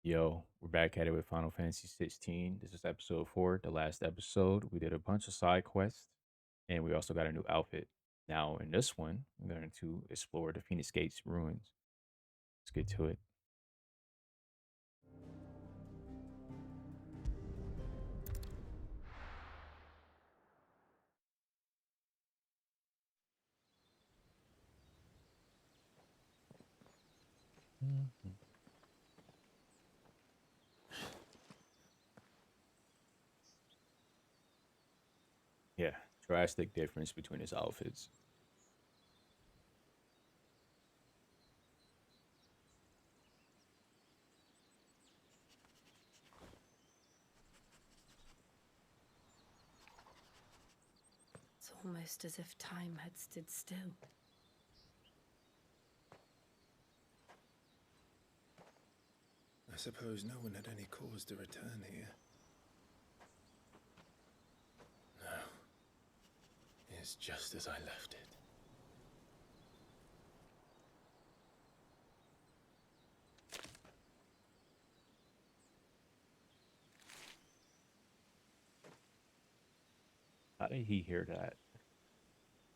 Yo, we're back at it with Final Fantasy 16. This is episode 4, the last episode. We did a bunch of side quests and we also got a new outfit. Now, in this one, we're going to explore the Phoenix Gates ruins. Let's get to it. Mhm. Yeah, drastic difference between his outfits. It's almost as if time had stood still. I suppose no one had any cause to return here. No. It's just as I left it. How did he hear that?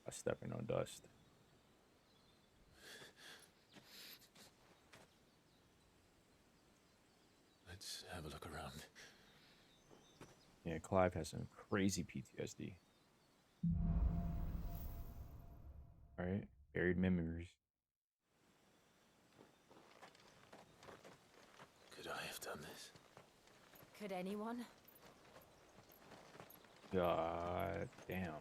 By stepping on dust. Let's have a look around. Yeah, Clive has some crazy PTSD. All right, buried memories. Could I have done this? Could anyone? God damn.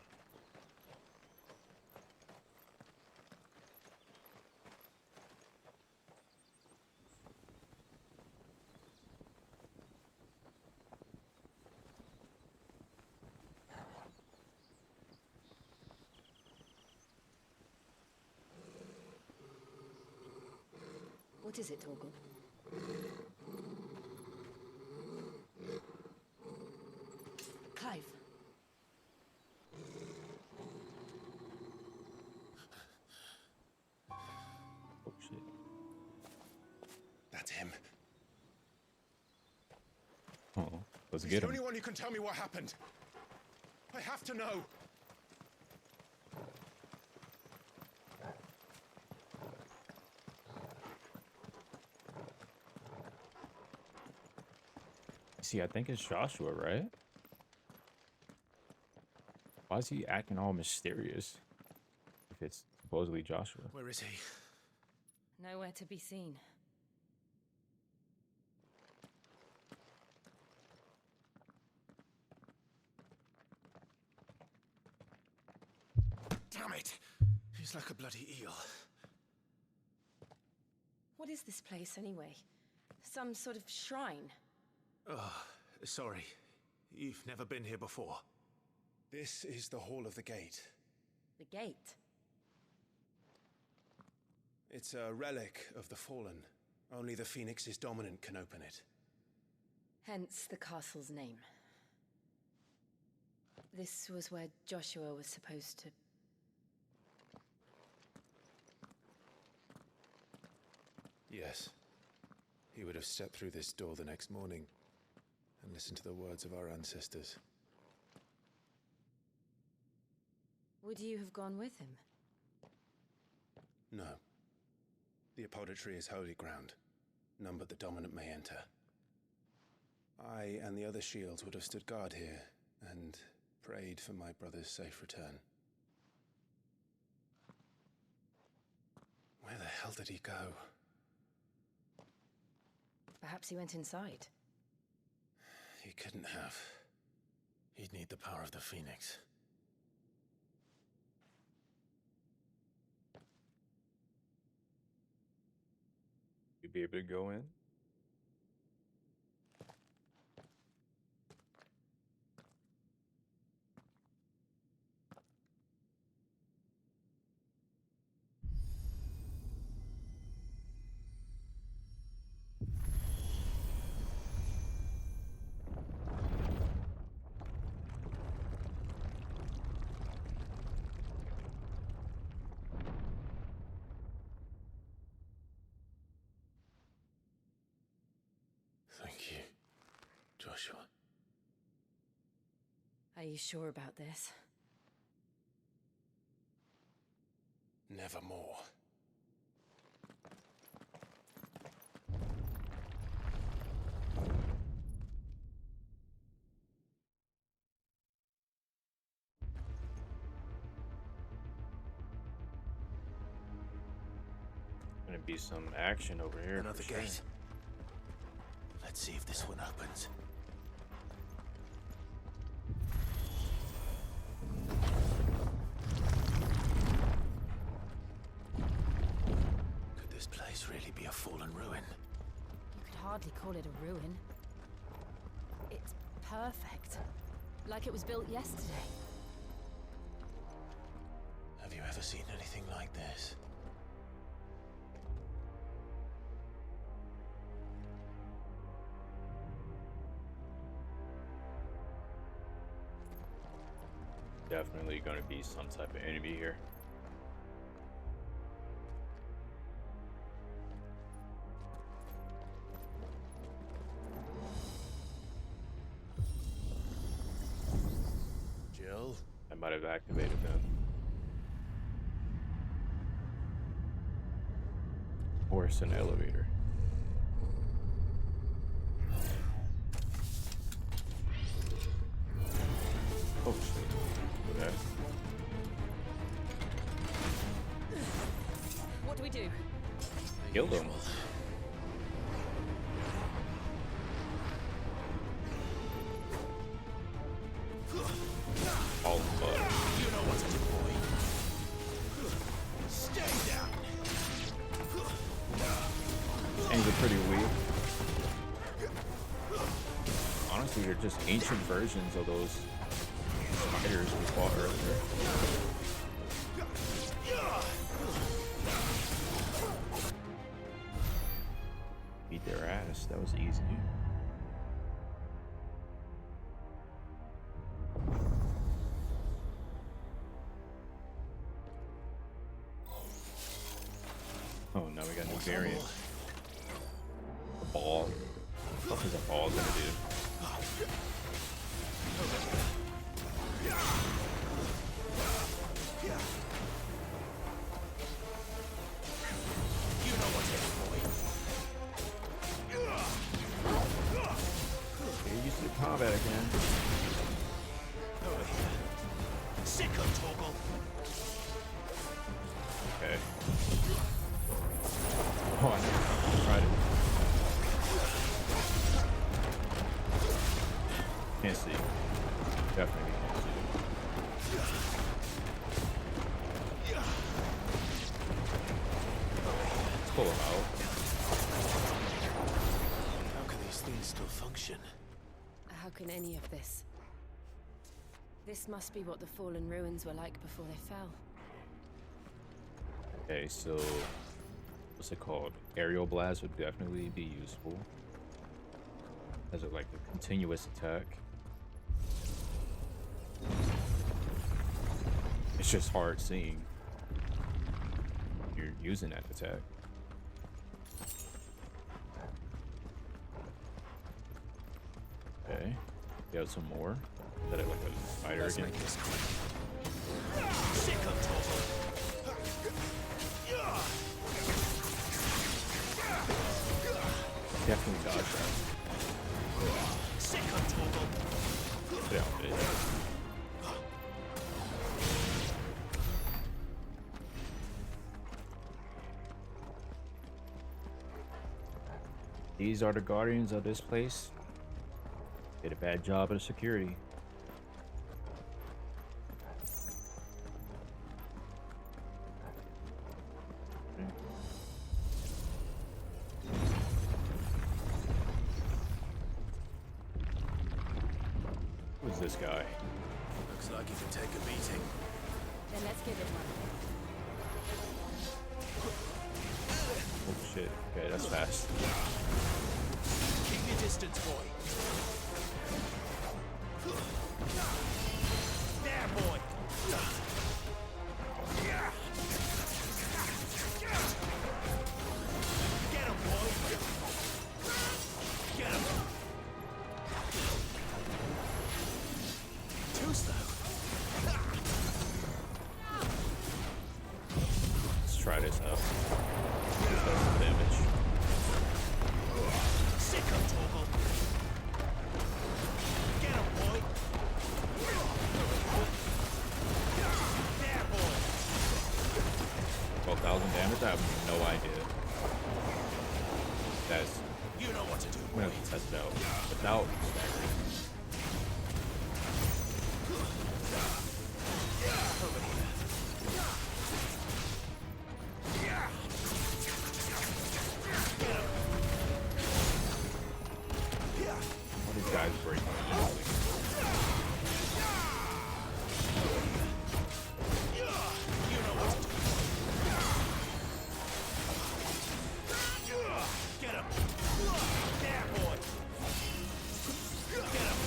What is it, Torgal? Clive. Oh shit. That's him. Oh, let's He's get the only him. one who can tell me what happened. I have to know. See, I think it's Joshua, right? Why is he acting all mysterious if it's supposedly Joshua? Where is he? Nowhere to be seen. Damn it! He's like a bloody eel. What is this place, anyway? Some sort of shrine? Sorry. You've never been here before. This is the Hall of the Gate. The gate? It's a relic of the Fallen. Only the Phoenix's dominant can open it. Hence the castle's name. This was where Joshua was supposed to... Yes. He would have stepped through this door the next morning and listened to the words of our ancestors. Would you have gone with him? No. The apodatory is holy ground. None but the dominant may enter. I and the other shields would have stood guard here and prayed for my brother's safe return. Where the hell did he go? Perhaps he went inside. He couldn't have. He'd need the power of the Phoenix. You'd be able to go in? Are you sure about this? Nevermore. Gonna be some action over here. Another For sure. gate. Let's see if this one opens. Could this place really be a fallen ruin? You could hardly call it a ruin. It's perfect. Like it was built yesterday. Have you ever seen anything like this? Definitely gonna be some type of enemy here. Jill? I might have activated them. Or it's an elevator. Oh shit. Look at that. What do we do? Kill them. All of them. You know what to do, boy. Stay down. Things are pretty weak. Honestly, they're just ancient versions of those spiders we fought earlier. Beat their ass. That was easy. Oh, now we got new variant. A ball. What is a ball gonna do? You know what to do, boy. Get used to combat again. Over here. Sicko toggle. Okay. Oh, I tried it. Can't see. Definitely can't see. Let's pull him out. How can these things still function? How can any of this? This must be what the fallen ruins were like before they fell. Okay, so what's it called? Aerial blast would definitely be useful. As a like a continuous attack. It's just hard seeing you're using that attack. Okay, you have some more. Is that like a spider Let's again? make this quick. Sicko toggle. Definitely dodge that. Sicko toggle. Get out, bitch. These are the guardians of this place. Did a bad job of security. Who's this guy? Looks like he can take a beating. Then let's give it one. Oh shit. Okay, that's fast. Keep your distance, boy. There, boy. Get him, boy. Get him. Too I have no idea. That's You know what to do. I'm gonna have to test it out without staggering. All these guys break immediately. Get him! There, boy! Get him!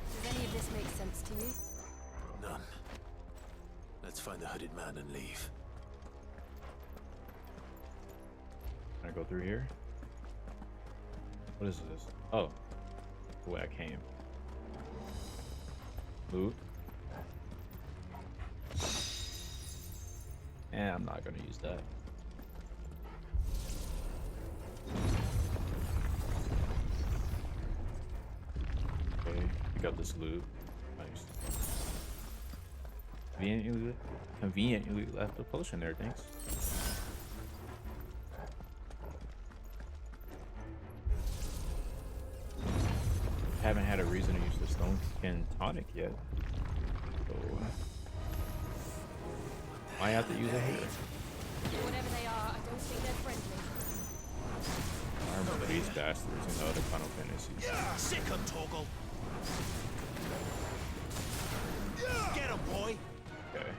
Does any of this make sense to you? None. Let's find the hooded man and leave. Can I go through here? What is this? Oh, the way I came. Loot. And I'm not gonna use that. Okay, pick up this loot. Nice. Conveniently left a potion there, thanks. Haven't had a reason to use the stone skin tonic yet. So I have to use it here. Whatever they are, I don't think they're friendly. I remember these bastards in the other Final Fantasies. Sick him, Torgal! Get him, boy! Okay.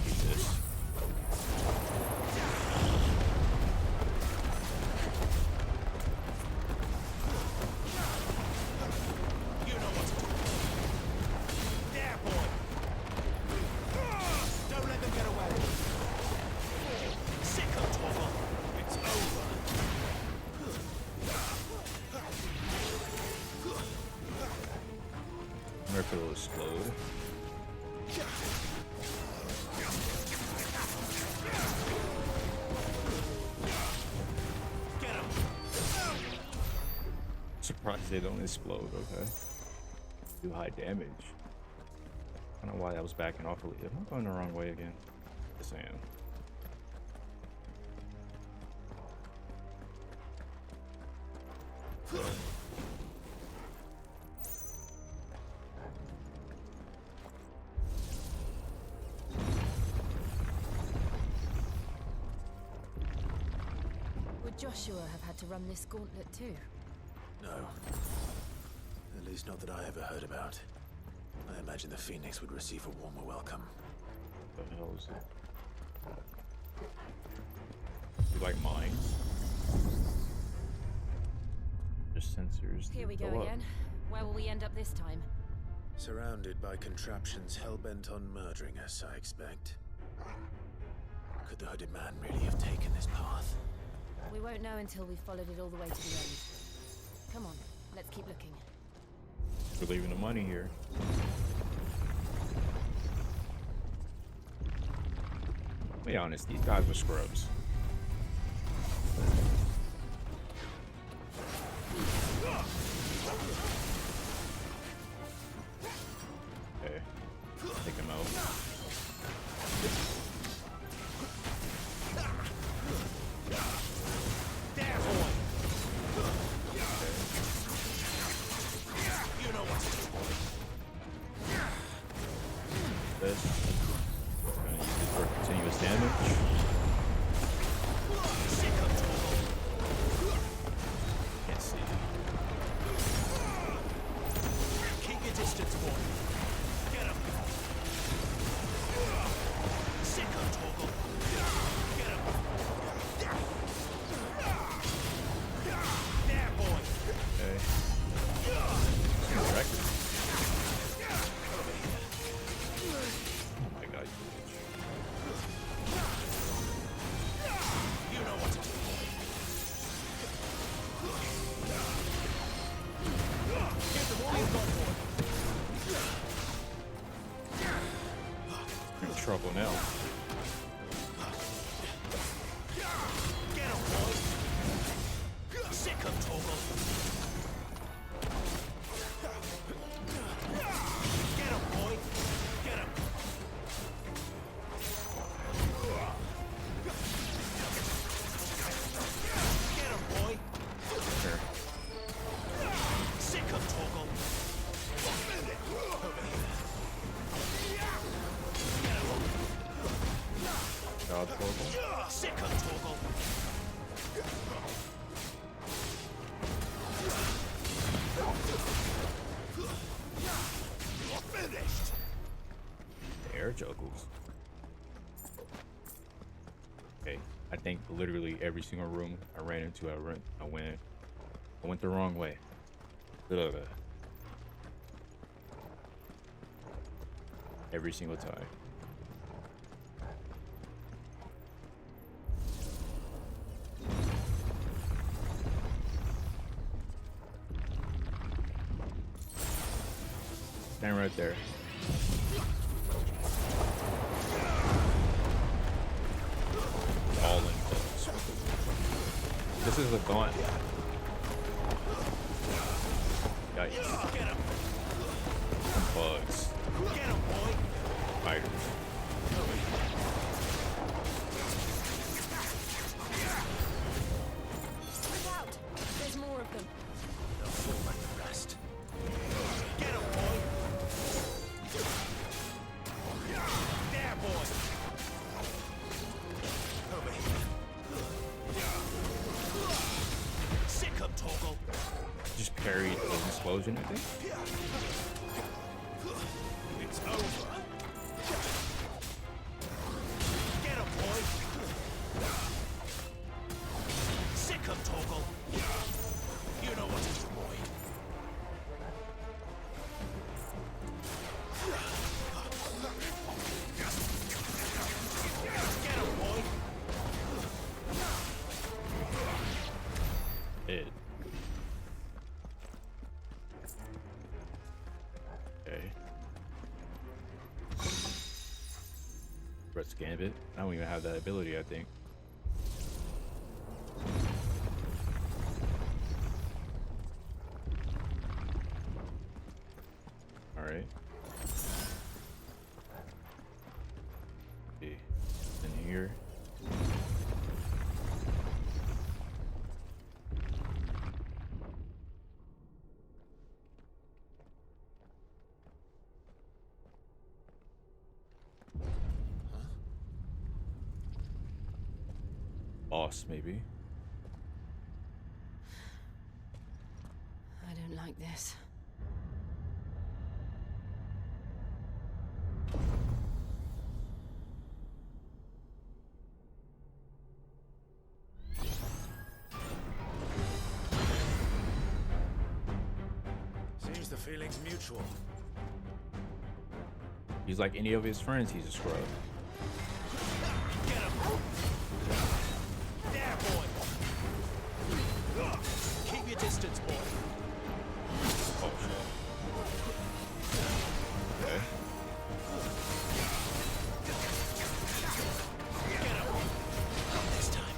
Use this. You know what to do. There, boy! Don't let them get away! Sick him, Torgal! It's over! I wonder if it'll explode. Get him! Surprised they don't explode, okay. Do high damage. I don't know why that was backing off. Am I going the wrong way again? Yes, I am. Would Joshua have had to run this gauntlet too? No. At least not that I ever heard about. I imagine the Phoenix would receive a warmer welcome. What the hell is it? You like mines? Just sensors. Here we go up. again. Where will we end up this time? Surrounded by contraptions hell-bent on murdering us, I expect. Could the hooded man really have taken this path? We won't know until we've followed it all the way to the end. Come on, let's keep looking. We're leaving the money here. Be honest, these guys were scrubs. Okay, take him out. There, boy! You know what to do. This. Gonna use it for continuous damage. Sick of trouble. Can't see. Keep your distance, boy. Get him. Sick of trouble. Get him. There, boy. Okay. Correct. Oh my god, you bitch. You know what to do, boy. Get them all you've got, boy. You're in trouble now. Get him, boy. Sick of trouble. Job Torgal. Sick of Torgal. You're finished. The air juggles. Okay, I think literally every single room I ran into, I went the wrong way. Ugh. Every single time. Stand right there. All in close. This is a gaunt. Yikes. Get him. Some bugs. Get him, boy. Spiders. Look out! There's more of them. They'll fall like the rest. Get him, boy. There, boy. Over here. Sick of Torgal. Just parried an explosion, I think. It's over. Get him, boy. Sick of Torgal. You know what to do, boy. Get him, boy. It. Okay. Brett's Gambit. I don't even have that ability, I think. Alright. See. In here. Boss, maybe. I don't like this. Seems the feeling's mutual. He's like any of his friends, he's a scrub. Get him. There, boy. Keep your distance, boy. Oh shit. Okay. Get him. Not this time.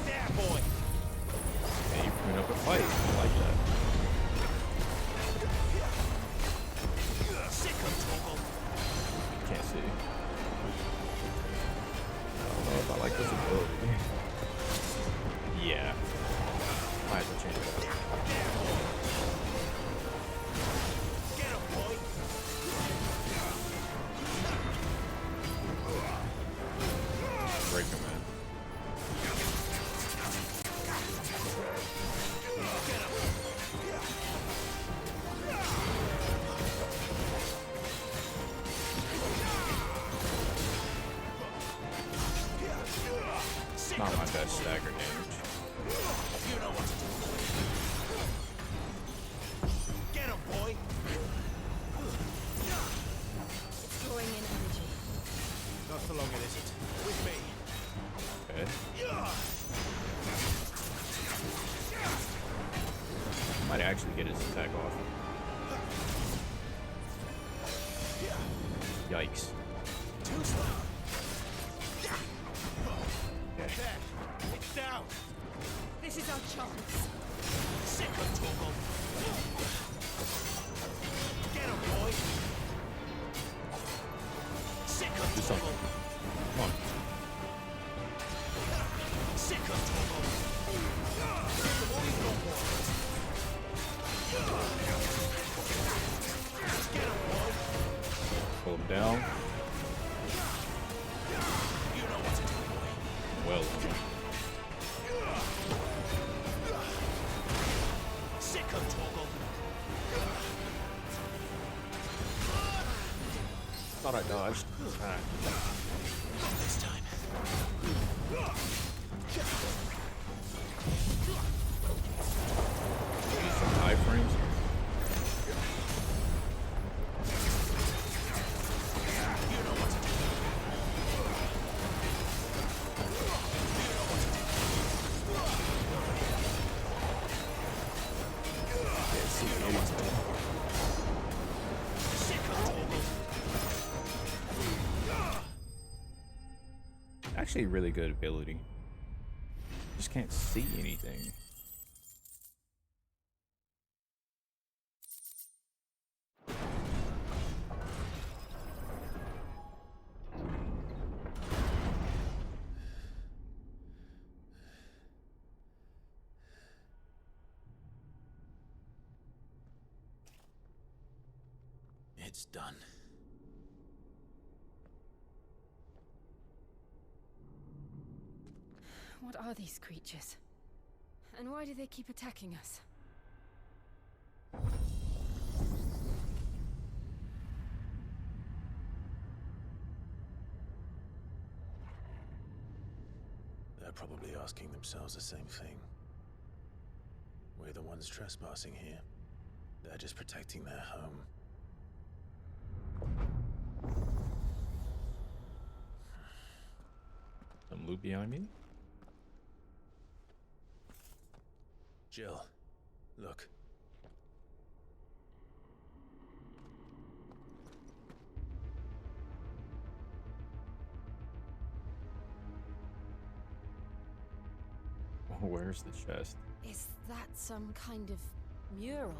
There, boy. Hey, you putting up a fight. I like that. Sick of Torgal. Can't see. I don't know if I like this ability. Yeah. Might as well change it up. Get him, boy. Break him, man. Get him. Sick Not of my best stagger damage. You know what to do. Get him, boy. It's drawing in energy. Not for long, it isn't. With me. Okay. Might actually get his attack off. Yikes. Too slow. Okay. There. It's down. This is our chance. Sick of Torgal. Get him, boy. Sick of Do something. Torgal. Come on. Sick of Torgal. Get him, boy. Pull him down. Thought I dodged. Ah, This time. use some iframes. You know what to do. You know what to do. Can't see anything. Sick of Torgal. Actually, really good ability. Just can't see anything. It's done. What are these creatures? And why do they keep attacking us? They're probably asking themselves the same thing. We're the ones trespassing here. They're just protecting their home. Some loot behind me. Jill, look. Where's the chest? Is that some kind of mural?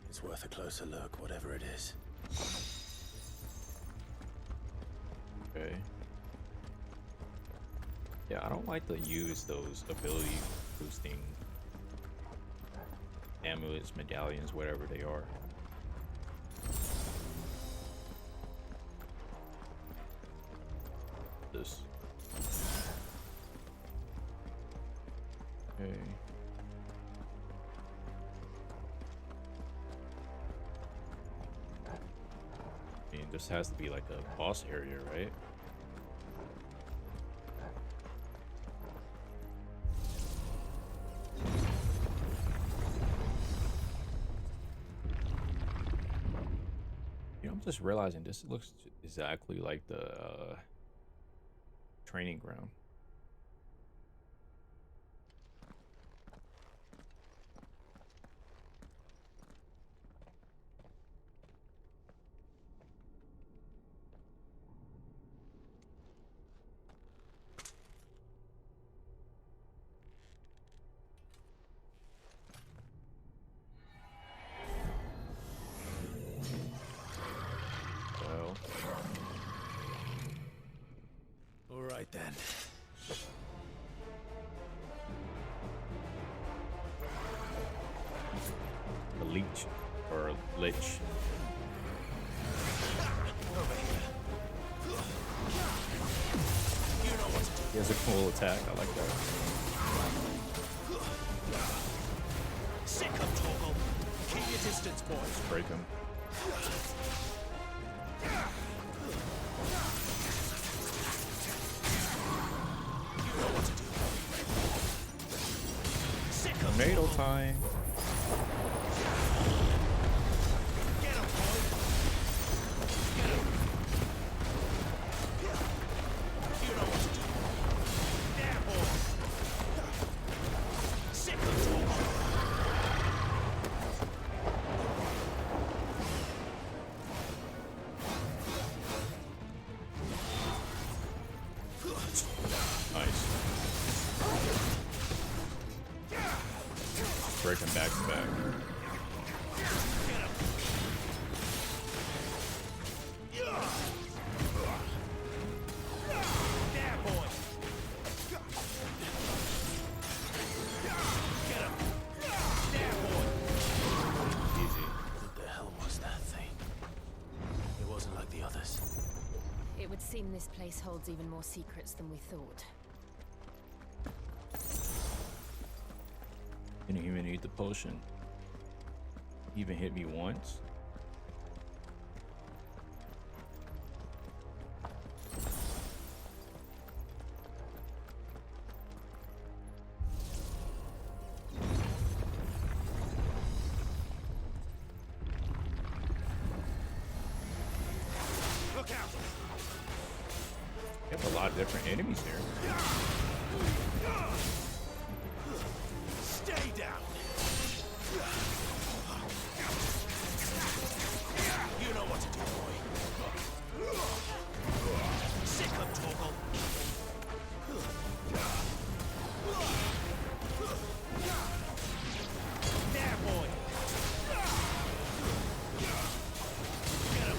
It's worth a closer look, whatever it is. Okay. Yeah, I don't like to use those ability boosting amulets, medallions, whatever they are. This. Okay. I mean, this has to be like a boss area, right? You know, I'm just realizing this looks exactly like the training ground. Well, All right then. a leech or a lich. You know what to do. He has a cool attack. I like that. Sick of Torgal. Keep your distance, boys. Break him. You know what to do. Sick of Tornado Torgal. time. Get him, boy. Get him. You know what to do. There, boy. Sick of Torgal. Nice. Break him back to back. There, boy. Get him. There, boy. Easy. What the hell was that thing? It wasn't like the others. It would seem this place holds even more secrets than we thought. Didn't even need the potion. Even hit me once. You have a lot of different enemies here. Stay down. You know what to do, boy. Sick of Torgal. There, boy. Get him.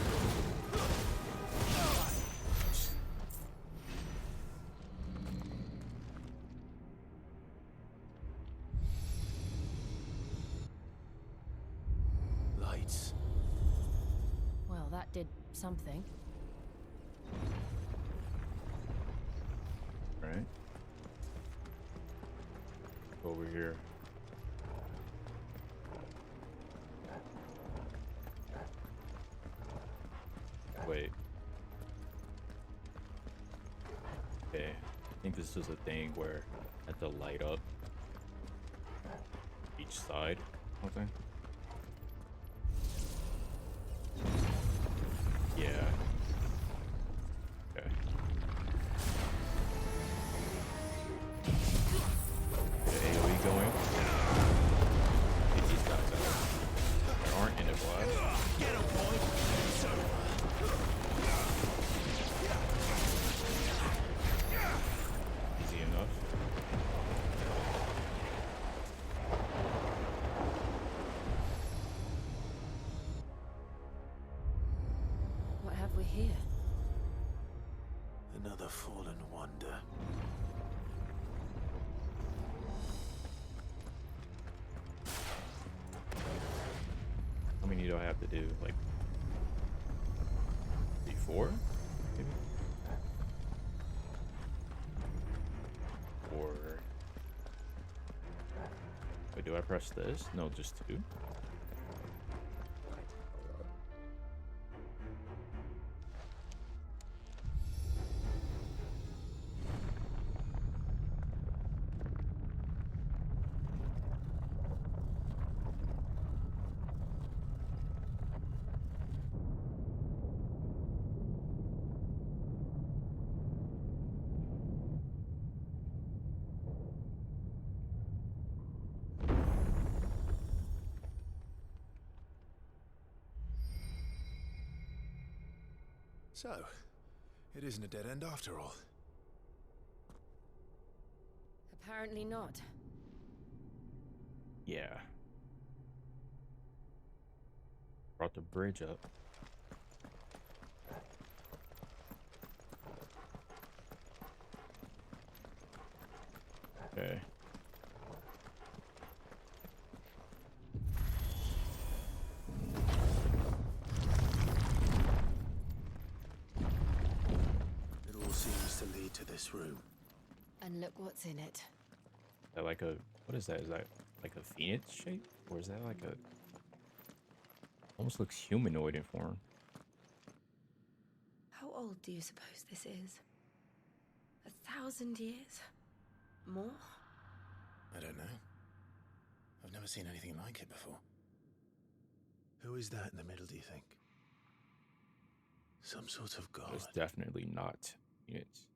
Lights. Well, that did something. Right. Over here. Wait. Okay. I think this is a thing where I have to light up each side. Something. Yeah. Okay. The AoE going. Get these guys out. There aren't any blast. Get him, boy. So, Easy enough. What have we here? another fallen wonder. How many do I have to do? Like 4? Maybe? Or wait, do I press this? No, just 2. So, it isn't a dead end after all. Apparently not. Yeah. Brought the bridge up. Okay. It all seems to lead to this room. And look what's in it. Is that like a, what is that? Is that like a phoenix shape? Or is that like a, almost looks humanoid in form. How old do you suppose this is? 1,000 years? More? I don't know. I've never seen anything like it before. Who is that in the middle, do you think? Some sort of god. It's definitely not phoenix.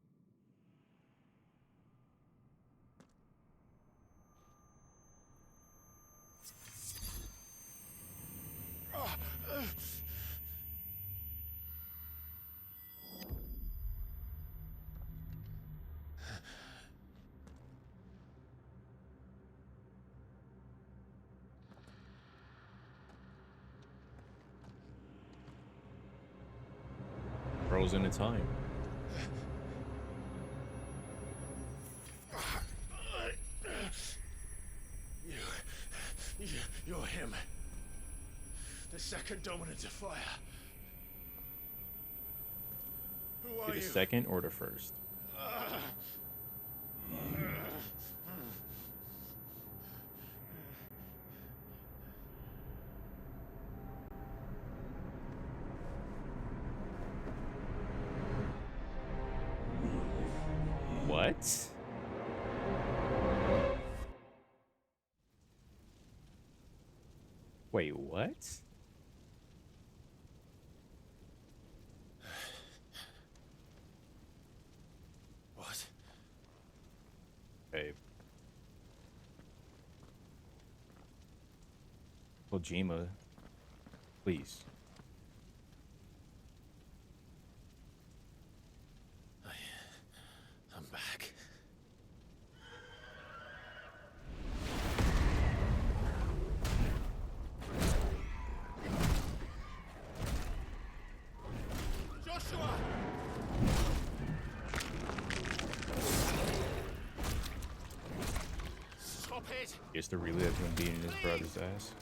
Frozen in time. You're him. The second dominant of fire. Who are Be the you? second or the first? What? Wait, what? Kojima, please. I'm back. Joshua! Stop it! Gets to relive him beating his brother's ass.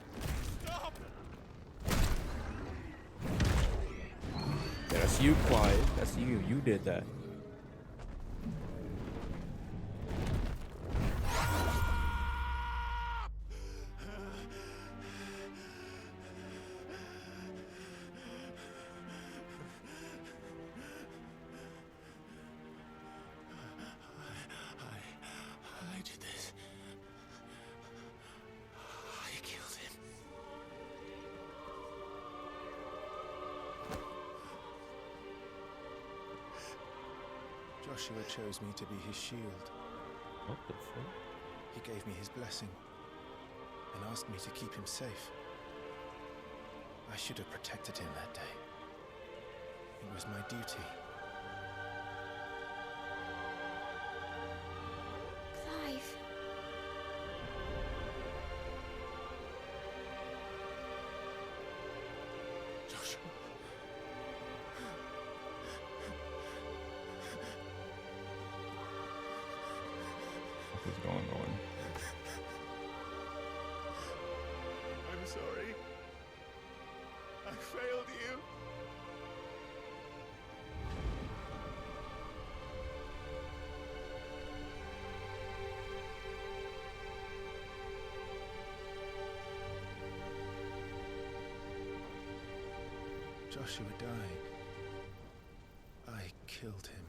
Stop! Yeah, that's you, Clive. That's you. You did that. I did this. I killed him. Joshua chose me to be his shield. What the fuck? He gave me his blessing and asked me to keep him safe. I should have protected him that day. It was my duty. Clive. Joshua. What is going on? I'm sorry. I failed you. Joshua died. I killed him.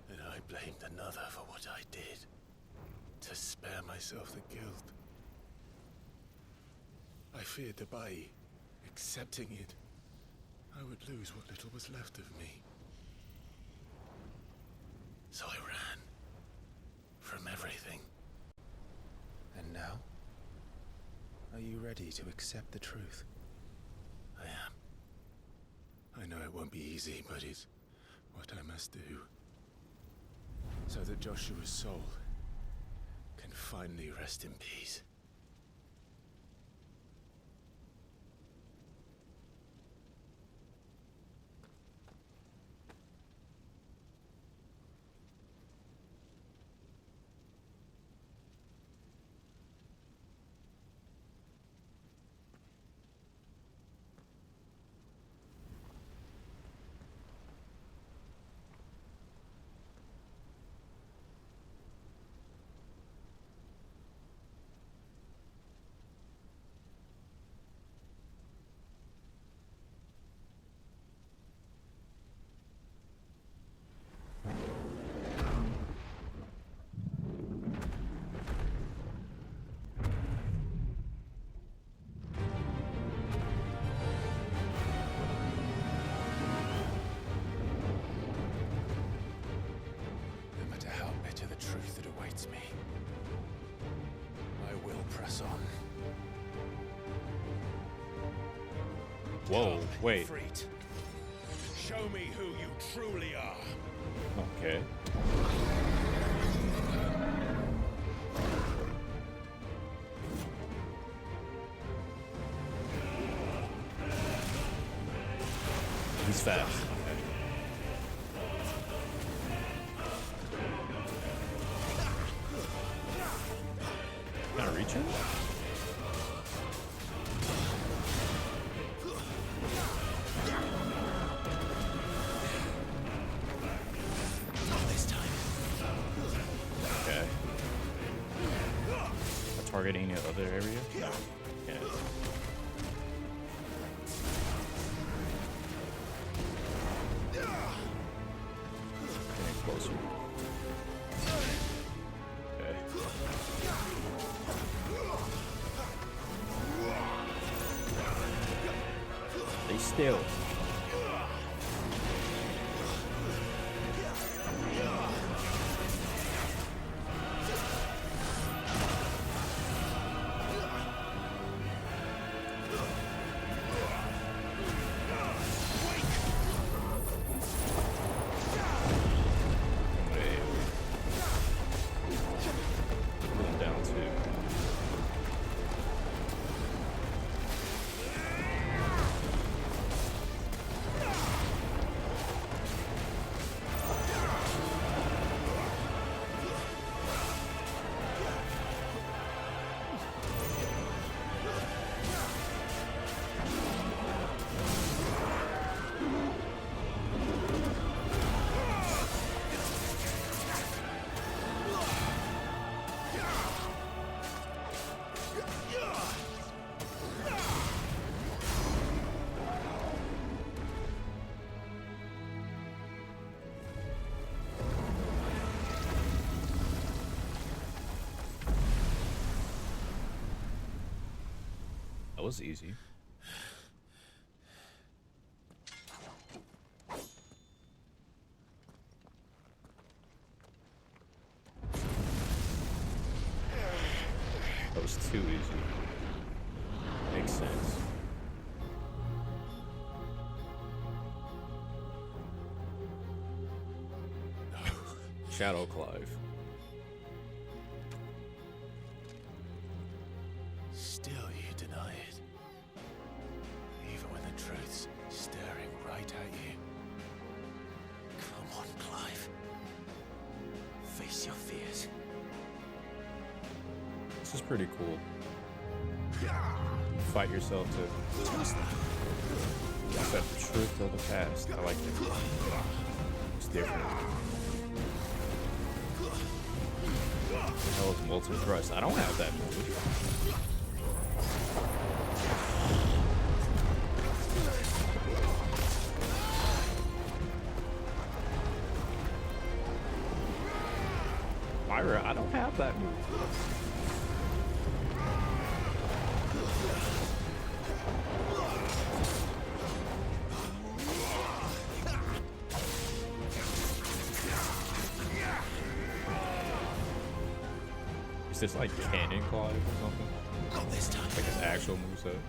And I blamed another for what I did. To spare myself the guilt. I feared that by accepting it, I would lose what little was left of me. So I ran. From everything. And now? Are you ready to accept the truth? I am. I know it won't be easy, but it's what I must do. So that Joshua's soul can finally rest in peace. No matter how bitter the truth that awaits me, I will press on. Whoa, wait. Freet. Show me who you truly are. Okay. He's fast. Okay. Gotta reach him? Not this time. Okay. Targeting the other area? Yeah. Getting closer. Okay. Stay still. That was easy. That was too easy. Makes sense. Shadow Clive. Still you deny it. Even when the truth's staring right at you. Come on, Clive. Face your fears. This is pretty cool. Fight yourself to accept the truth of the past. I like it. It's different. Hell is Molten Thrust. I don't have that move. Myra, I don't have that move. Is this like Cannon Clive or something? Not this time. Like his actual moveset?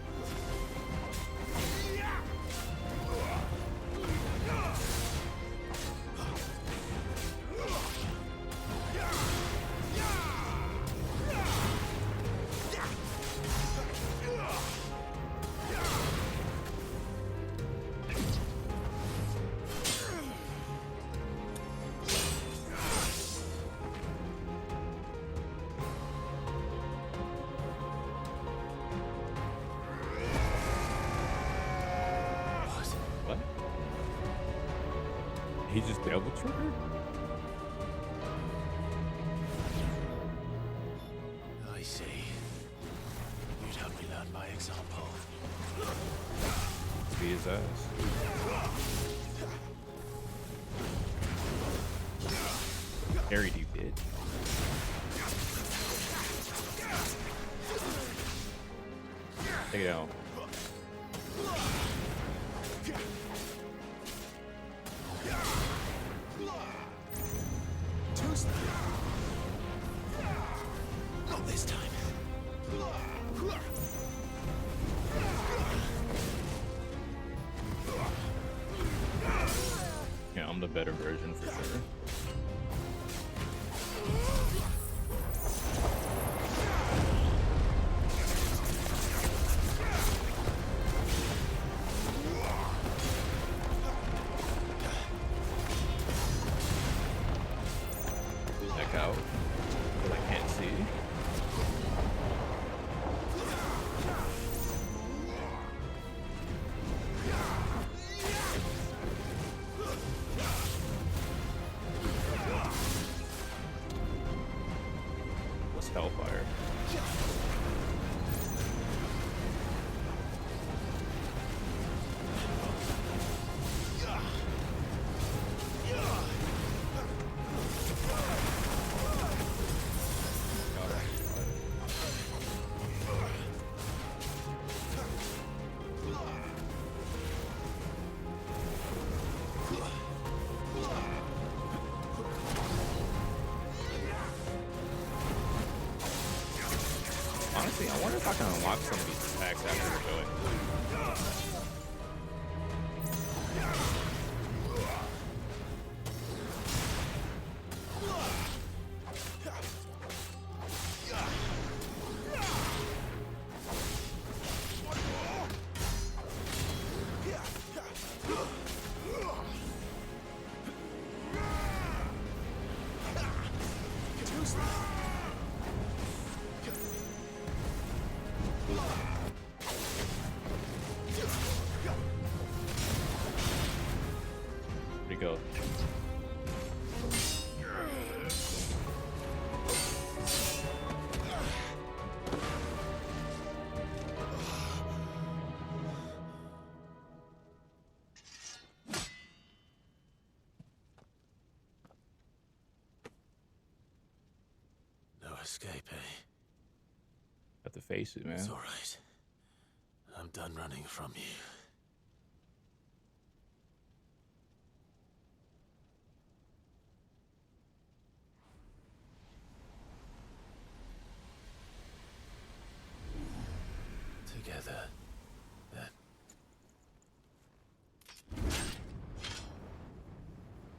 What? He just double triggered? I see. You'd help me learn by example. Beat his ass. Carried you, bitch. Take it out. Tuesday. Not this time. Yeah, I'm the better version for sure. Back out. But I can't see. What's Hellfire? Honestly, I wonder if I can unlock some of these attacks after we're going. Where'd he go? No escape, eh? Have to face it, man. It's all right. I'm done running from you. Together, then.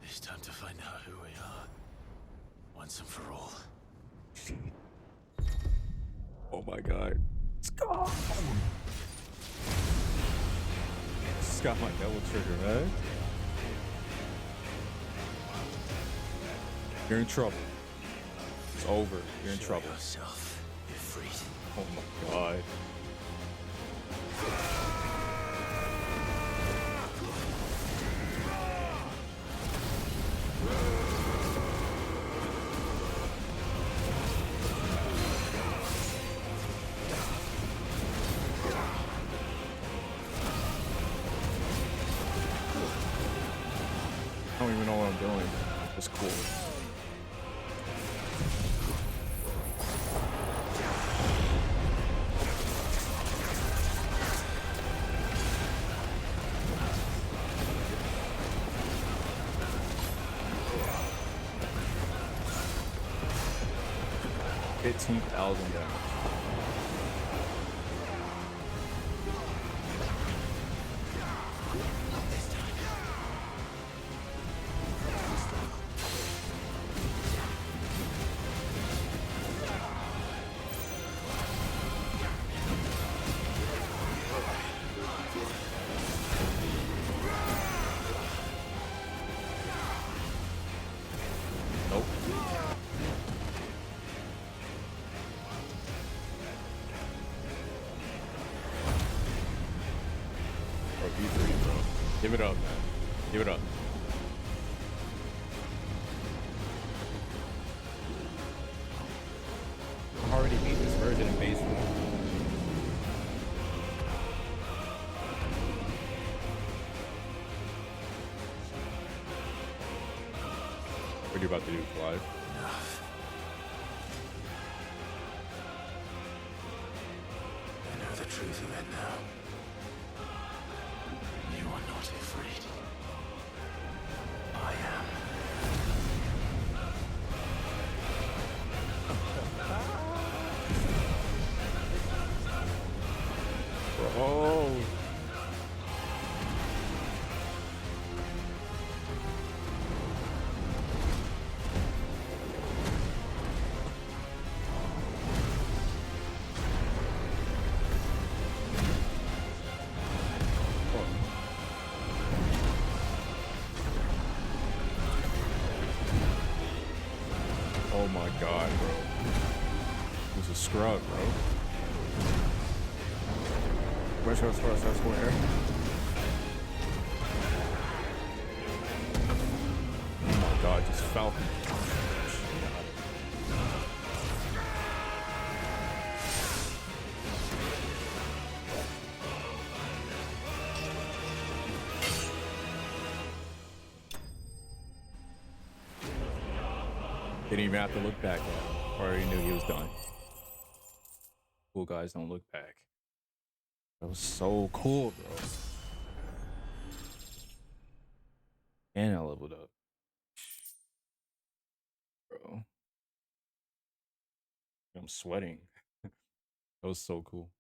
It's time to find out who we are, once and for all. Oh my god. Scott! Scott, my double trigger, man. You're in trouble. It's over. You're in Show trouble. yourself, Ifrit. Oh my god. I don't even know what I'm doing. It's cool. $15,000 damage. Nope. Bro, B3, bro. Give it up, man. Give it up. I already beat this version in base form. What are you about to do, Clive? Enough. I know the truth of it now. You are not afraid. I am. Bro. Oh my god, bro. He's a scrub, bro. Where's your first square? Oh my god, just Falcon. Didn't even have to look back at him. Already knew he was done. Cool guys don't look back. That was so cool, bro. And I leveled up. Bro. I'm sweating. That was so cool.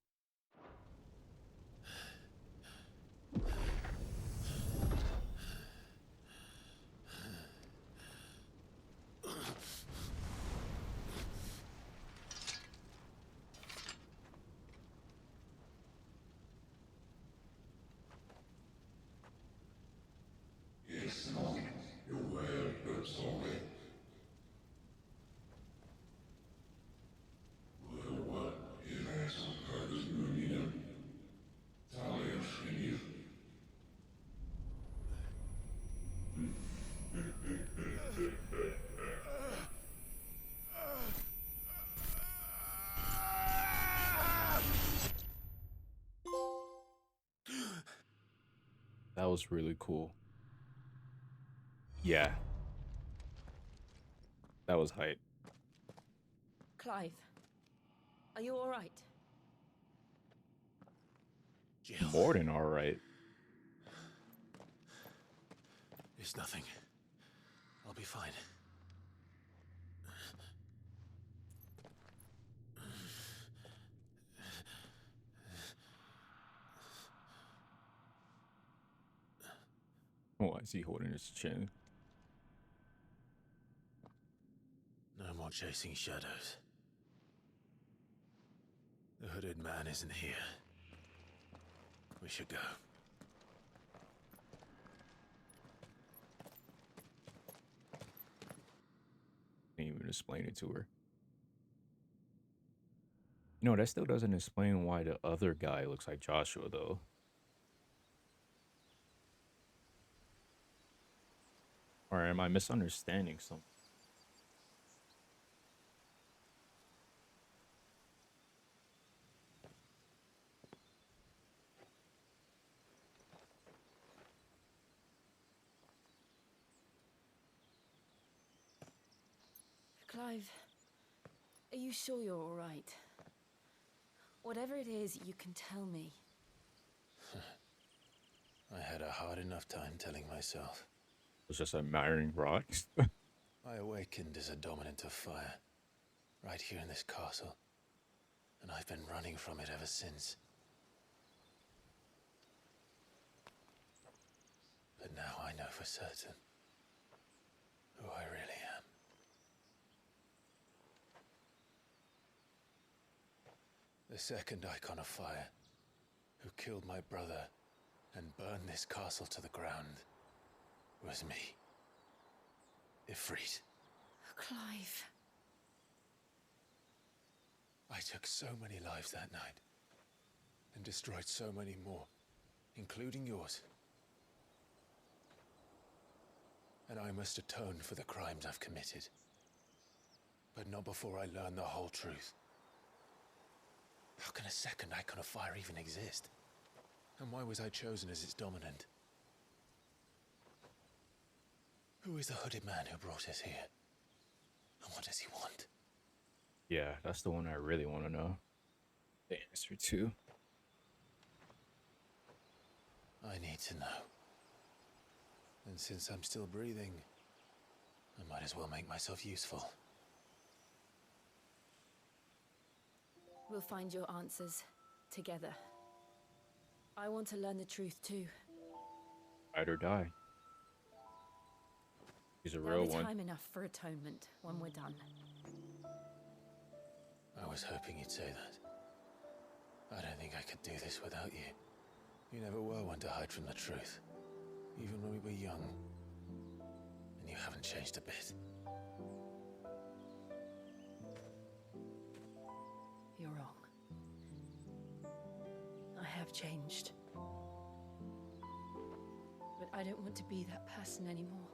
That was really cool. Yeah. That was hype. Clive, are you all right? Jill, More than all right. it's nothing. I'll be fine. Oh, I see holding his chin. No more chasing shadows. The hooded man isn't here. We should go. Can't even explain it to her. No, that still doesn't explain why the other guy looks like Joshua, though. Or am I misunderstanding something? Clive, are you sure you're all right? Whatever it is, you can tell me. I had a hard enough time telling myself. It was just admiring rocks. I awakened as a dominant of fire, right here in this castle, and I've been running from it ever since. But now I know for certain who I really am. The second icon of fire, who killed my brother and burned this castle to the ground, was me. Ifrit. Clive. I took so many lives that night, and destroyed so many more, including yours. And I must atone for the crimes I've committed. But not before I learn the whole truth. How can a second icon of fire even exist? And why was I chosen as its dominant? Who is the hooded man who brought us here? And what does he want? Yeah, that's the one I really want to know the answer to. I need to know. And since I'm still breathing, I might as well make myself useful. We'll find your answers together. I want to learn the truth too. Ride or die. He's a There'll real be one. time enough for atonement when we're done. I was hoping you'd say that. I don't think I could do this without you. You never were one to hide from the truth. Even when we were young. And you haven't changed a bit. You're wrong. I have changed. But I don't want to be that person anymore.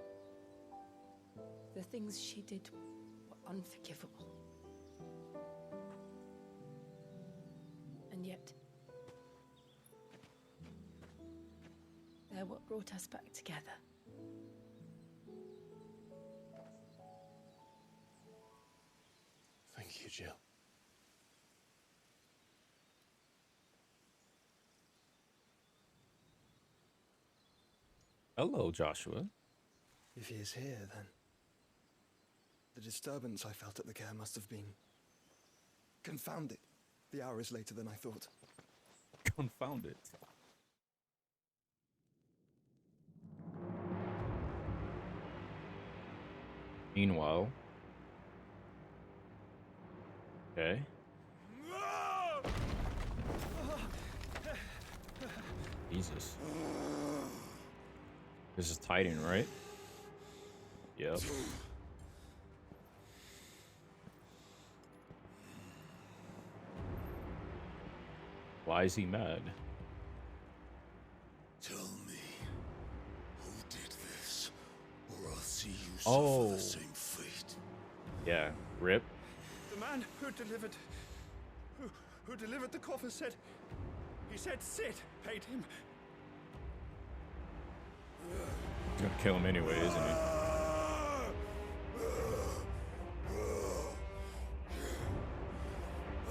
The things she did were unforgivable. And yet, they're what brought us back together. Thank you, Jill. Hello, Joshua. If he is here, then the disturbance I felt at the care must have been confounded. The hour is later than I thought. Confound it. Meanwhile. Okay. Jesus. This is Titan, right? Yep. Why is he mad? Tell me, who did this, or I'll see you Oh. suffer the same fate. Yeah, Rip. The man who delivered the coffer said, he said Sid paid him. He's gonna kill him anyway, isn't he?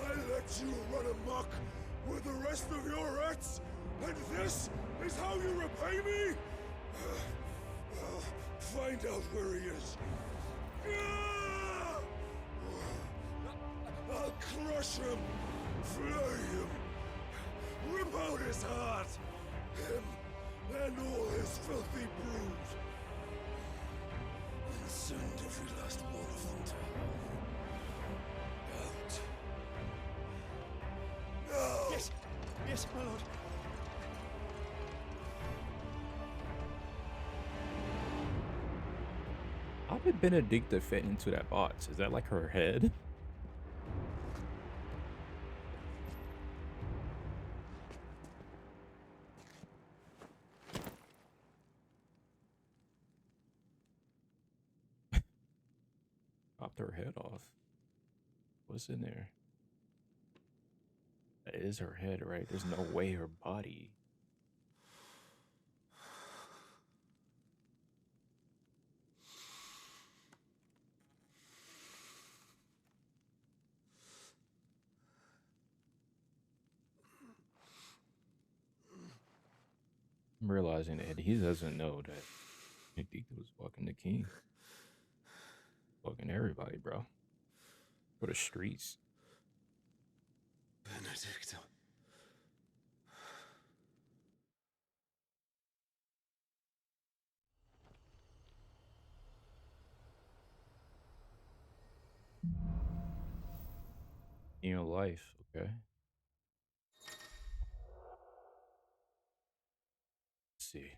I let you run amok with the rest of your rats, And this is how you repay me? Well, find out where he is. I'll crush him, flay him, rip out his heart, him and all his filthy brood, and send every last one of them to hell. Out. No! Yes, yes, my lord. How did Benedicta fit into that box? Is that like her head? Chopped her head off. What's in there? That is her head, right? There's no way her body. I'm realizing that he doesn't know that Benedicta was fucking the king. Fucking everybody, bro. For the streets. Benedicta. In your life, okay? Let's see.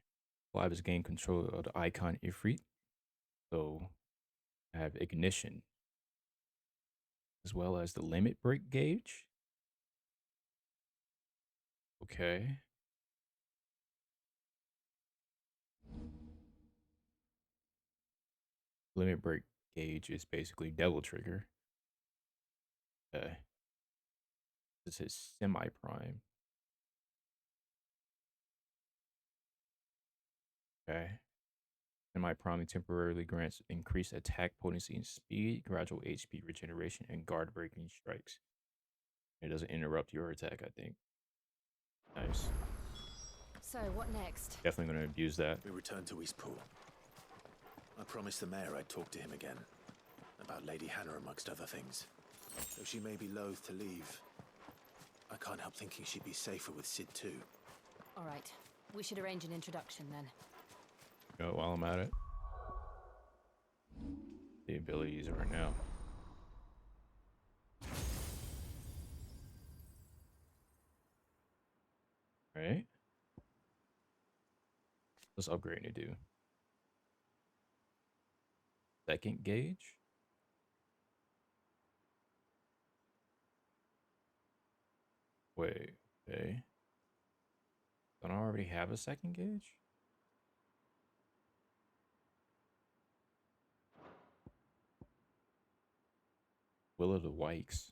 Clive has gained control of the icon Ifrit. So I have ignition. As well as the limit break gauge. Okay. Limit break gauge is basically devil trigger. Okay. This is semi prime. Okay. Semi prime temporarily grants increased attack potency and speed, gradual HP regeneration, and guard breaking strikes. It doesn't interrupt your attack, I think. Nice. So, what next? Definitely gonna abuse that. We return to Eastpool. I promised the mayor I'd talk to him again. About Lady Hannah amongst other things. Though she may be loath to leave, I can't help thinking she'd be safer with Sid too. All right. We should arrange an introduction then. You know, while I'm at it. The abilities right now. Right? What's upgrading to do? Second gauge? Wait, okay. Don't I already have a second gauge? Will of the Wikes.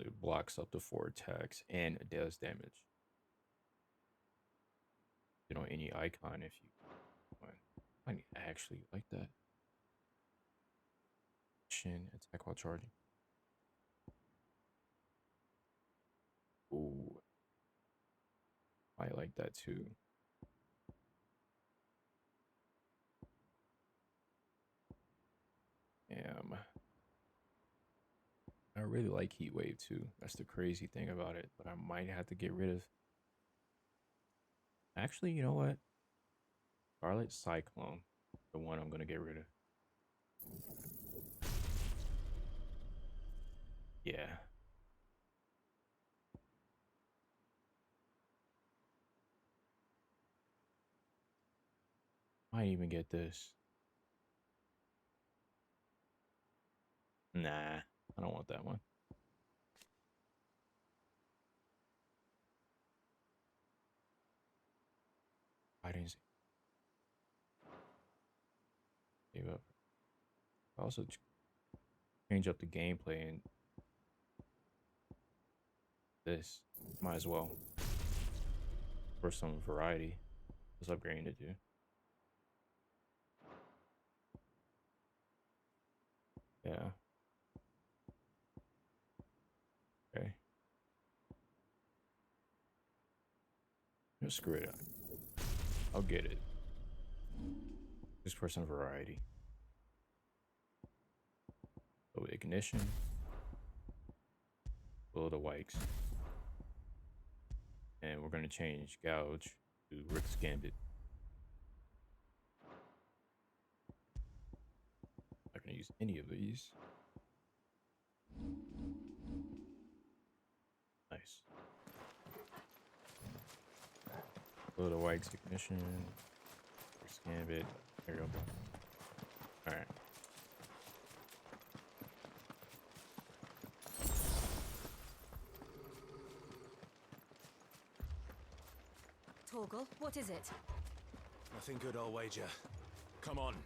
It blocks up to 4 attacks and it does damage. You know, any icon if you want. I actually like that. Shin attack while charging. Ooh. I like that too. Damn. I really like Heat Wave too. That's the crazy thing about it. But I might have to get rid of. Actually, you know what? Scarlet Cyclone. The one I'm gonna get rid of. Yeah. Might even get this. Nah, I don't want that one. I didn't see. Gave up. Also change up the gameplay and this. Might as well. For some variety. What's upgrading to do? Yeah. Screw it. I'll get it. Just for some variety. So ignition. Blow the wikes. And we're gonna change gouge to Rick's Gambit. Not gonna use any of these. Nice. Blow the wikes, ignition. Rick's Gambit. There you go. Alright. Torgal, what is it? Nothing good, I'll wager. Come on.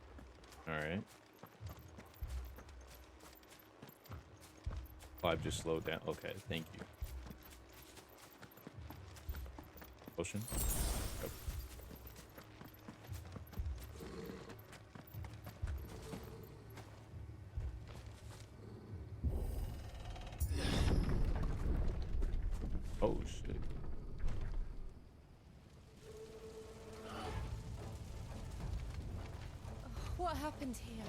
Alright. Clive just slowed down. Okay, thank you. Potion. Yep. Oh shit. What happened here?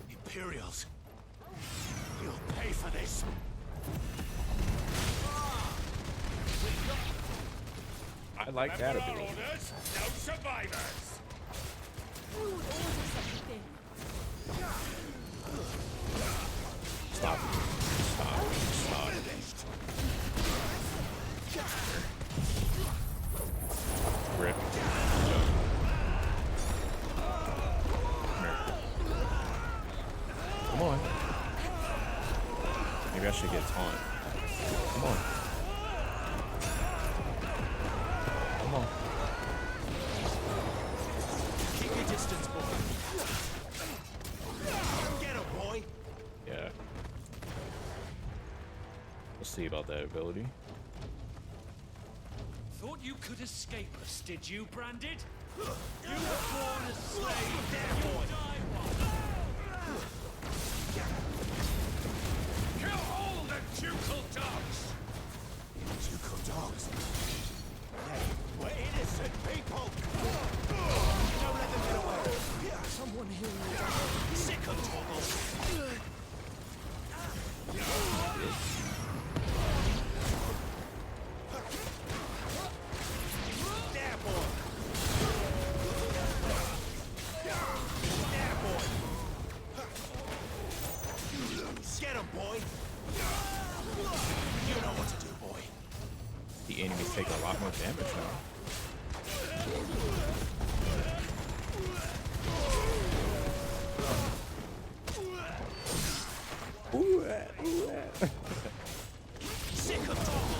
Imperials. You'll pay for this. I like that ability. Orders, no survivors. Who would order such a thing? Stop. Stop. Stop. Rip. Come on. Maybe I should get taunt. Come on. Come on. Keep your distance, boy. Get him, boy. Yeah. We'll see about that ability. Thought you could escape us, did you, Branded? You were born a slave, therefore die one. Kill all the ducal dogs! Ducal dogs. Hey, we're innocent people. Don't let them get away. Someone here. Sick of Torgal. There, boy. There, boy. Get him, boy. You know what to do, boy. The enemies take a lot more damage now. Sick of Torgal.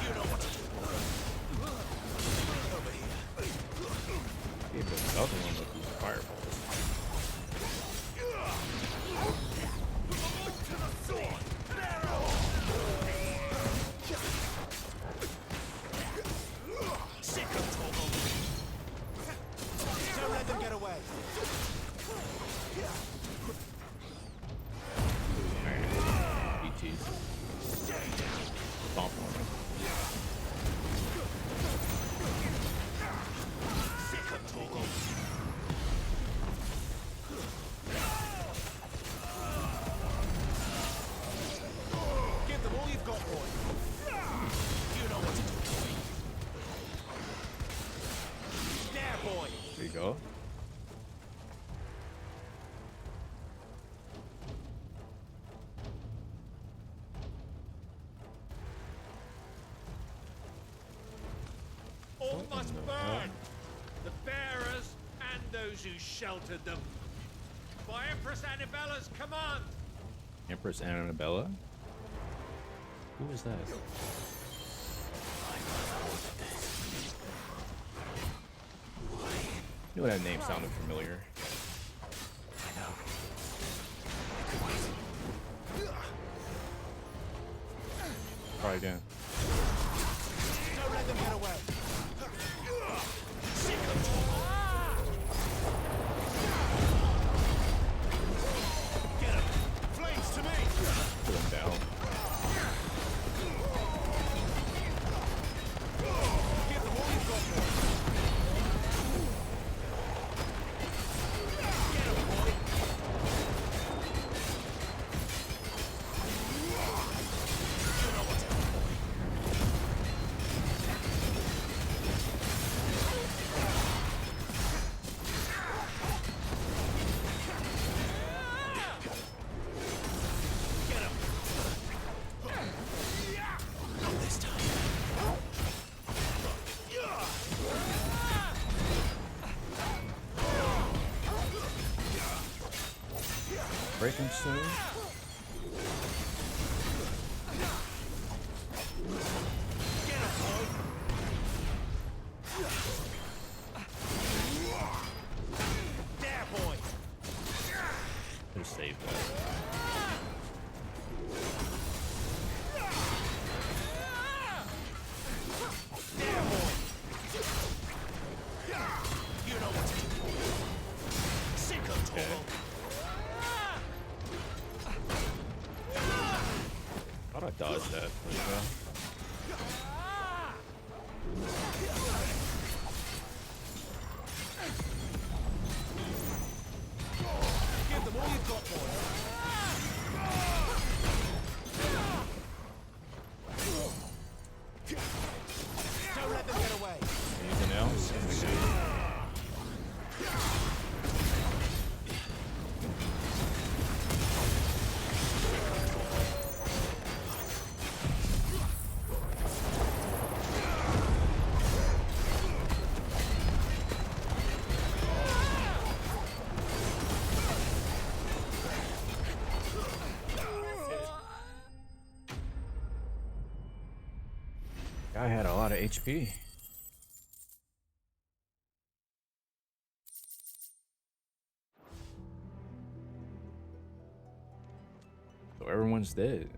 You know what to do, boy. Over here. Yeah, but the other one with these fireballs. Sick of Torgal. Don't let them get away. Alright. BTs. Stomp on them. Sick of Torgal. Give them all you've got, boy. You know what to do, boy. There, boy. There you go. All must burn! The bearers and those who sheltered them. By Empress Annabella's command! Empress Annabella? Who is that? You know that name sounded familiar. I know. Try again. Don't let them get away. Get him. Flames to me. Put him down. Give them all you've got, boy. Get him, boy. You know what's up, boy. Get him. Not this time. Break him soon. Get him, boy. There, boy. Just save that. There, boy. You know what to do. Cinco, Toro. Thought I dodged that. But, Give them all you've got, boy. Don't let them get away. anything else? Guy had a lot of HP. So everyone's dead.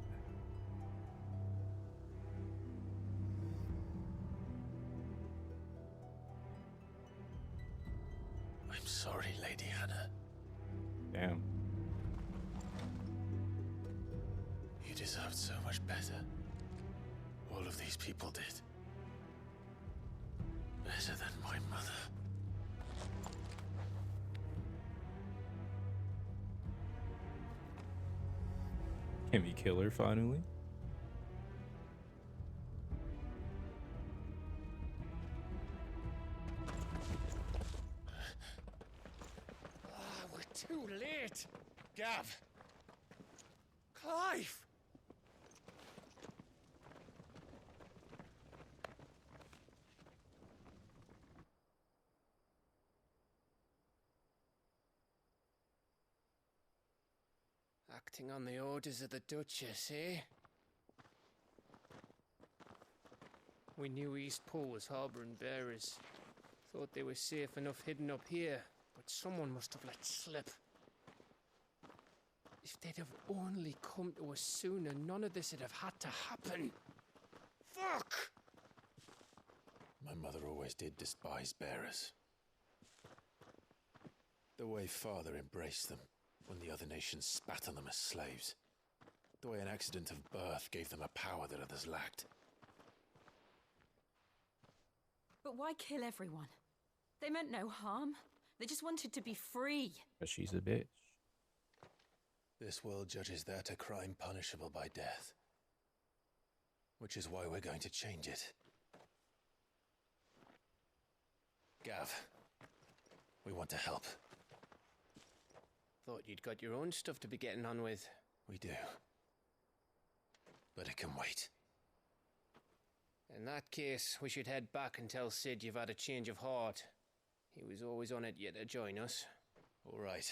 I'm sorry, Lady Hannah. Damn. You deserved so much better. All of these people did. Better than my mother. Can we kill her finally? We're too late. Gav. Clive. Acting on the orders of the Duchess, eh? We knew Eastpool was harbouring bearers. Thought they were safe enough hidden up here, but someone must have let slip. If they'd have only come to us sooner, none of this would have had to happen. Fuck! My mother always did despise bearers. The way Father embraced them when the other nations spat on them as slaves. The way an accident of birth gave them a power that others lacked. But why kill everyone? They meant no harm. They just wanted to be free. But she's a bitch. This world judges that a crime punishable by death. Which is why we're going to change it. Gav, we want to help. Thought you'd got your own stuff to be getting on with. We do. But it can wait. In that case, we should head back and tell Sid you've had a change of heart. He was always on it yet to join us. All right.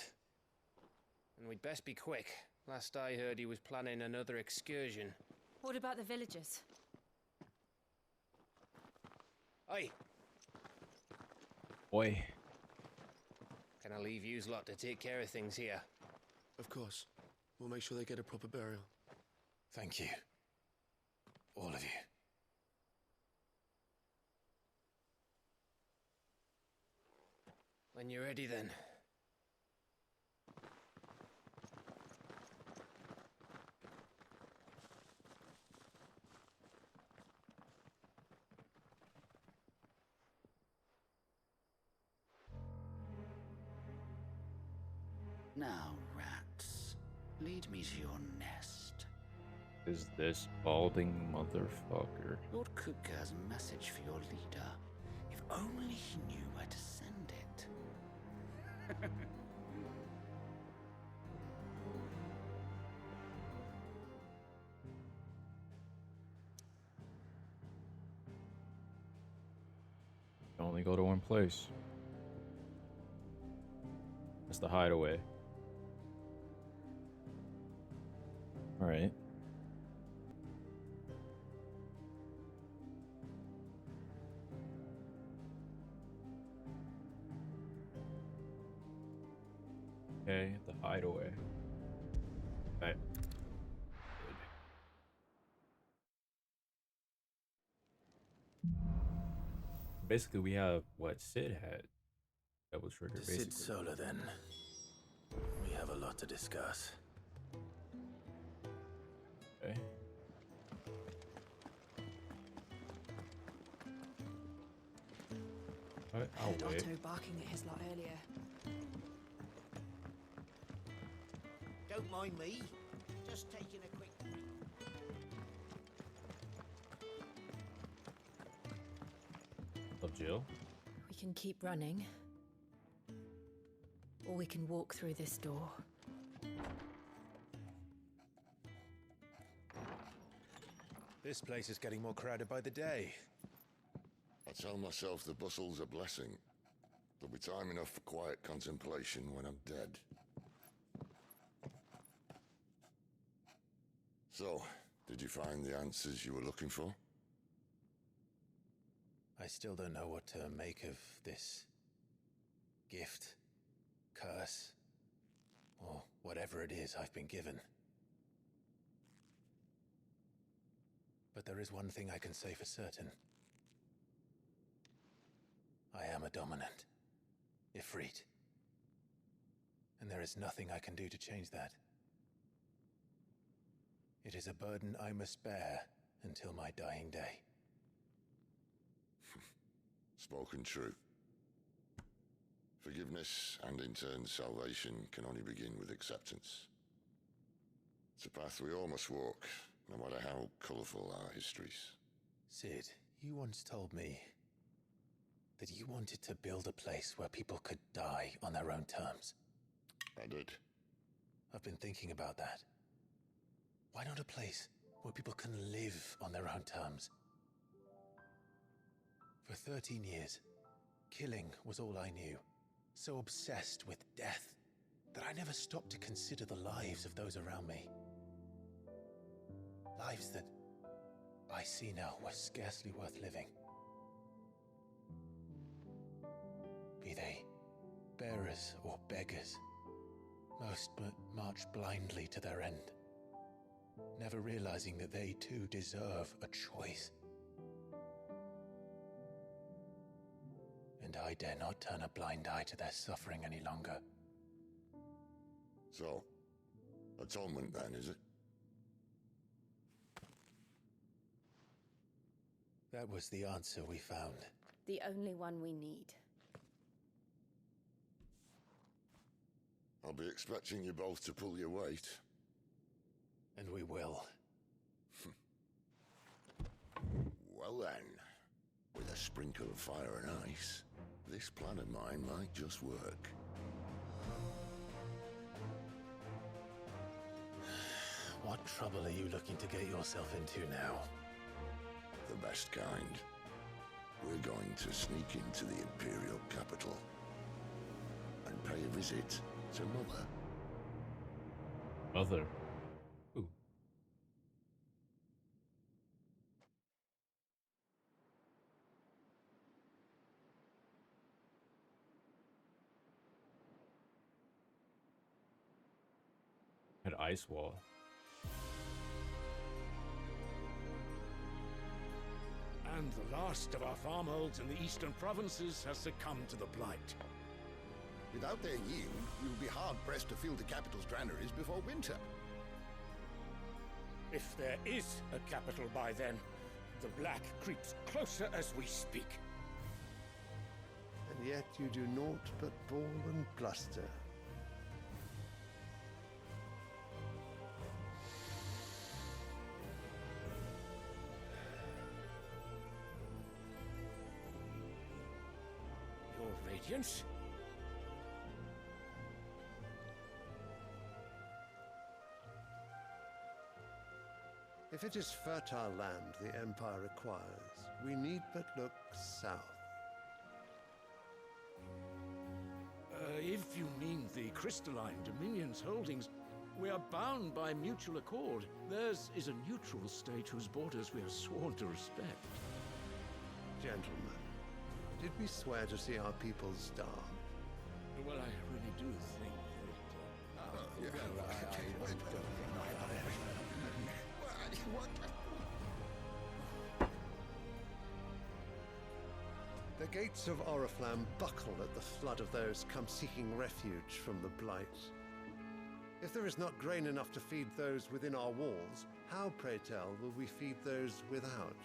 And we'd best be quick. Last I heard, he was planning another excursion. What about the villagers? Aye, Boy. can I leave yous lot to take care of things here? Of course. We'll make sure they get a proper burial. Thank you. All of you. When you're ready, then. Now, rats, lead me to your nest. Is this balding motherfucker? Lord Kupka has a message for your leader. If only he knew where to send it. Only go to one place. That's the hideaway. Alright. Okay, the hideaway. Right. Basically, we have what Sid had. Double trigger, To Sid basically. Solar, then. We have a lot to discuss. Okay. Alright, I heard I'll wait. Otto barking at his lot earlier. Don't mind me. Just taking a quick drink. Of Jill. We can keep running. Or we can walk through this door. This place is getting more crowded by the day. I tell myself the bustle's a blessing. There'll be time enough for quiet contemplation when I'm dead. So, did you find the answers you were looking for? I still don't know what to make of this gift, curse, or whatever it is I've been given. But there is one thing I can say for certain. I am a dominant, Ifrit. And there is nothing I can do to change that. It is a burden I must bear until my dying day. Spoken true. Forgiveness and in turn salvation can only begin with acceptance. It's a path we all must walk, no matter how colourful our histories. Sid, you once told me that you wanted to build a place where people could die on their own terms. I did. I've been thinking about that. Why not a place where people can live on their own terms? For 13 years, killing was all I knew. So obsessed with death that I never stopped to consider the lives of those around me. Lives that I see now were scarcely worth living. Be they bearers or beggars, most march blindly to their end, never realizing that they too deserve a choice. And I dare not turn a blind eye to their suffering any longer. So, atonement then, is it? That was the answer we found. The only one we need. I'll be expecting you both to pull your weight. And we will. Well then, with a sprinkle of fire and ice, this plan of mine might just work. What trouble are you looking to get yourself into now? The best kind. We're going to sneak into the Imperial capital and pay a visit to Mother. Mother. Ooh. Had ice wall. and the last of our farmholds in the eastern provinces has succumbed to the blight. Without their yield, we will be hard-pressed to fill the capital's granaries before winter. If there is a capital by then, the black creeps closer as we speak. And yet you do naught but bawl and bluster. Your Radiance? If it is fertile land the Empire requires, we need but look south. If you mean the crystalline Dominion's holdings, we are bound by mutual accord. Theirs is a neutral state whose borders we are sworn to respect. Gentlemen, did we swear to see our people starve? Well, I really do think The gates of Oriflamme buckle at the flood of those come seeking refuge from the blight. If there is not grain enough to feed those within our walls, how, pray tell, will we feed those without?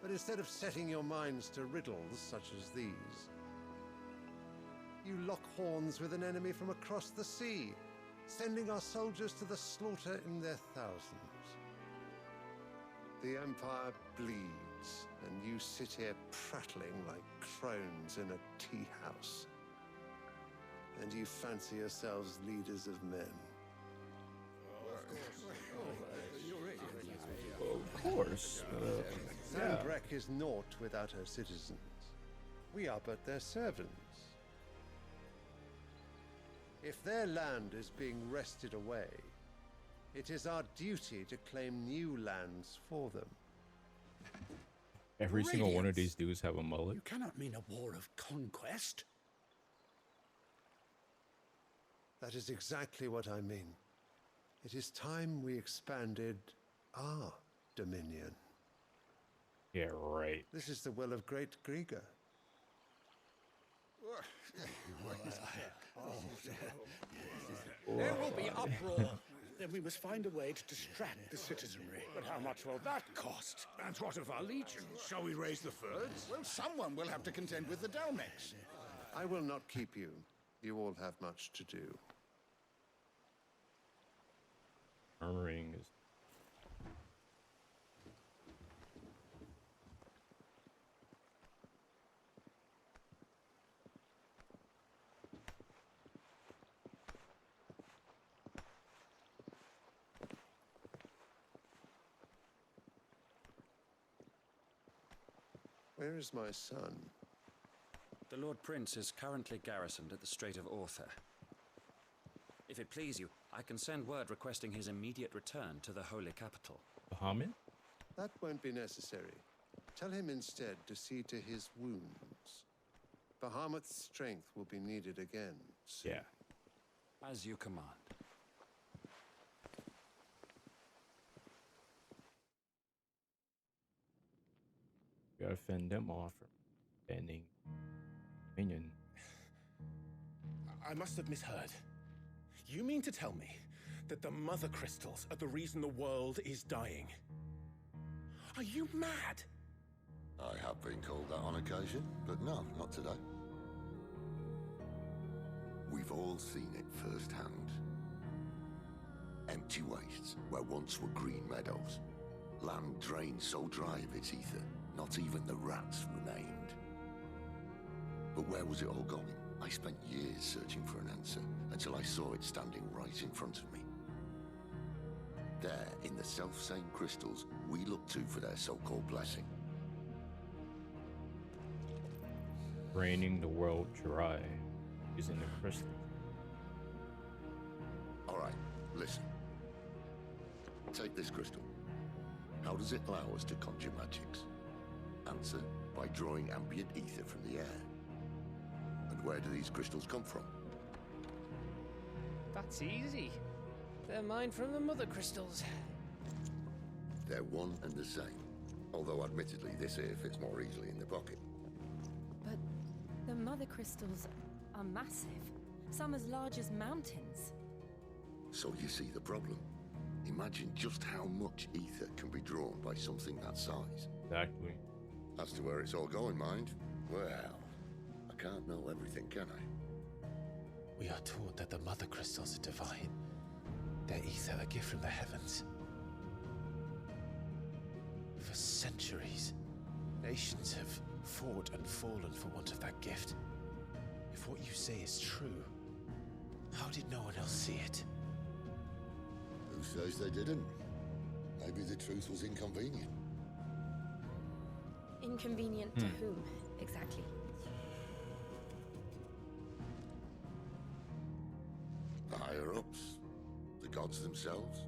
But instead of setting your minds to riddles such as these, you lock horns with an enemy from across the sea, sending our soldiers to the slaughter in their thousands. The Empire bleeds, and you sit here prattling like crones in a tea house. And you fancy yourselves leaders of men. Of course. Sandbreck is naught without her citizens. We are but their servants. If their land is being wrested away, it is our duty to claim new lands for them. Every single one of these dudes have a mullet. you cannot mean a war of conquest. That is exactly what I mean. It is time we expanded our dominion. Yeah, right. This is the will of great Grieger. There will be uproar. Then we must find a way to distract the citizenry. But how much will that cost? And what of our legions? Shall we raise the furs? Well, someone will have to contend with the Dalmex. I will not keep you. You all have much to do. Murmuring is. Where is my son? The Lord Prince is currently garrisoned at the Strait of Author. If it please you, I can send word requesting his immediate return to the Holy Capital. Bahamut? That won't be necessary. Tell him instead to see to his wounds. Bahamut's strength will be needed again soon. Yeah. As you command. We gotta fend them off from banding minion. I must have misheard. You mean to tell me that the mother crystals are the reason the world is dying? Are you mad? I have been called that on occasion, but no, not today. We've all seen it firsthand. Empty wastes where once were green meadows. Land drained so dry of its ether, not even the rats remained. But where was it all going? I spent years searching for an answer, until I saw it standing right in front of me. There, in the self-same crystals we look to for their so-called blessing. Draining the world dry using the crystal. Alright, listen. Take this crystal. How does it allow us to conjure magics? Answer, by drawing ambient ether from the air. And where do these crystals come from? That's easy. They're mined from the mother crystals. They're one and the same. Although, admittedly, this here fits more easily in the pocket. But the mother crystals are massive. Some as large as mountains. So you see the problem. Imagine just how much ether can be drawn by something that size. Exactly. As to where it's all going, mind, well, I can't know everything, can I? We are taught that the mother crystals are divine. Their ether a gift from the heavens. For centuries, nations have fought and fallen for want of that gift. If what you say is true, how did no one else see it? Who says they didn't? Maybe the truth was inconvenient. Inconvenient to whom, exactly? The higher-ups, the gods themselves.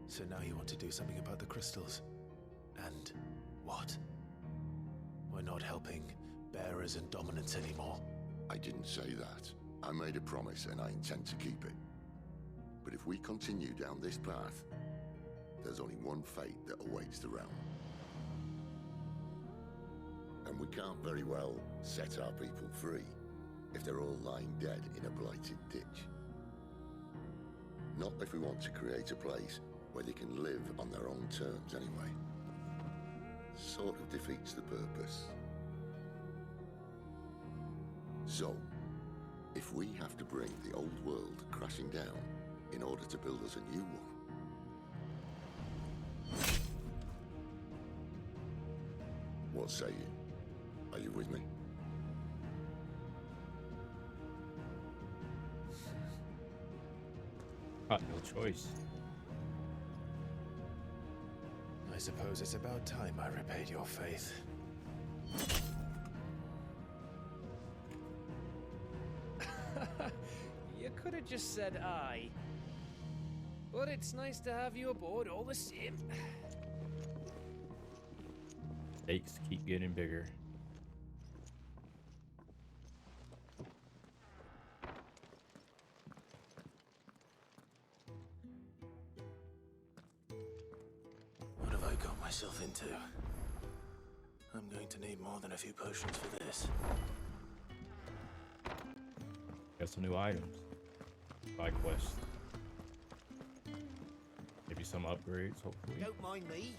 So now you want to do something about the crystals. And what? We're not helping bearers and dominants anymore. I didn't say that. I made a promise and I intend to keep it. But if we continue down this path, there's only one fate that awaits the realm. And we can't very well set our people free if they're all lying dead in a blighted ditch. Not if we want to create a place where they can live on their own terms anyway. Sort of defeats the purpose. So, if we have to bring the old world crashing down in order to build us a new one, what say you? Are you with me? Got no choice. I suppose it's about time I repaid your faith. You could have just said aye. But it's nice to have you aboard all the same. Stakes keep getting bigger. What have I got myself into? I'm going to need more than a few potions for this. Got some new items. Side quest. Maybe some upgrades, hopefully. Don't mind me.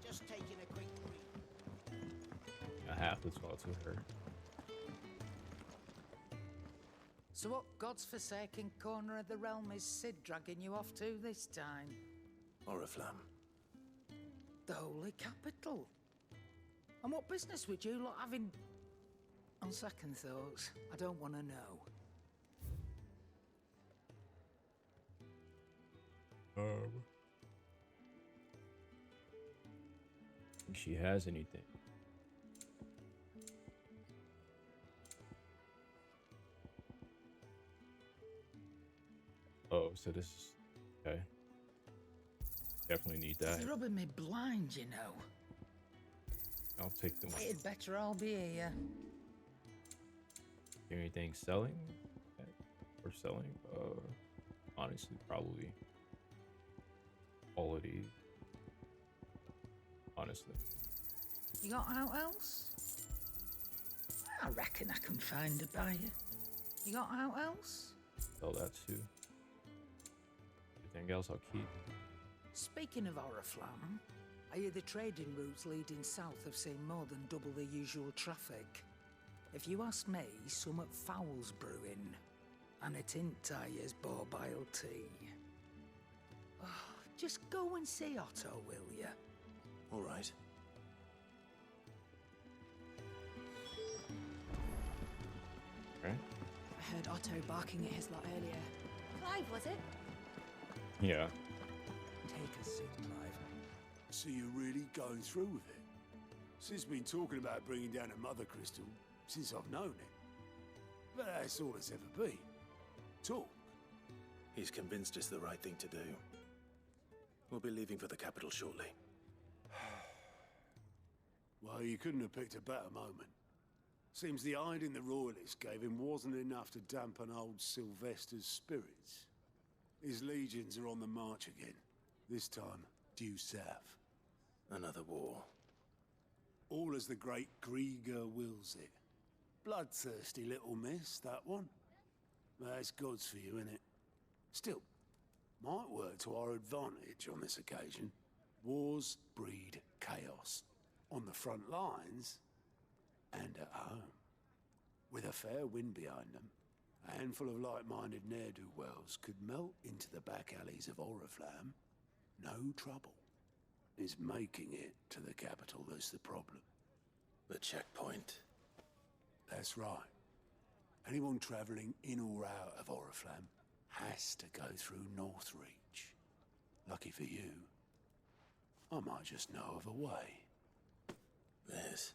Just taking a quick breathe. A half as well to her. So what God's forsaken corner of the realm is Sid dragging you off to this time? Oriflamme. The holy capital. And what business would you lot having? On second thoughts, I don't want to know. Think she has anything. Oh, so this is okay. Definitely need that. You're rubbing me blind, you know. I'll take them. It'd better I'll be here. Anything selling? Or selling? Honestly, probably quality. Honestly. You got out else? I reckon I can find a buyer. You got out else? Sell that too. Everything else I'll keep. Speaking of Oriflamme, I hear the trading routes leading south have seen more than double the usual traffic. If you ask me, summat foul's brewing. And it ain't Tyre's borbile tea. Oh, just go and see Otto, will ya? All right. Okay. I heard Otto barking at his lot earlier. Clive, was it? Yeah. Take a seat, Clive. So you're really going through with it? Sid's been talking about bringing down a mother crystal since I've known it. But that's all it's ever been. Talk. He's convinced it's the right thing to do. We'll be leaving for the capital shortly. Well, you couldn't have picked a better moment. Seems the hiding the royalists gave him wasn't enough to dampen old Sylvester's spirits. His legions are on the march again. This time, due south. Another war. All as the great Grieger wills it. Bloodthirsty little miss, that one. That's God's for you, innit? Still, might work to our advantage on this occasion. Wars breed chaos. On the front lines, and at home. With a fair wind behind them, a handful of like-minded ne'er-do-wells could melt into the back alleys of Oriflamme. No trouble. It's making it to the capital that's the problem. The checkpoint. That's right. Anyone travelling in or out of Oriflamme has to go through Northreach. Lucky for you, I might just know of a way. This?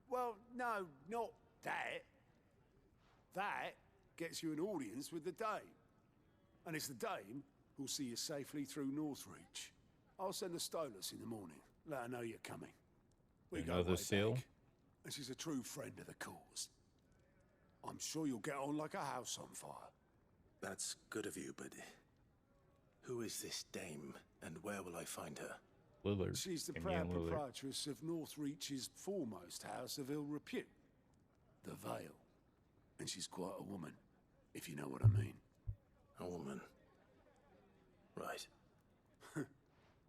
Well, no, not that. That gets you an audience with the Dame. And it's the Dame who'll see you safely through Northreach. I'll send the Stolas in the morning. Let her know you're coming. We go Another way seal? back, and she's a true friend of the cause. I'm sure you'll get on like a house on fire. That's good of you, but who is this dame, and where will I find her? Lillard. She's the Amian proud Lillard. proprietress of Northreach's foremost house of ill repute, the Vale. And she's quite a woman, if you know what I mean. A woman. Right.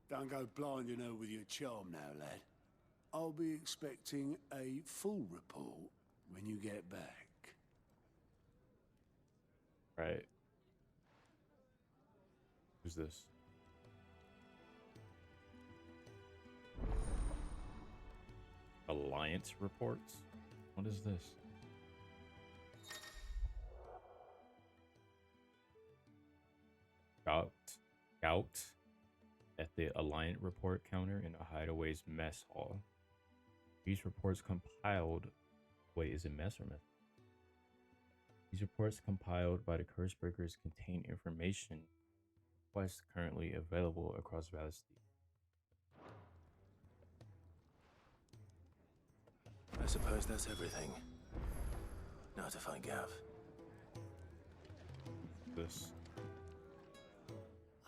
Don't go blinding her with your charm now, lad. I'll be expecting a full report when you get back. Right. Who's this? Alliance reports? What is this? Scout at the Alliance report counter in a hideaway's mess hall. These reports compiled... Wait, is it mess or mess? These reports compiled by the Cursebreakers contain information quests currently available across Valestia. I suppose that's everything. Now to find Gav. This.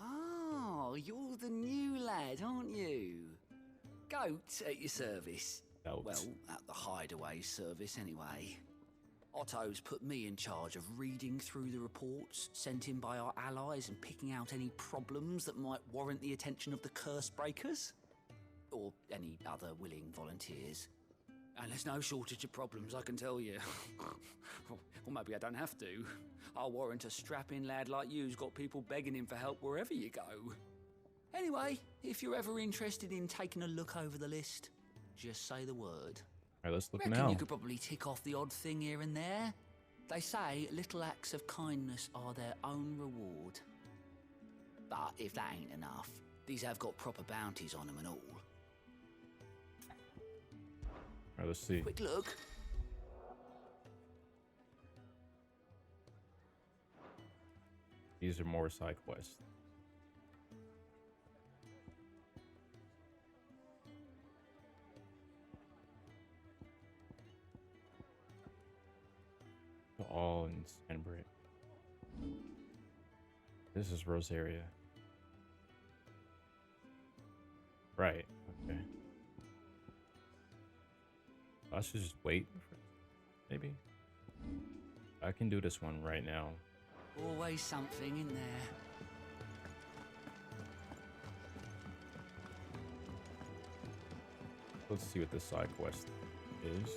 Oh, you're the new lad, aren't you? Goat at your service. Goat. Well, at the hideaway service anyway. Otto's put me in charge of reading through the reports sent in by our allies and picking out any problems that might warrant the attention of the Cursebreakers. Or any other willing volunteers. And there's no shortage of problems, I can tell you. Or maybe I don't have to. I'll warrant a strapping lad like you's got people begging him for help wherever you go. Anyway, if you're ever interested in taking a look over the list, just say the word. Alright, let's look Reckon now. you could probably tick off the odd thing here and there. They say little acts of kindness are their own reward. But if that ain't enough, these have got proper bounties on them and all. Alright, let's see. Quick look. These are more side quests. All in Sandbrit. This is Rosaria. Right, okay. I should just wait for maybe. I can do this one right now. Always something in there. Let's see what this side quest is.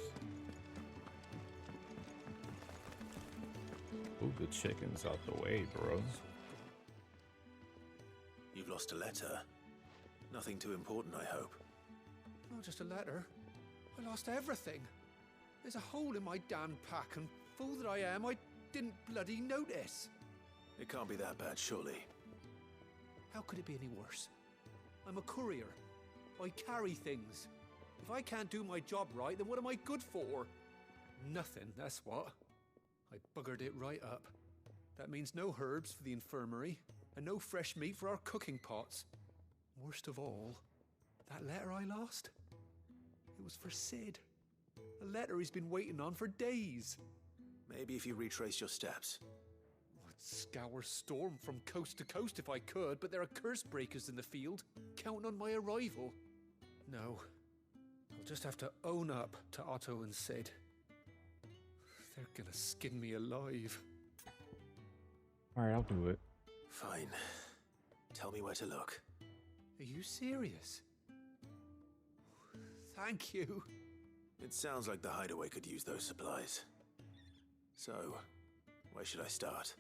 Move the chickens out the way, bros. You've lost a letter. Nothing too important, I hope. Not just a letter. I lost everything. There's a hole in my damn pack, and fool that I am, I didn't bloody notice. It can't be that bad, surely. How could it be any worse? I'm a courier. I carry things. If I can't do my job right, then what am I good for? Nothing, that's what. I buggered it right up. That means no herbs for the infirmary, and no fresh meat for our cooking pots. Worst of all, that letter I lost? It was for Sid. A letter he's been waiting on for days. Maybe if you retrace your steps. Oh, scour Storm from coast to coast if I could, but there are curse breakers in the field, counting on my arrival. No, I'll just have to own up to Otto and Sid. They're gonna skin me alive. Alright, I'll do it. Fine. Tell me where to look. Are you serious? Thank you. It sounds like the hideaway could use those supplies. So, where should I start?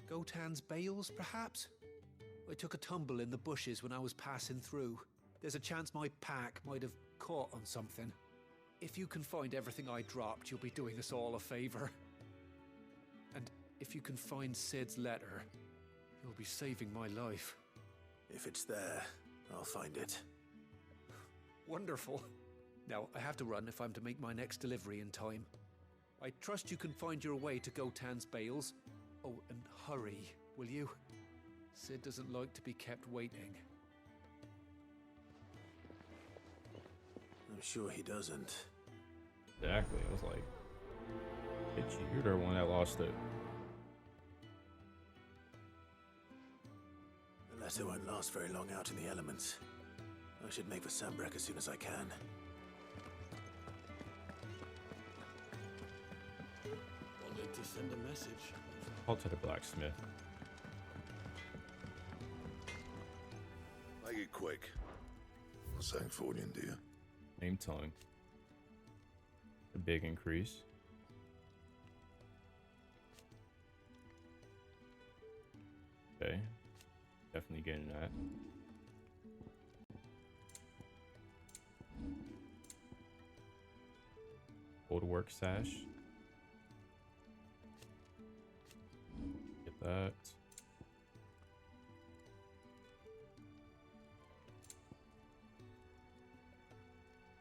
Gotan's bales, perhaps? I took a tumble in the bushes when I was passing through. There's a chance my pack might have caught on something. If you can find everything I dropped, you'll be doing us all a favor. And if you can find Sid's letter, you'll be saving my life. If it's there, I'll find it. Wonderful. Now, I have to run if I'm to make my next delivery in time. I trust you can find your way to Gotan's bales. Oh, and hurry, will you? Sid doesn't like to be kept waiting. I'm sure he doesn't. Exactly. I was like, bitch, you're the one that lost it. The letter won't last very long out in the elements. I should make for Sambrek as soon as I can. Wanted to send a message. Call to the blacksmith. Make it quick. What's that for you, dear? Name tongue. A big increase. Okay. Definitely getting that. Old work sash. Get that.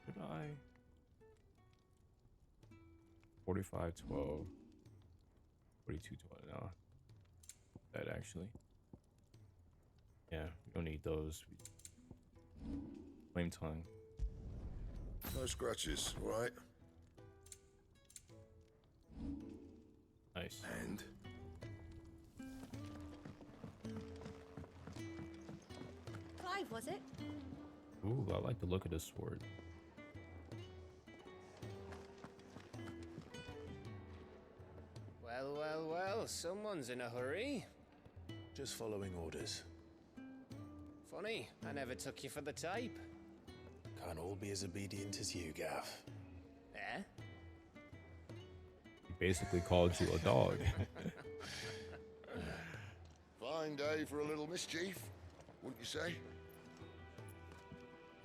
Did I? 45, 12, 42, 12. No. That actually. Yeah, we don't need those. Flame tongue. No scratches, right? Nice. And? Clive, was it? Ooh, I like the look of this sword. Well, well, well, someone's in a hurry. Just following orders. Funny, I never took you for the type. Can't all be as obedient as you, Gav. Eh? He basically called you a dog. Fine day for a little mischief, wouldn't you say?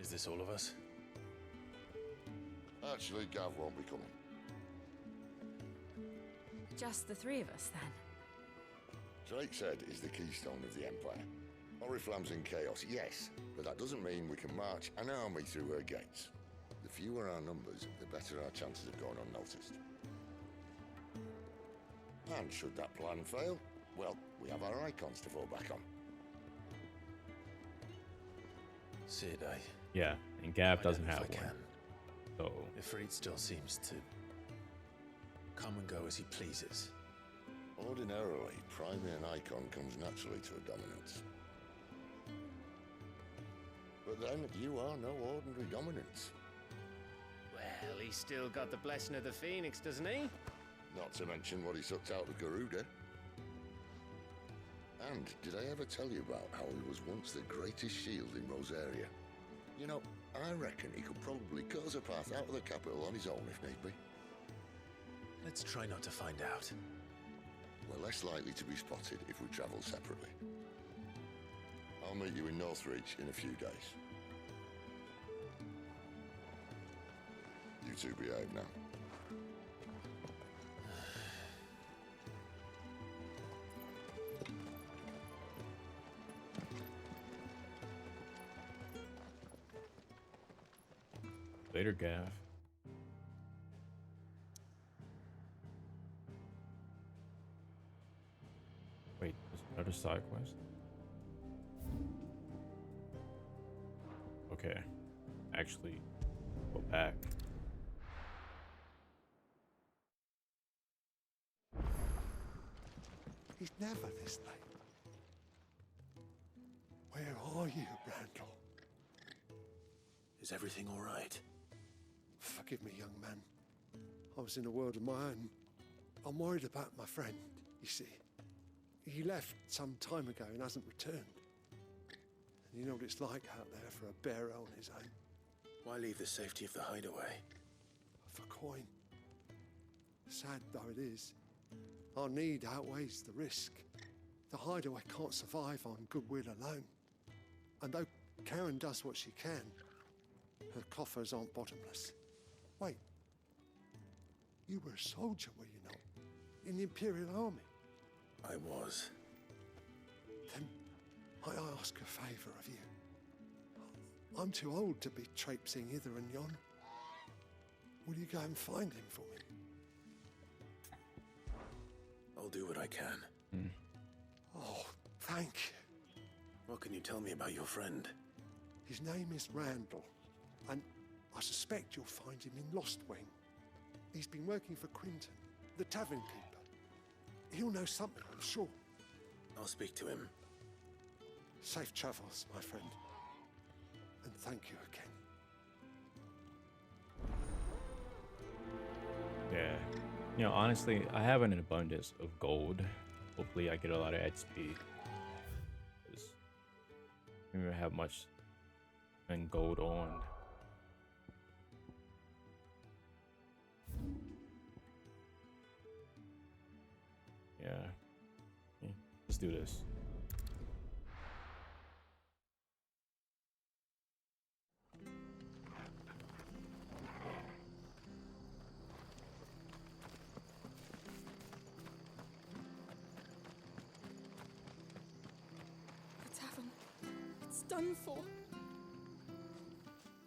Is this all of us? Actually, Gav won't be coming. Just the three of us, then? Drake said is the keystone of the Empire. Oriflamme's in chaos, yes, but that doesn't mean we can march an army through her gates. The fewer our numbers, the better our chances of going unnoticed. And should that plan fail, well, we have our icons to fall back on. Sid, Yeah, and Gav doesn't have I one. can. So Ifrit still seems to come and go as he pleases. Ordinarily, priming an icon comes naturally to a dominance. But then, you are no ordinary dominance. Well, he's still got the blessing of the Phoenix, doesn't he? Not to mention what he sucked out of Garuda. And did I ever tell you about how he was once the greatest shield in Rosaria? You know, I reckon he could probably cut us a path out of the capital on his own if need be. Let's try not to find out. We're less likely to be spotted if we travel separately. I'll meet you in Northreach in a few days. You two behave now. later, Gav. Wait, there's another side quest? Okay. Actually, go back. He's never this late. Where are you, Randall? Is everything all right? Forgive me, young man. I was in a world of my own. I'm worried about my friend, you see. He left some time ago and hasn't returned. And you know what it's like out there for a bearer on his own. Why leave the safety of the hideaway? For coin. Sad though it is, our need outweighs the risk. The hideaway can't survive on goodwill alone. And though Karen does what she can, her coffers aren't bottomless. Wait, you were a soldier, were you not? In the Imperial Army? I was. Then might I ask a favour of you? I'm too old to be traipsing hither and yon. Will you go and find him for me? I'll do what I can. Oh, thank you. What can you tell me about your friend? His name is Randall, and I suspect you'll find him in Lost Wing. He's been working for Quinton, the tavern keeper. He'll know something, I'm sure. I'll speak to him. Safe travels, my friend. And thank you again. Yeah. You know, honestly, I have an abundance of gold. Hopefully I get a lot of XP. I don't even have much in gold on. Yeah. Let's do this. The tavern. It's done for.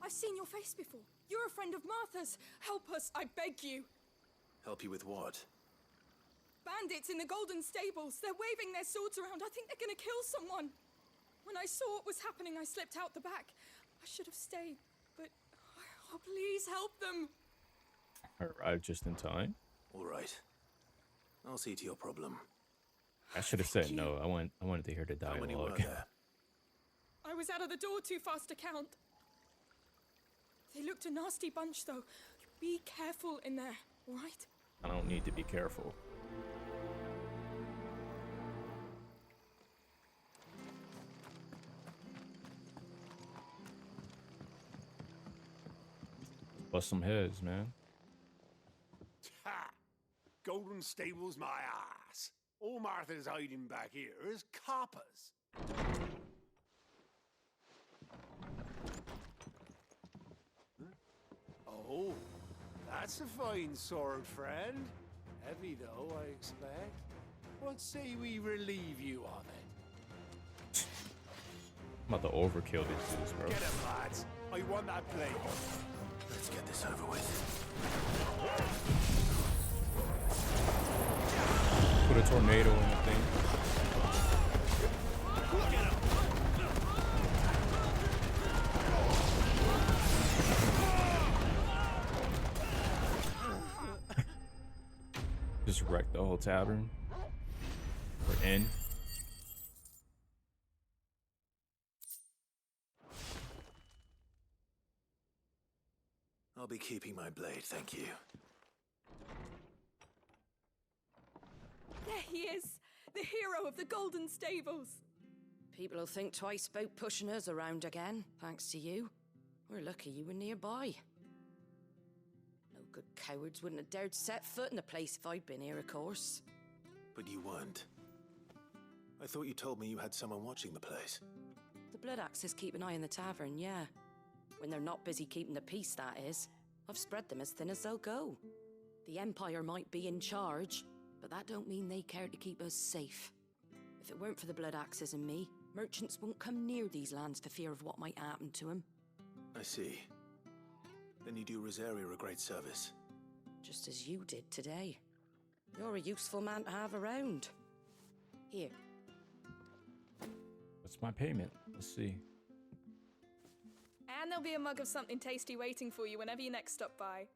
I've seen your face before. You're a friend of Martha's. Help us, I beg you. Help you with what? Bandits in the Golden Stables. They're waving their swords around. I think they're gonna kill someone. When I saw what was happening, I slipped out the back. I should have stayed, but oh, please help them. I arrived just in time. All right. I'll see to your problem. I should have said no. I wanted to hear the How many were dialogue. there? I was out of the door too fast to count. They looked a nasty bunch, though. Be careful in there, all right? I don't need to be careful. Bust some heads, man. Ha! Golden Stables, my ass. All Martha's hiding back here is coppers. Oh, that's a fine sword, friend. Heavy, though, I expect. What say we relieve you of it? I'm about to overkill these dudes, bro. Get him, lads. I want that blade. Let's get this over with. Put a tornado in the thing. Get him. Just wreck the whole tavern. We're in. I'll be keeping my blade, thank you. There he is, the hero of the Golden Stables. People will think twice about pushing us around again, thanks to you. We're lucky you were nearby. No good cowards wouldn't have dared set foot in the place if I'd been here, of course. But you weren't. I thought you told me you had someone watching the place. The Blood Axes keep an eye on the tavern, yeah. When they're not busy keeping the peace, that is. I've spread them as thin as they'll go. The Empire might be in charge, but that don't mean they care to keep us safe. If it weren't for the Blood Axes and me, merchants won't come near these lands for fear of what might happen to them. I see. Then you do Rosaria a great service. Just as you did today. You're a useful man to have around. Here. What's my payment? Let's see. And there'll be a mug of something tasty waiting for you whenever you next stop by.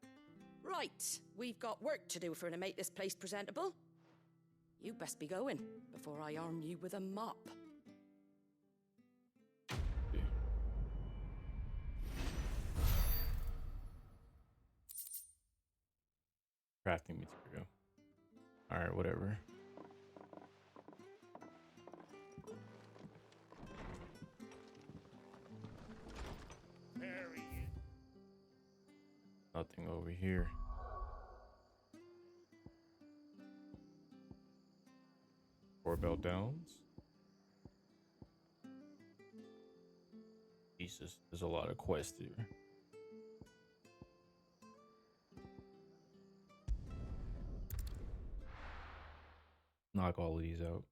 Right, we've got work to do for to make this place presentable. You best be going before I arm you with a mop. Crafting material. Alright, whatever. Nothing over here. Bell Downs. Jesus, there's a lot of quests here. Knock all of these out.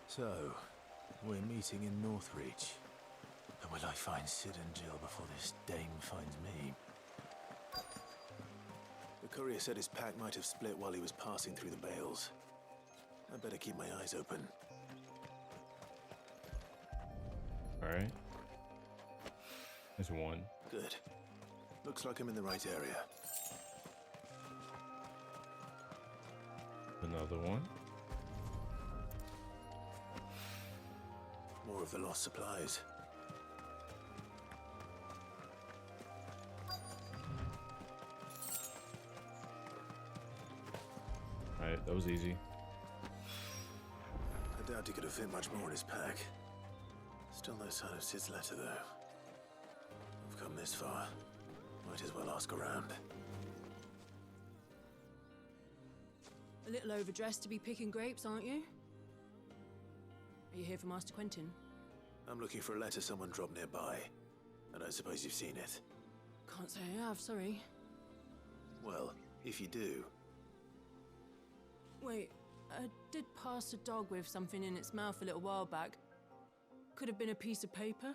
So, we're meeting in Northreach. And will I find Sid and Jill before this dame finds me? The courier said his pack might have split while he was passing through the bales. I better keep my eyes open. Alright. There's one. Good. Looks like I'm in the right area. Another one. More of the lost supplies. Alright, that was easy. I doubt he could have fit much more in his pack. Still no sign of Sid's letter, though. We've come this far. Might as well ask around. A little overdressed to be picking grapes, aren't you? Are you here for Master Quentin? I'm looking for a letter someone dropped nearby. I don't suppose you've seen it. Can't say I have, sorry. Well, if you do... Wait, I did pass a dog with something in its mouth a little while back. Could have been a piece of paper.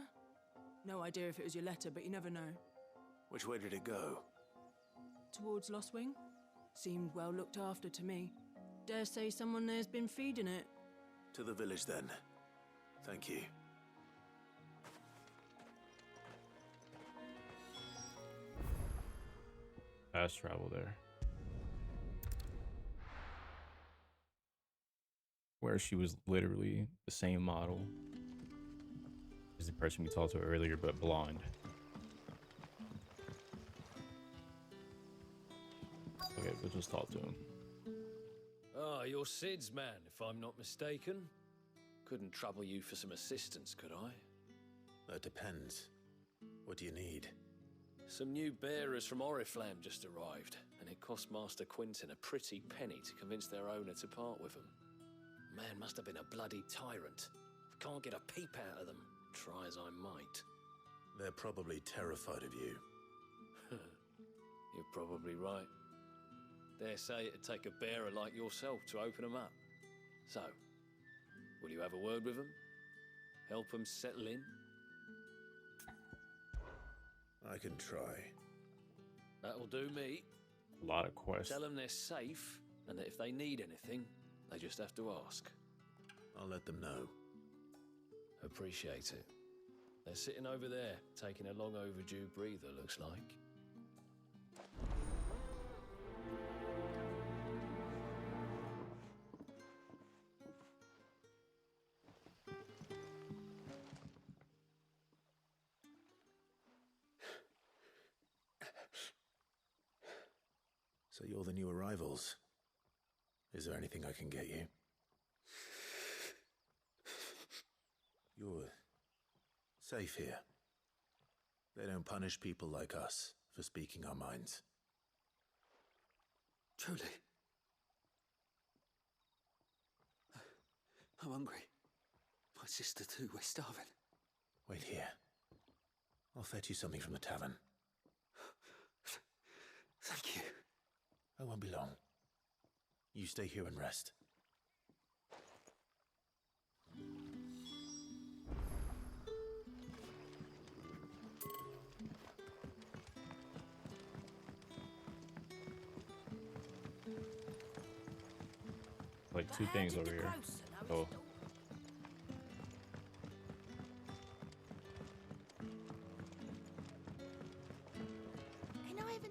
No idea if it was your letter, but you never know. Which way did it go? Towards Lost Wing? Seemed well looked after to me. Dare say someone there's been feeding it. To the village, then. Thank you. Fast travel there. Where she was literally the same model as the person we talked to earlier, but blonde. Okay, we'll just talk to him. Ah, you're Sid's man, if I'm not mistaken. Couldn't trouble you for some assistance, could I? That depends. What do you need? Some new bearers from Oriflamme just arrived, and it cost Master Quentin a pretty penny to convince their owner to part with them. Man must have been a bloody tyrant. I can't get a peep out of them, try as I might. They're probably terrified of you. You're probably right. Dare say it'd take a bearer like yourself to open them up. So, will you have a word with them? Help them settle in? I can try. That'll do me. A lot of quests. Tell them they're safe, and that if they need anything, they just have to ask. I'll let them know. Appreciate it. They're sitting over there, taking a long overdue breather, looks like. So you're the new arrivals. Is there anything I can get you? You're safe here. They don't punish people like us for speaking our minds. Truly. I'm hungry. My sister too, we're starving. Wait here. I'll fetch you something from the tavern. Thank you. I won't be long. You stay here and rest. Like two things over here. Oh.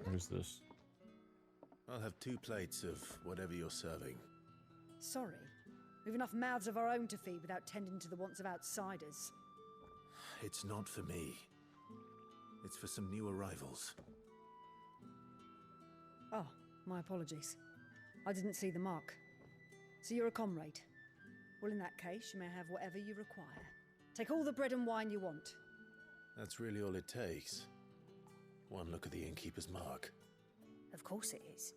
Where's this? I'll have 2 plates of whatever you're serving. Sorry. We've enough mouths of our own to feed without tending to the wants of outsiders. It's not for me. It's for some new arrivals. Oh, my apologies. I didn't see the mark. So you're a comrade. Well, in that case, you may have whatever you require. Take all the bread and wine you want. That's really all it takes. One look at the innkeeper's mark. Of course it is.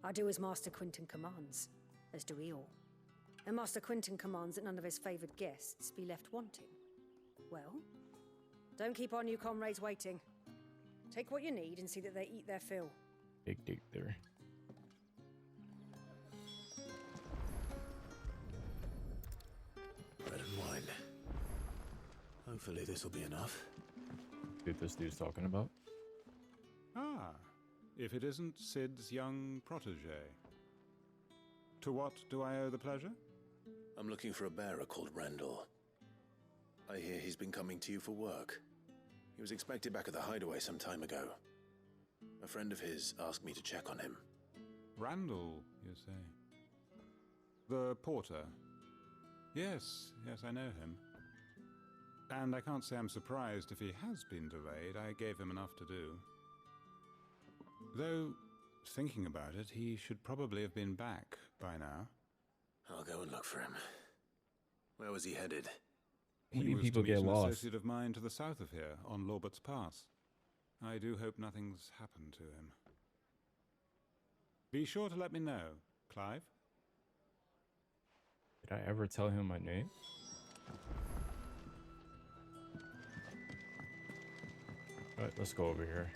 I do as Master Quinton commands, as do we all. And Master Quinton commands that none of his favoured guests be left wanting. Well, don't keep our new comrades waiting. Take what you need and see that they eat their fill. Big dick there. Bread and wine. Hopefully this'll be enough. See what this dude's talking about? Ah, if it isn't Sid's young protege. To what do I owe the pleasure? I'm looking for a bearer called Randall. I hear he's been coming to you for work. He was expected back at the hideaway some time ago. A friend of his asked me to check on him. Randall, you say? The porter? Yes, I know him. And I can't say I'm surprised if he has been delayed. I gave him enough to do. Though, thinking about it, he should probably have been back by now. I'll go and look for him. Where was he headed? He was people to meet get an lost. associate of mine to the south of here, on Lorbert's Pass. I do hope nothing's happened to him. Be sure to let me know, Clive. Did I ever tell him my name? Alright, let's go over here.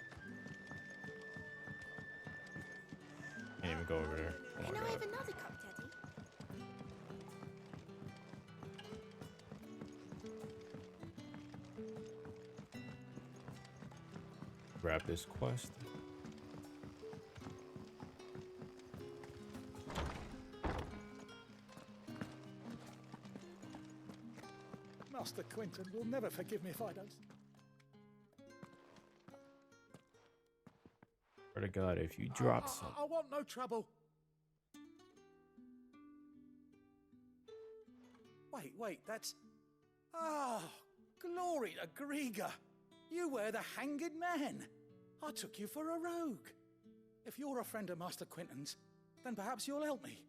Can't even go over there. Oh my Can I god. have another cup, Teddy? Grab this quest. Master Quinton will never forgive me if I don't. Swear to God, if you drop some. I want no trouble. Wait, that's... Ah, glory to Grieger. You were the hanged man. I took you for a rogue. If you're a friend of Master Quinton's, then perhaps you'll help me.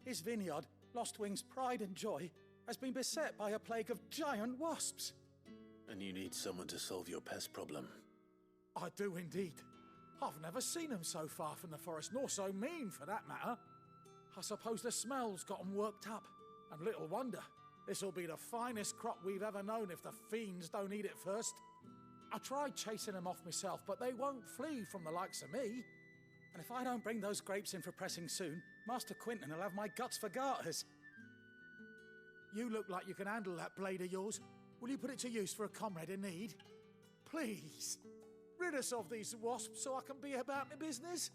His vineyard, Lostwing's pride and joy, has been beset by a plague of giant wasps. And you need someone to solve your pest problem. I do indeed. I've never seen them so far from the forest, nor so mean for that matter. I suppose the smell's got 'em worked up, and little wonder. This'll be the finest crop we've ever known if the fiends don't eat it first. I tried chasing them off myself, but they won't flee from the likes of me. And if I don't bring those grapes in for pressing soon, Master Quinton will have my guts for garters. You look like you can handle that blade of yours. Will you put it to use for a comrade in need? Please, rid us of these wasps so I can be about my business.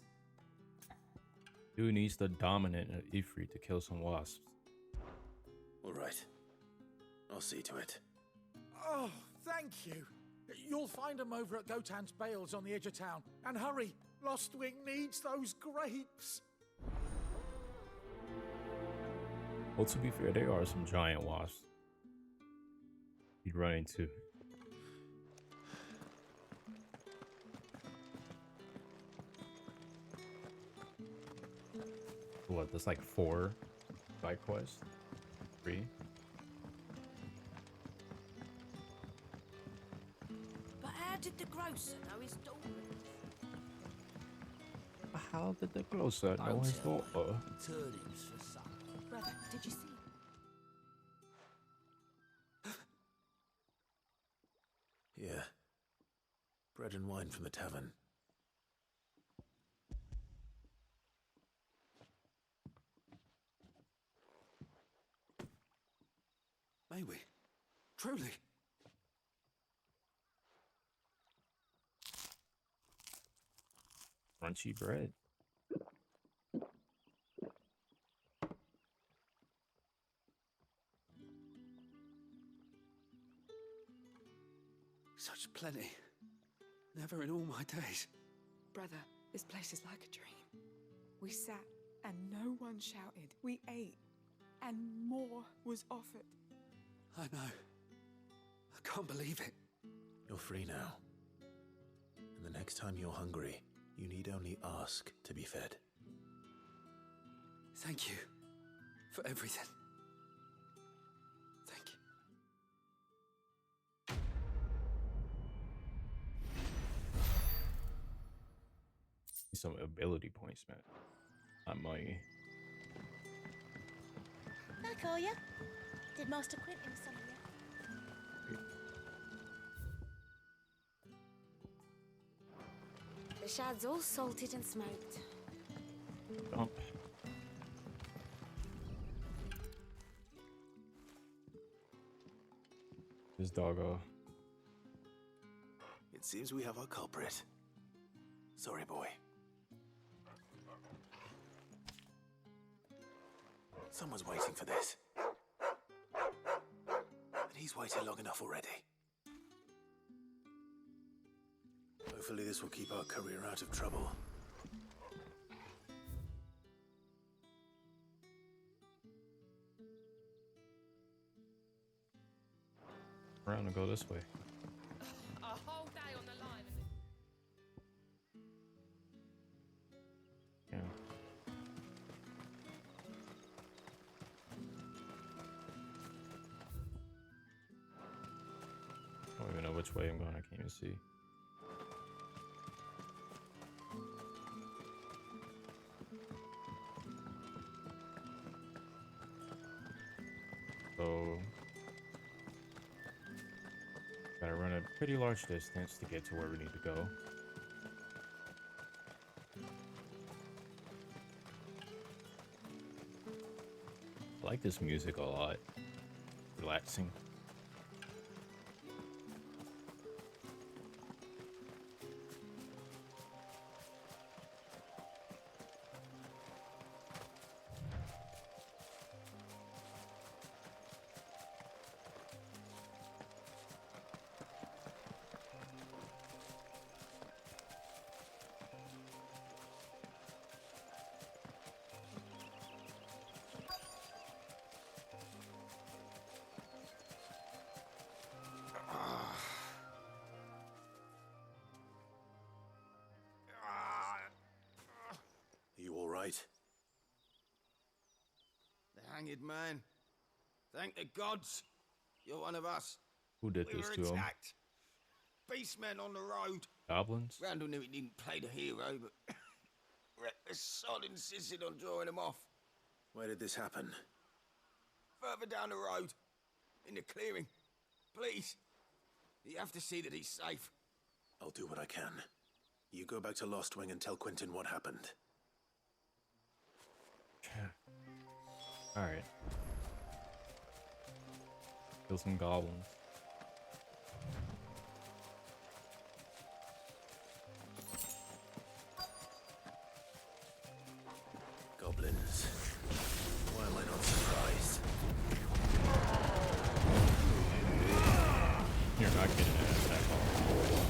Dude needs the dominant of Ifrit to kill some wasps. All right. I'll see to it. Oh, thank you. You'll find them over at Gotan's Bales on the edge of town. And hurry, Lostwing needs those grapes. Well, to be fair, there are some giant wasps you'd run into. What, that's like 4 side quests? 3? But how did the grocer know his daughter? How did the grocer know his daughter? Turnings for some. Brother, did you see? Yeah. Bread and wine from the tavern. May we? Truly? Crunchy bread. Such plenty. Never in all my days. Brother, this place is like a dream. We sat and no one shouted. We ate and more was offered. I know. I can't believe it. You're free now. And the next time you're hungry, you need only ask to be fed. Thank you for everything. Thank you. Some ability points, man. Not money. Back, are ya? Did Master Quentin summon you? The shad's all salted and smoked. Oh. This doggo. It seems we have our culprit. Sorry, boy. Someone's waiting for this. And he's waited long enough already. Hopefully this will keep our career out of trouble. Around and go this way. A whole day on the line. Yeah. I don't even know which way I'm going. I can't even see. So, gotta run a pretty large distance to get to where we need to go. I like this music a lot. Relaxing. Are you all right? The hanged man. Thank the gods. You're one of us. Who did We this were to him? attacked. Beastmen on the road. Goblins? Randall knew he didn't play the hero, but reckless sod insisted on drawing him off. Where did this happen? Further down the road. In the clearing. Please. You have to see that he's safe. I'll do what I can. You go back to Lost Wing and tell Quentin what happened. Alright. Kill some goblins. Goblins. Why am I not surprised? You're not getting an attack ball.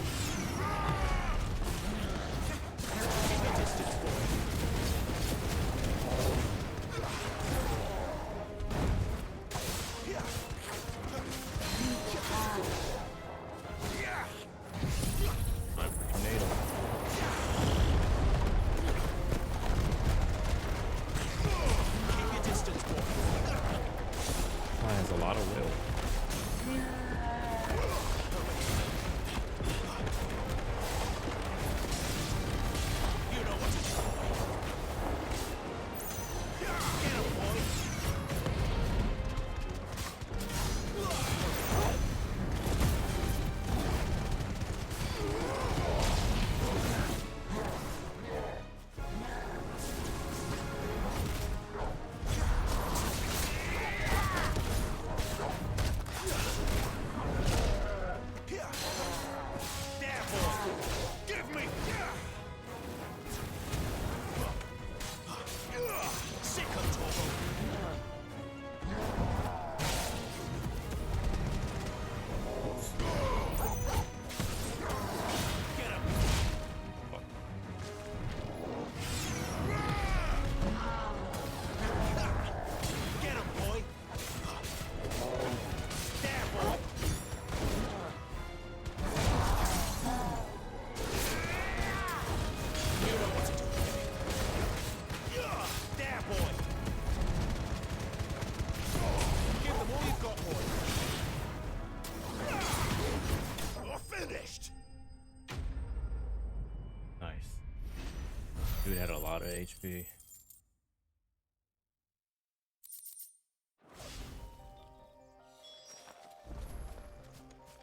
lot of HP.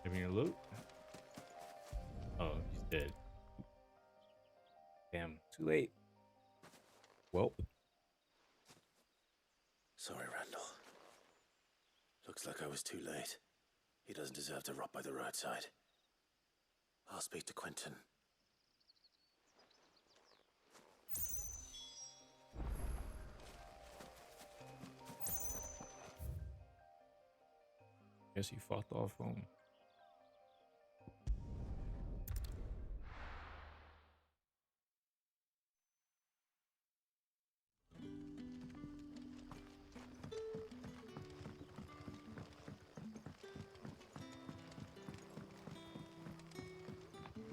Give me your loot. Oh, he's dead. Damn, too late. Welp. Sorry, Randall. Looks like I was too late. He doesn't deserve to rot by the roadside. I'll speak to Quentin. Guess he fought off home.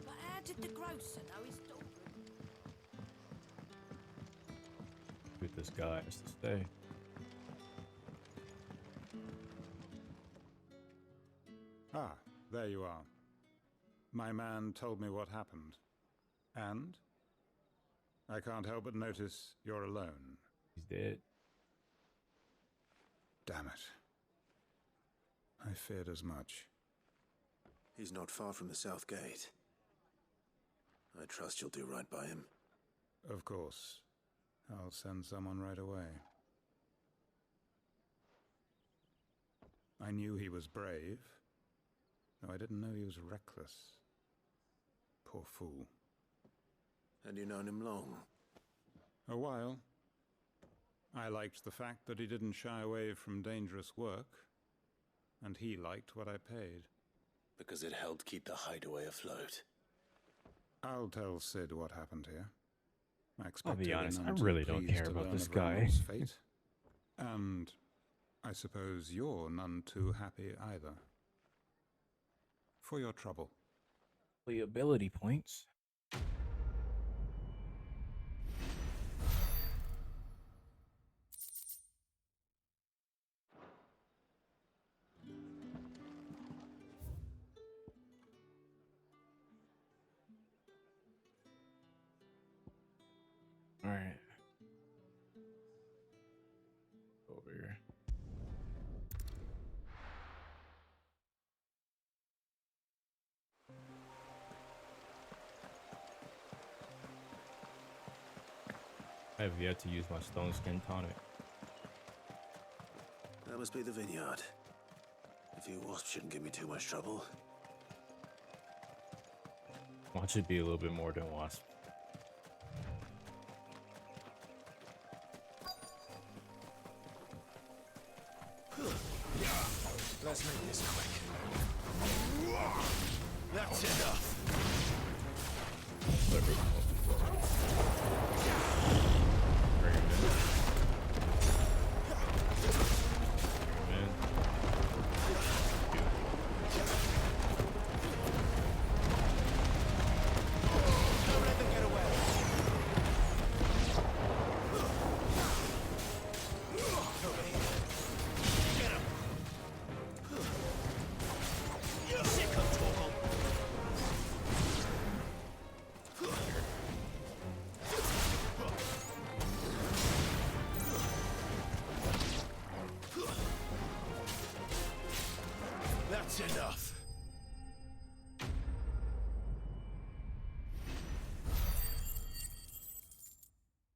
But how did the grocer know his daughter? With this guy has to stay. Ah, there you are. My man told me what happened. And? I can't help but notice you're alone. He's dead. Damn it. I feared as much. He's not far from the south gate. I trust you'll do right by him. Of course. I'll send someone right away. I knew he was brave, though I didn't know he was reckless. Poor fool. And you known him long? A while. I liked the fact that he didn't shy away from dangerous work, and he liked what I paid. Because it helped keep the hideaway afloat. I'll tell Sid what happened here. I expect I'll be he'll honest, I none too really don't pleased care to about learn this of guy. Ronald's fate. And I suppose you're none too happy either. For your trouble. The ability points. All right. Over here. I have yet to use my stone skin tonic. That must be the vineyard. A few wasps shouldn't give me too much trouble. Watch it be a little bit more than wasp. Let's make this quick. That's enough. That's enough.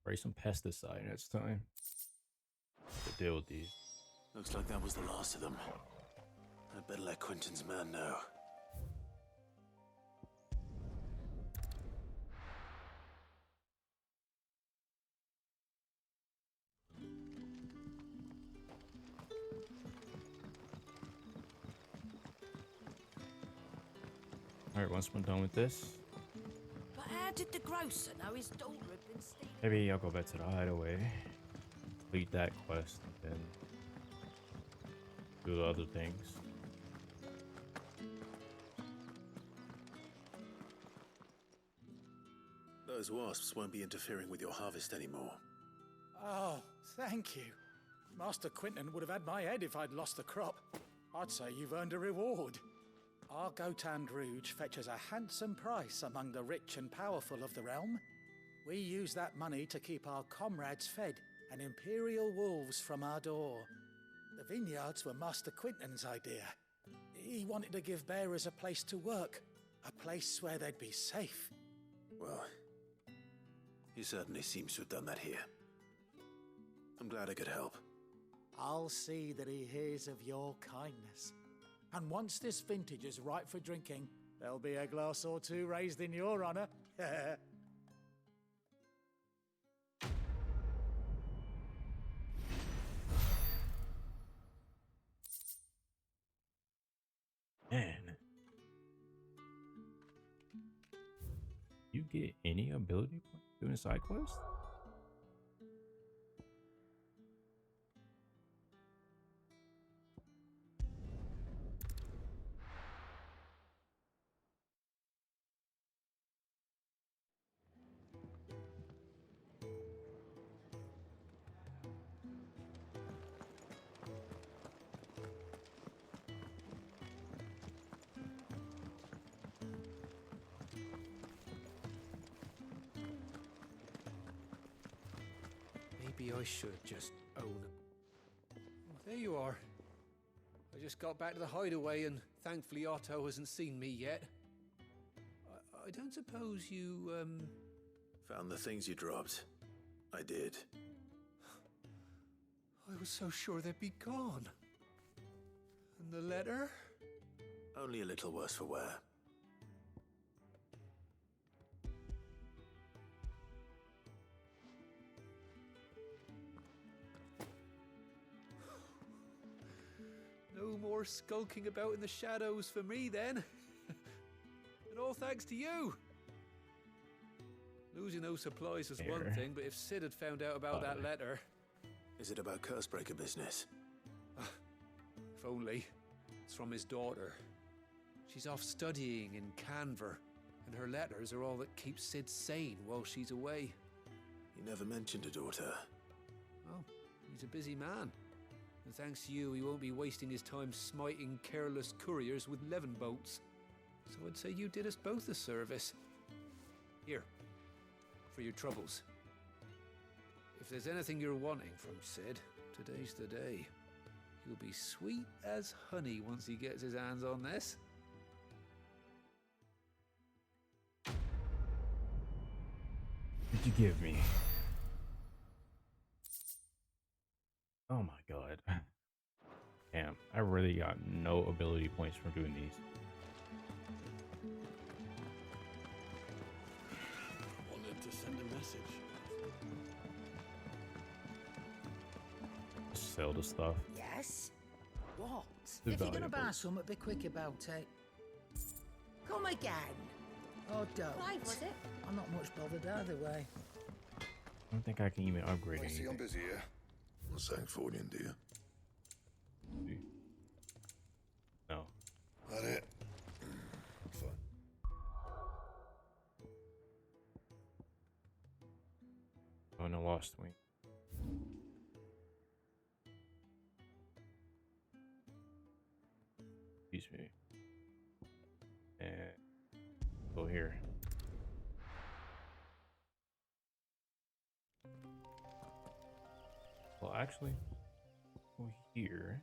Spray some pesticide next time. To deal with these. Looks like that was the last of them. I'd better let Quentin's man know. Alright, once we're done with this, But how did the grocer know his daughter had been stealing? maybe I'll go back to the hideaway, complete that quest, and then do the other things. Those wasps won't be interfering with your harvest anymore. Oh, thank you. Master Quentin would have had my head if I'd lost the crop. I'd say you've earned a reward. Our Gotand Rouge fetches a handsome price among the rich and powerful of the realm. We use that money to keep our comrades fed and Imperial wolves from our door. The vineyards were Master Quinton's idea. He wanted to give bearers a place to work, a place where they'd be safe. Well, he certainly seems to have done that here. I'm glad I could help. I'll see that he hears of your kindness. And once this vintage is ripe for drinking, there'll be a glass or two raised in your honor. Man. You get any ability points doing a side quest? Maybe I should just own them. There you are. I just got back to the hideaway and thankfully Otto hasn't seen me yet. I don't suppose you, Found the things you dropped. I did. I was so sure they'd be gone. And the letter? Only a little worse for wear. No more skulking about in the shadows for me then. And all thanks to you. Losing those supplies was one thing, but if Sid had found out about that letter... Is it about Cursebreaker business? If only. It's from his daughter. She's off studying in Canver, and her letters are all that keeps Sid sane while she's away. He never mentioned a daughter. Oh, he's a busy man. And thanks to you, he won't be wasting his time smiting careless couriers with levin bolts. So I'd say you did us both a service. Here, for your troubles. If there's anything you're wanting from Sid, today's the day. He'll be sweet as honey once he gets his hands on this. What'd you give me? Oh my god. Damn, I really got no ability points from doing these. Wanted to send a message. Sell the stuff. Yes? What? It's If you're gonna valuable. buy something, be quick about it. Come again. Or don't. Clive, was it? I'm not much bothered either way. I don't think I can even upgrade I see I'm anything. busy here. What's that for you, dear? No. That it? Fine. Oh, no, Lost Wing. Excuse me. And go here. Well, actually, go here.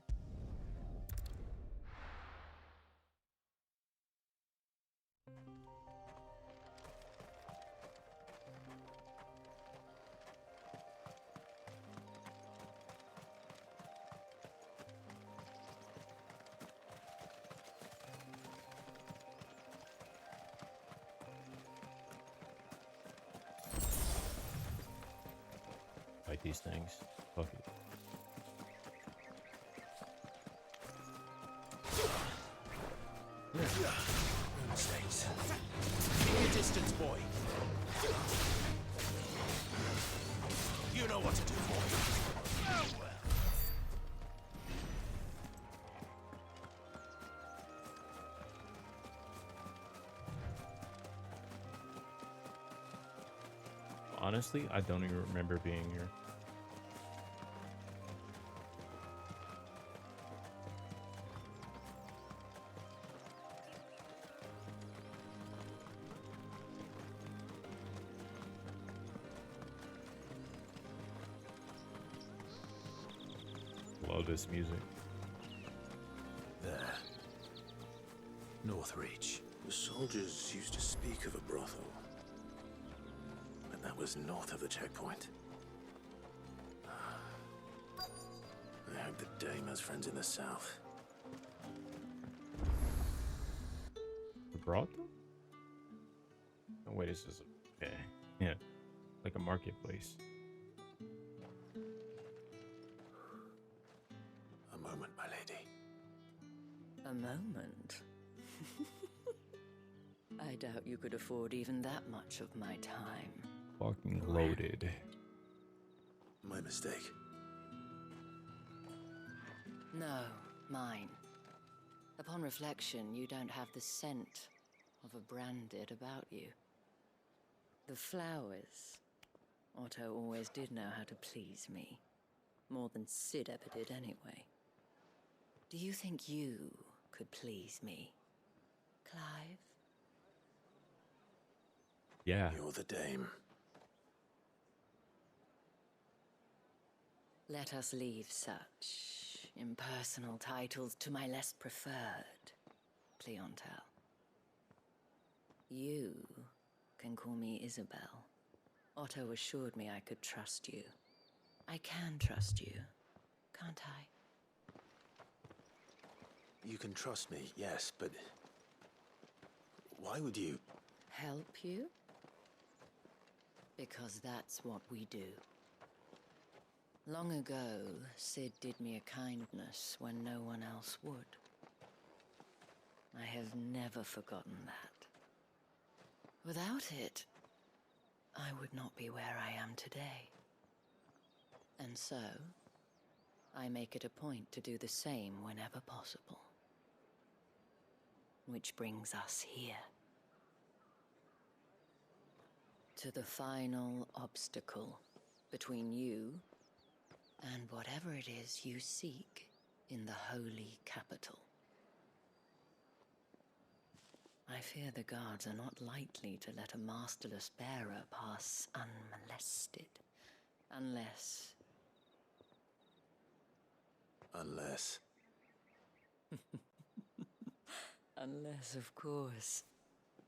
Fight these things. Fuck it. Mistakes. Keep your distance, boy. You know what to do, boy. Oh, well. Honestly, I don't even remember being here. love this music. There. Northreach. The soldiers used to speak of a brothel. But that was north of the checkpoint. I hope the dame has friends in the south. The brothel? Oh wait, this is okay. Yeah, like a marketplace. A moment, my lady. A moment? I doubt you could afford even that much of my time. Fucking loaded. My mistake. No, mine. Upon reflection, you don't have the scent of a branded about you. The flowers. Otto always did know how to please me. More than Sid ever did anyway. Do you think you could please me, Clive? Yeah. You're the dame. Let us leave such impersonal titles to my less preferred clientele. You can call me Isabel. Otto assured me I could trust you. I can trust you, can't I? You can trust me, yes, but... why would you... Help you? Because that's what we do. Long ago, Sid did me a kindness when no one else would. I have never forgotten that. Without it, I would not be where I am today. And so, I make it a point to do the same whenever possible. Which brings us here. To the final obstacle between you and whatever it is you seek in the holy capital. I fear the guards are not likely to let a masterless bearer pass unmolested. Unless... Unless... Unless, of course,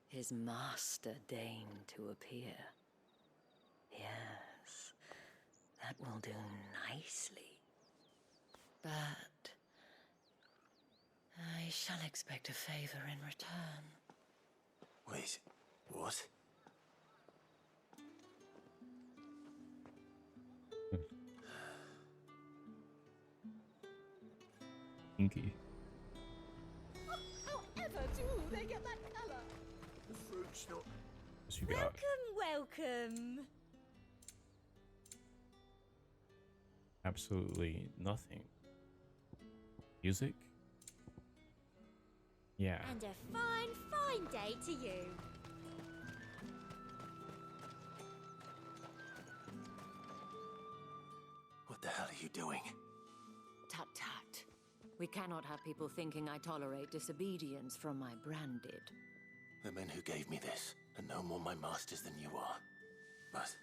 his master deigned to appear. Yes, that will do nicely. But I shall expect a favor in return. Wait, what? Inky. However do they get that colour? The fruit's not... What you got? Welcome. Absolutely nothing. Music? Yeah. And a fine, fine day to you. What the hell are you doing? Tut tut. We cannot have people thinking I tolerate disobedience from my branded. The men who gave me this are no more my masters than you are. But...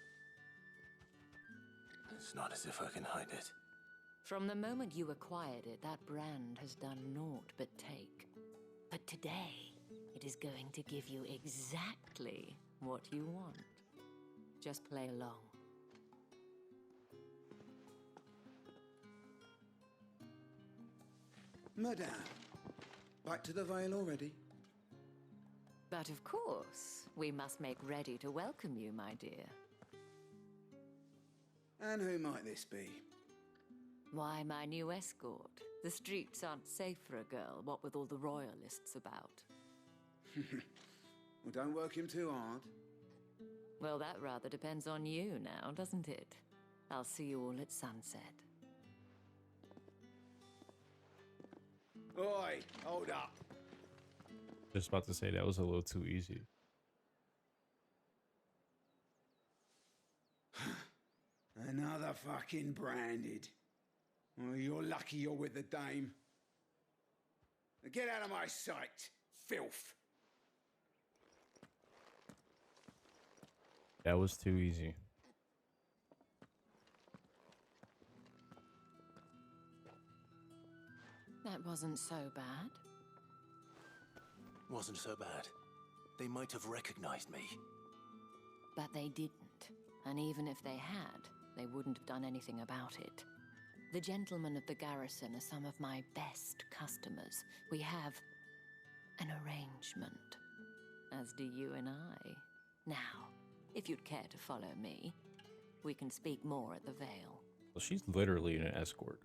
it's not as if I can hide it. From the moment you acquired it, that brand has done naught but take. But today, it is going to give you exactly what you want. Just play along. Madame, back to the Vale already? But of course, we must make ready to welcome you, my dear. And who might this be? Why, my new escort. The streets aren't safe for a girl, what with all the royalists about. Well, don't work him too hard. Well, that rather depends on you now, doesn't it? I'll see you all at sunset. Oi, hold up. Just about to say that was a little too easy. Another fucking branded. Well, you're lucky you're with the dame. Now get out of my sight, filth. That was too easy. That wasn't so bad. Wasn't so bad. They might have recognized me. But they didn't. And even if they had, they wouldn't have done anything about it. The gentlemen of the garrison are some of my best customers. We have an arrangement, as do you and I. Now, if you'd care to follow me, we can speak more at the Vale. Well, she's literally an escort.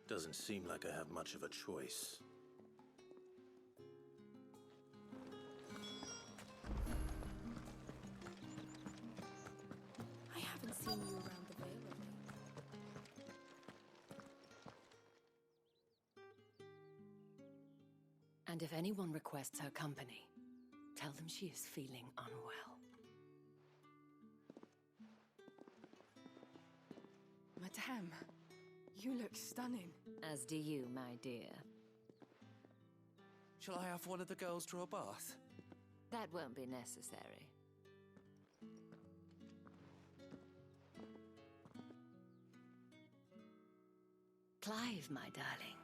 Doesn't seem like I have much of a choice. I haven't seen you around the Vale of late. And if anyone requests her company, tell them she is feeling unwell. Madame, you look stunning. As do you, my dear. Shall I have one of the girls draw a bath? That won't be necessary. Clive, my darling,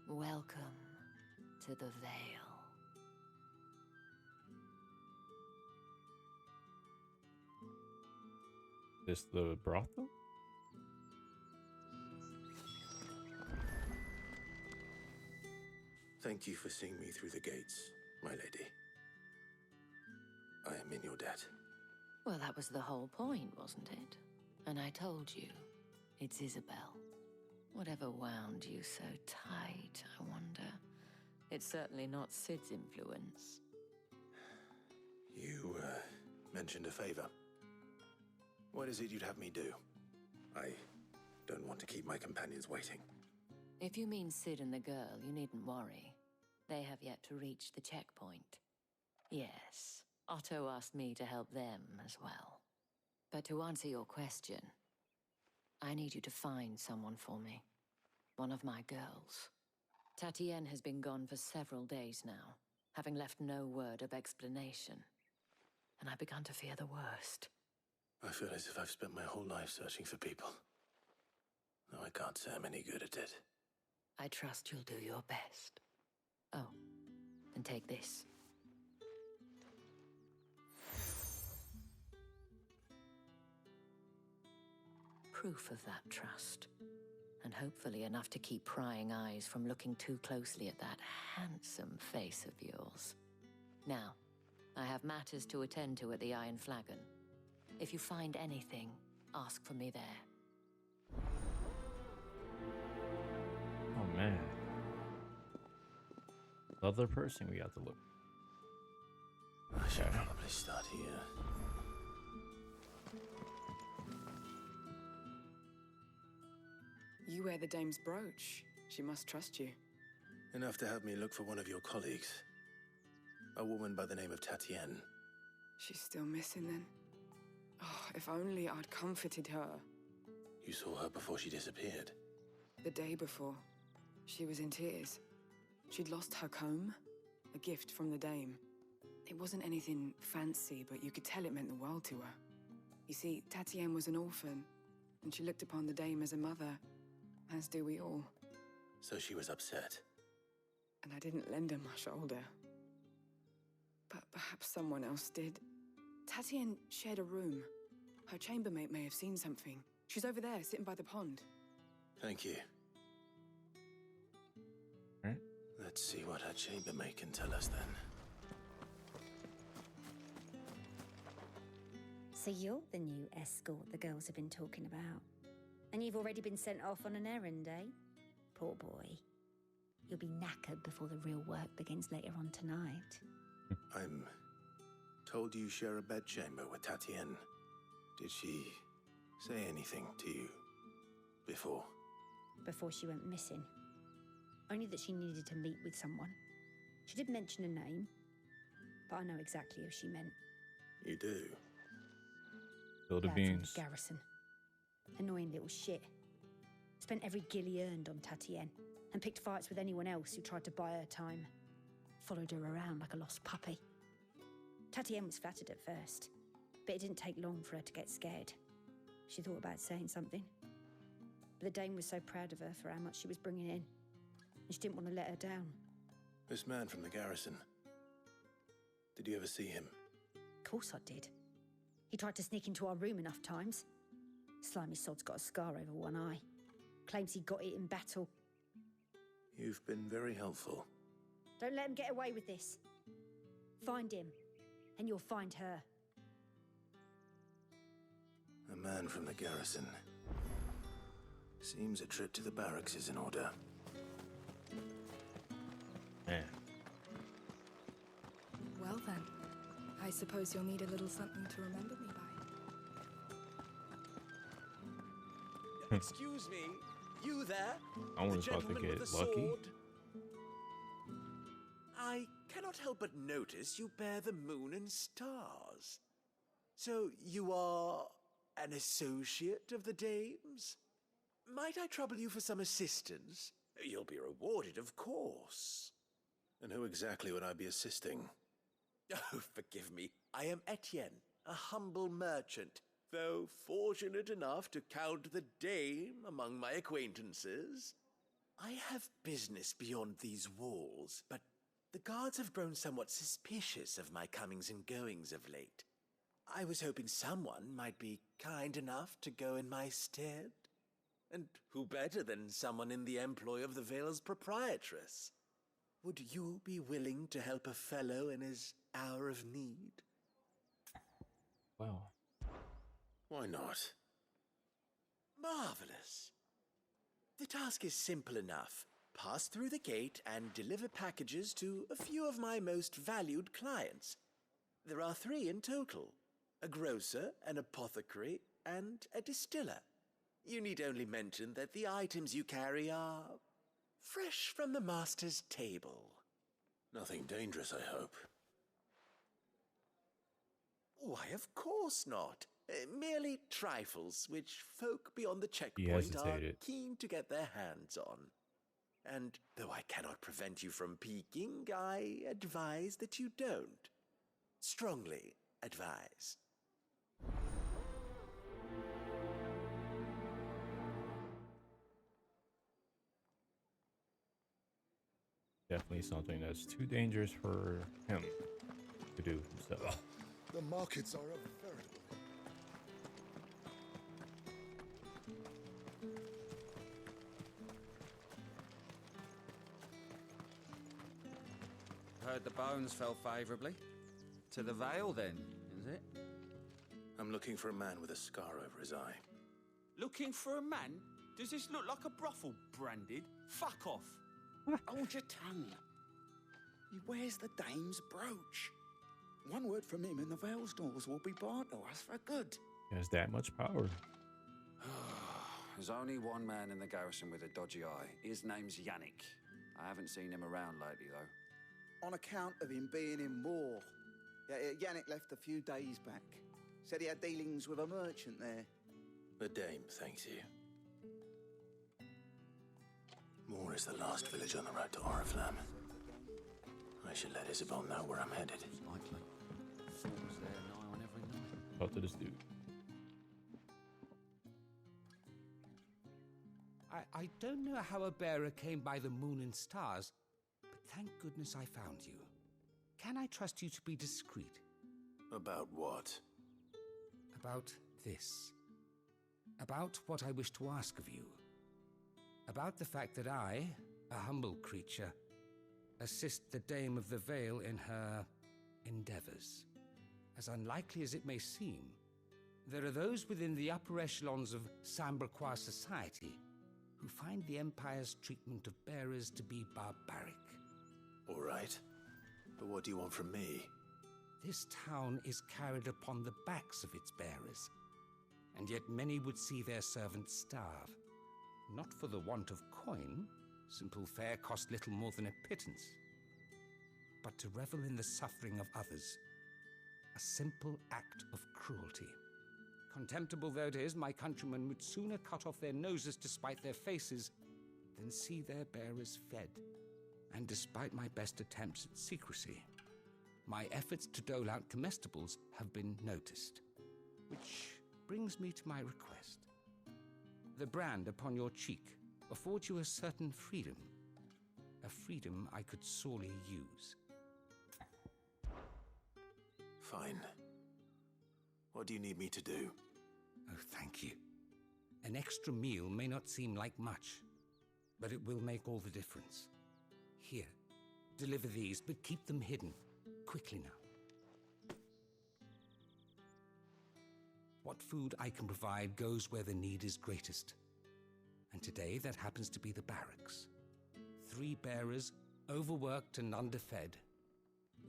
welcome to the Vale. This the brothel? Thank you for seeing me through the gates, my lady. I am in your debt. Well, that was the whole point, wasn't it? And I told you, it's Isabel. Whatever wound you so tight, I wonder. It's certainly not Sid's influence. You, mentioned a favor. What is it you'd have me do? I don't want to keep my companions waiting. If you mean Sid and the girl, you needn't worry. They have yet to reach the checkpoint. Yes, Otto asked me to help them as well. But to answer your question, I need you to find someone for me. One of my girls. Tatienne has been gone for several days now, having left no word of explanation. And I've begun to fear the worst. I feel as if I've spent my whole life searching for people. Though I can't say I'm any good at it. I trust you'll do your best. Oh, and take this. Proof of that trust. And hopefully enough to keep prying eyes from looking too closely at that handsome face of yours. Now, I have matters to attend to at the Iron Flagon. If you find anything, ask for me there. Oh man. Other person we have to look. I should probably start here. You wear the dame's brooch. She must trust you. Enough to have me look for one of your colleagues. A woman by the name of Tatienne. She's still missing then. Oh, if only I'd comforted her. You saw her before she disappeared. The day before, she was in tears. She'd lost her comb, a gift from the dame. It wasn't anything fancy, but you could tell it meant the world to her. You see, Tatienne was an orphan, and she looked upon the dame as a mother, as do we all. So she was upset. And I didn't lend her my shoulder. But perhaps someone else did. Tatienne shared a room. Her chambermaid may have seen something. She's over there, sitting by the pond. Thank you. Right. Let's see what her chambermaid can tell us then. So you're the new escort the girls have been talking about. And you've already been sent off on an errand, eh? Poor boy. You'll be knackered before the real work begins later on tonight. I'm told you share a bedchamber with Tatienne. Did she say anything to you before? Before she went missing. Only that she needed to meet with someone. She did mention a name, but I know exactly who she meant. You do? Build the Lad from beans. the garrison. Annoying little shit. Spent every guil he earned on Tatienne, and picked fights with anyone else who tried to buy her time. Followed her around like a lost puppy. Tatienne was flattered at first, but it didn't take long for her to get scared. She thought about saying something. But the Dame was so proud of her for how much she was bringing in, and she didn't want to let her down. This man from the garrison. Did you ever see him? Of course I did. He tried to sneak into our room enough times. Slimy sod's got a scar over one eye. Claims he got it in battle. You've been very helpful. Don't let him get away with this. Find him, and you'll find her. A man from the garrison. Seems a trip to the barracks is in order. Man. Well then, I suppose you'll need a little something to remember me by. Excuse me, you there? I was The about to gentleman get with the lucky. sword? I cannot help but notice you bear the moon and stars. So you are an associate of the Dame's? Might I trouble you for some assistance? You'll be rewarded, of course. And who exactly would I be assisting? Oh, forgive me. I am Etienne, a humble merchant, though fortunate enough to count the Dame among my acquaintances. I have business beyond these walls, but the guards have grown somewhat suspicious of my comings and goings of late. I was hoping someone might be kind enough to go in my stead. And who better than someone in the employ of the Vale's proprietress? Would you be willing to help a fellow in his hour of need? Wow. Why not? Marvelous. The task is simple enough. Pass through the gate and deliver packages to a few of my most valued clients. There are 3 in total: a grocer, an apothecary, and a distiller. You need only mention that the items you carry are fresh from the master's table. Nothing dangerous, I hope. Why, of course not. Merely trifles which folk beyond the He checkpoint are hesitated. keen to get their hands on. And though I cannot prevent you from peeking, I advise that you don't. Strongly advise. Definitely something that's too dangerous for him to do himself. The markets are a veritable. Heard the bones fell favourably. To the Vale, then, is it? I'm looking for a man with a scar over his eye. Looking for a man? Does this look like a brothel, Branded? Fuck off! Hold your tongue. He wears the Dame's brooch. One word from him and the Vale's doors will be barred to us for good. He has that much power. There's only one man in the garrison with a dodgy eye. His name's Yannick. I haven't seen him around lately, though. On account of him being in war. Yannick left a few days back. Said he had dealings with a merchant there. The Dame thanks you. Moor is the last village on the road to Oriflamme. I should let Isabel know where I'm headed. Likely. Thought there nigh on every night. Talk to this dude. I don't know how a bearer came by the moon and stars, but thank goodness I found you. Can I trust you to be discreet? About what? About this. About what I wish to ask of you. About the fact that I, a humble creature, assist the Dame of the Vale in her endeavors. As unlikely as it may seem, there are those within the upper echelons of Samberquois society who find the Empire's treatment of bearers to be barbaric. All right. But what do you want from me? This town is carried upon the backs of its bearers, and yet many would see their servants starve. Not for the want of coin, simple fare cost little more than a pittance, but to revel in the suffering of others, a simple act of cruelty. Contemptible though it is, my countrymen would sooner cut off their noses to spite their faces than see their bearers fed. And despite my best attempts at secrecy, my efforts to dole out comestibles have been noticed. Which brings me to my request. The brand upon your cheek affords you a certain freedom. A freedom I could sorely use. Fine. What do you need me to do? Oh, thank you. An extra meal may not seem like much, but it will make all the difference. Here, deliver these, but keep them hidden. Quickly now. What food I can provide goes where the need is greatest. And today, that happens to be the barracks. 3 bearers, overworked and underfed,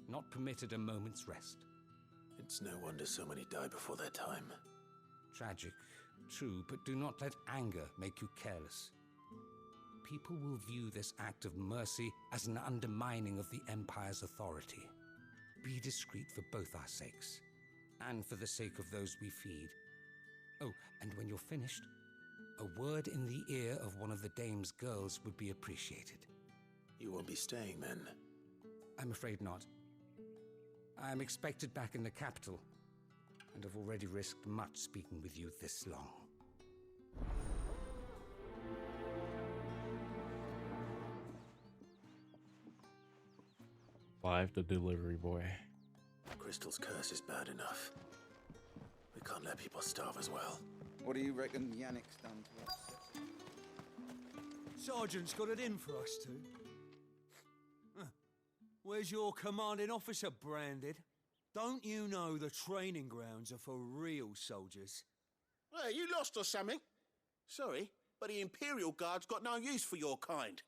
not permitted a moment's rest. It's no wonder so many die before their time. Tragic, true, but do not let anger make you careless. People will view this act of mercy as an undermining of the Empire's authority. Be discreet for both our sakes, and for the sake of those we feed. Oh, and when you're finished, a word in the ear of one of the dame's girls would be appreciated. You won't be staying then? I'm afraid not. I am expected back in the capital, and have already risked much speaking with you this long. Clive, the delivery boy. Crystal's curse is bad enough. We can't let people starve as well. What do you reckon Yannick's done to us? Sergeant's got it in for us two. Huh. Where's your commanding officer branded? Don't you know the training grounds are for real soldiers? Hey, you lost or something? Sorry, but the Imperial Guard's got no use for your kind.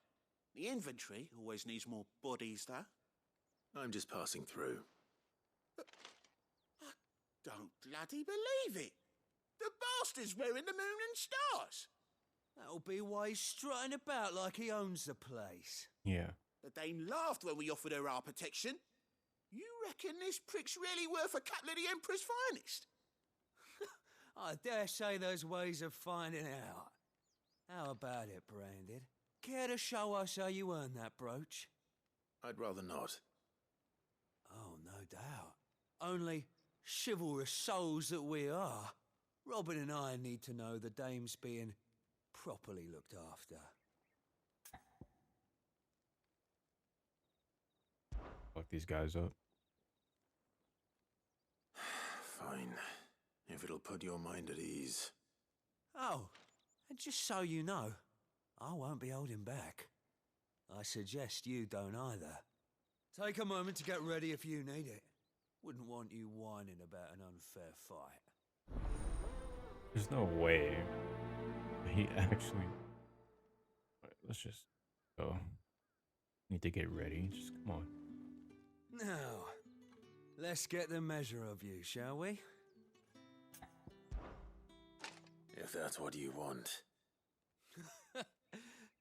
The infantry always needs more bodies, though. I'm just passing through. I don't bloody believe it. The bastard's wearing the moon and stars. That'll be why he's strutting about like he owns the place. Yeah. The Dame laughed when we offered her our protection. You reckon this prick's really worth a couple of the Emperor's finest? I dare say there's ways of finding out. How about it, Branded? Care to show us how you earned that brooch? I'd rather not. Oh, no doubt. Only chivalrous souls that we are, Robin and I need to know the Dame's being properly looked after. Fuck these guys up. Fine. If it'll put your mind at ease. Oh, and just so you know, I won't be holding back. I suggest you don't either. Take a moment to get ready if you need it. Wouldn't want you whining about an unfair fight. There's no way he actually... Let's just go. Need to get ready. Just come on. Now, let's get the measure of you, shall we? If that's what you want.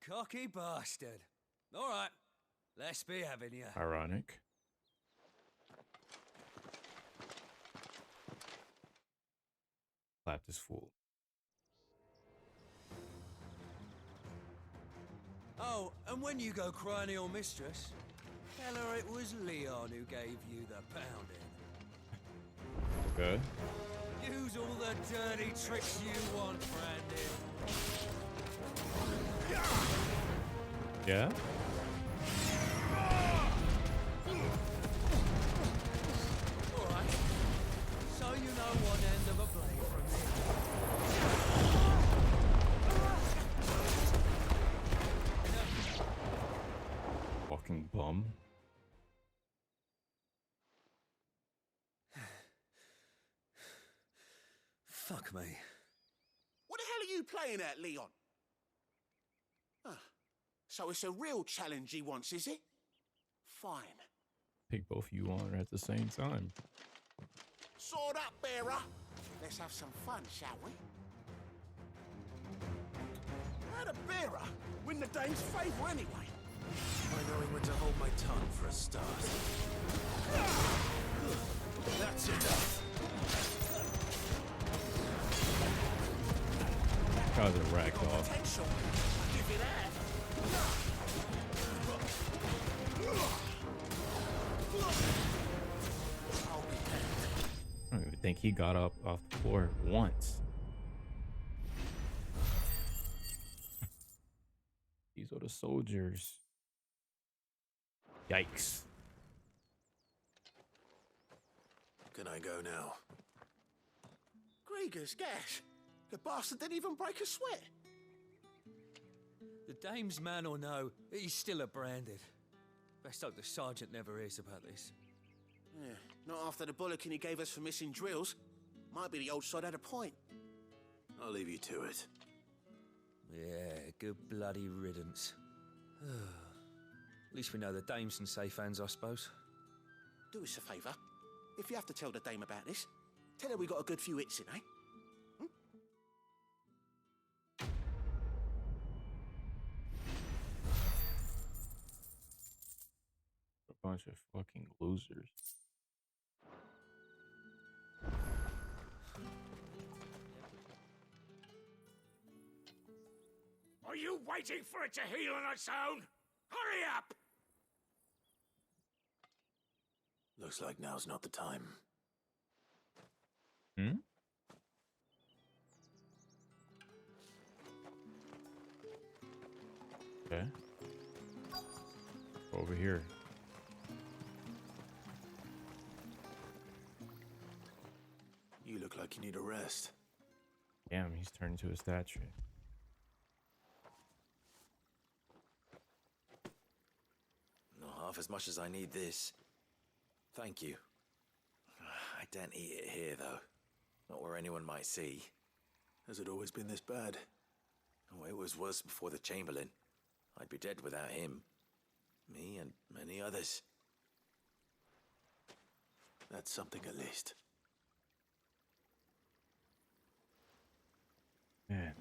Cocky bastard. All right, let's be having you. Ironic. Clap this fool. Oh, and when you go crying to your mistress, tell her it was Leeoh who gave you the pounding. Good. Use all the dirty tricks you want, Brandon. Yeah? Alright. So you know one end of a blade from the Fucking bum. Fuck me. What the hell are you playing at, Leon? Ah, so it's a real challenge he wants, is it? Fine. Pick both of you on at the same time. Sword up, bearer. Let's have some fun, shall we? How'd a bearer win the Dame's favour anyway? By knowing when to hold my tongue for a start. That's enough. Guys are racked off. Potential. Give it that. I don't even think he got up off the floor once. These are the soldiers. Yikes. Can I go now? Grieger's gas. The bastard didn't even break a sweat. The dame's man or no, he's still a branded. Best hope the sergeant never hears about this. Yeah, not after the bullocking he gave us for missing drills. Might be the old sod had a point. I'll leave you to it. Yeah, good bloody riddance. At least we know the dame's in safe hands, I suppose. Do us a favour. If you have to tell the dame about this, tell her we got a good few hits in, eh? A bunch of fucking losers. Are you waiting for it to heal on its own? Hurry up! Looks like now's not the time. Hmm? Okay. Over here. You look like you need a rest. Damn, he's turned into a statue. Not half as much as I need this. Thank you. I don't eat it here, though. Not where anyone might see. Has it always been this bad? Oh, it was worse before the Chamberlain. I'd be dead without him. Me and many others. That's something at least. Man.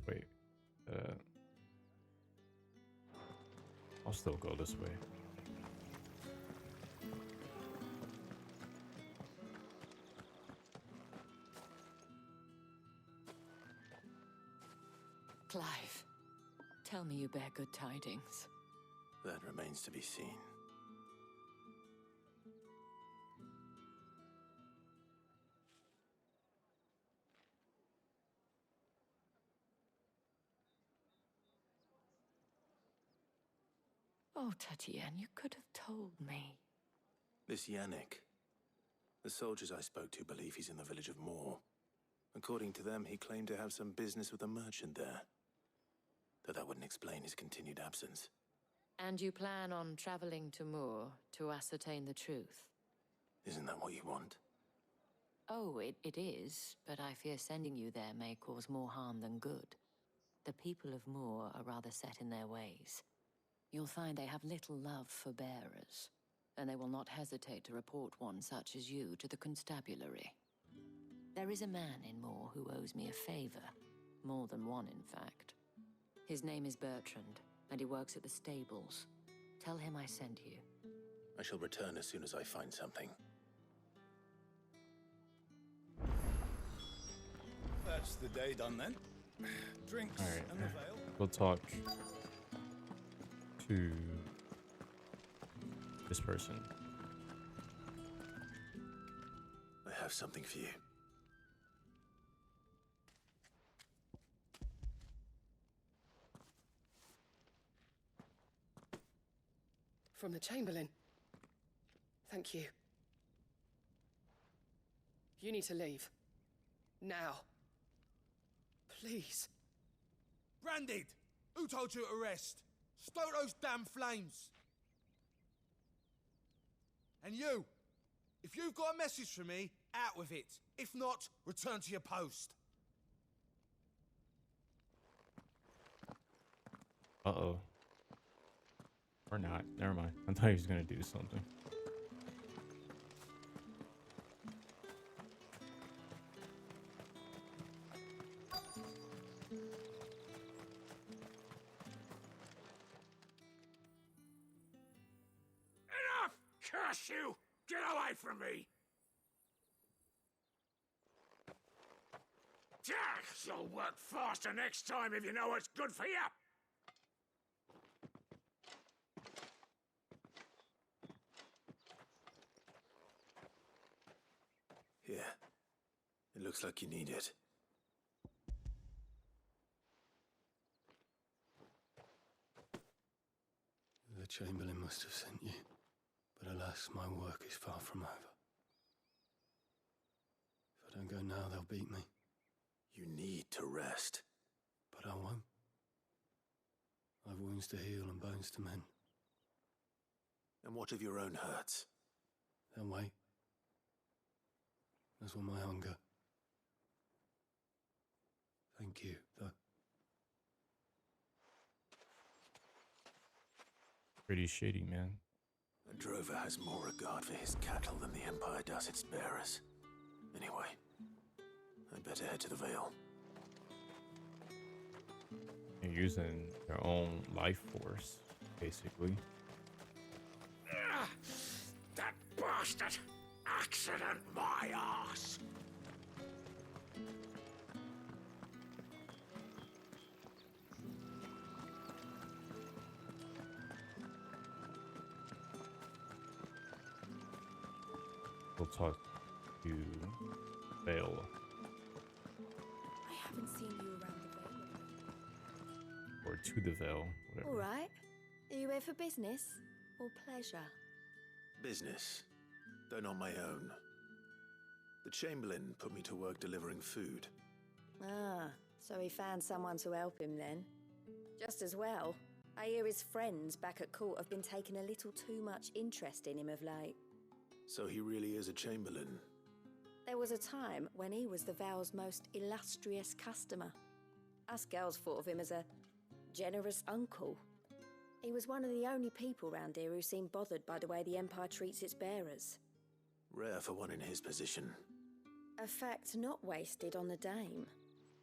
Wait. I'll still go this way. Clive, tell me you bear good tidings. That remains to be seen. Oh, Tatienne, you could have told me. This Yannick. The soldiers I spoke to believe he's in the village of Moor. According to them, he claimed to have some business with a merchant there. Though that wouldn't explain his continued absence. And you plan on traveling to Moor to ascertain the truth? Isn't that what you want? Oh, it is, but I fear sending you there may cause more harm than good. The people of Moor are rather set in their ways. You'll find they have little love for bearers, and they will not hesitate to report one such as you to the constabulary. There is a man in Moor who owes me a favor. More than one, in fact. His name is Bertrand, and he works at the stables. Tell him I sent you. I shall return as soon as I find something. That's the day done then. Drinks Alright, and the veil. we'll talk to this person. I have something for you. From the Chamberlain. Thank you. You need to leave. Now. Please. Branded! Who told you to rest? Stoke those damn flames! And you! If you've got a message for me, out with it. If not, return to your post. Uh-oh. Or not. Never mind. I thought he was gonna do something. Enough! Curse you! Get away from me! You'll work faster next time if you know what's good for you! Here. It looks like you need it. The Chamberlain must have sent you, but alas, my work is far from over. If I don't go now, they'll beat me. You need to rest. But I won't. I've wounds to heal and bones to mend. And what of your own hurts? They'll wait. As will my hunger. Thank you, though. Pretty shitty, man. A drover has more regard for his cattle than the Empire does its bearers. Anyway, I'd better head to the Vale. They're using their own life force, basically. That bastard! Accident my ass! We'll talk to Leeoh. I haven't seen you around the Vale. Or to the Vale, whatever. All right. Are you here for business or pleasure? Business, though not my own. The Chamberlain put me to work delivering food. Ah, so he found someone to help him then. Just as well. I hear his friends back at court have been taking a little too much interest in him of late. So he really is a Chamberlain. There was a time when he was the Vale's most illustrious customer. Us girls thought of him as a generous uncle. He was one of the only people round here who seemed bothered by the way the Empire treats its bearers. Rare for one in his position. A fact not wasted on the dame.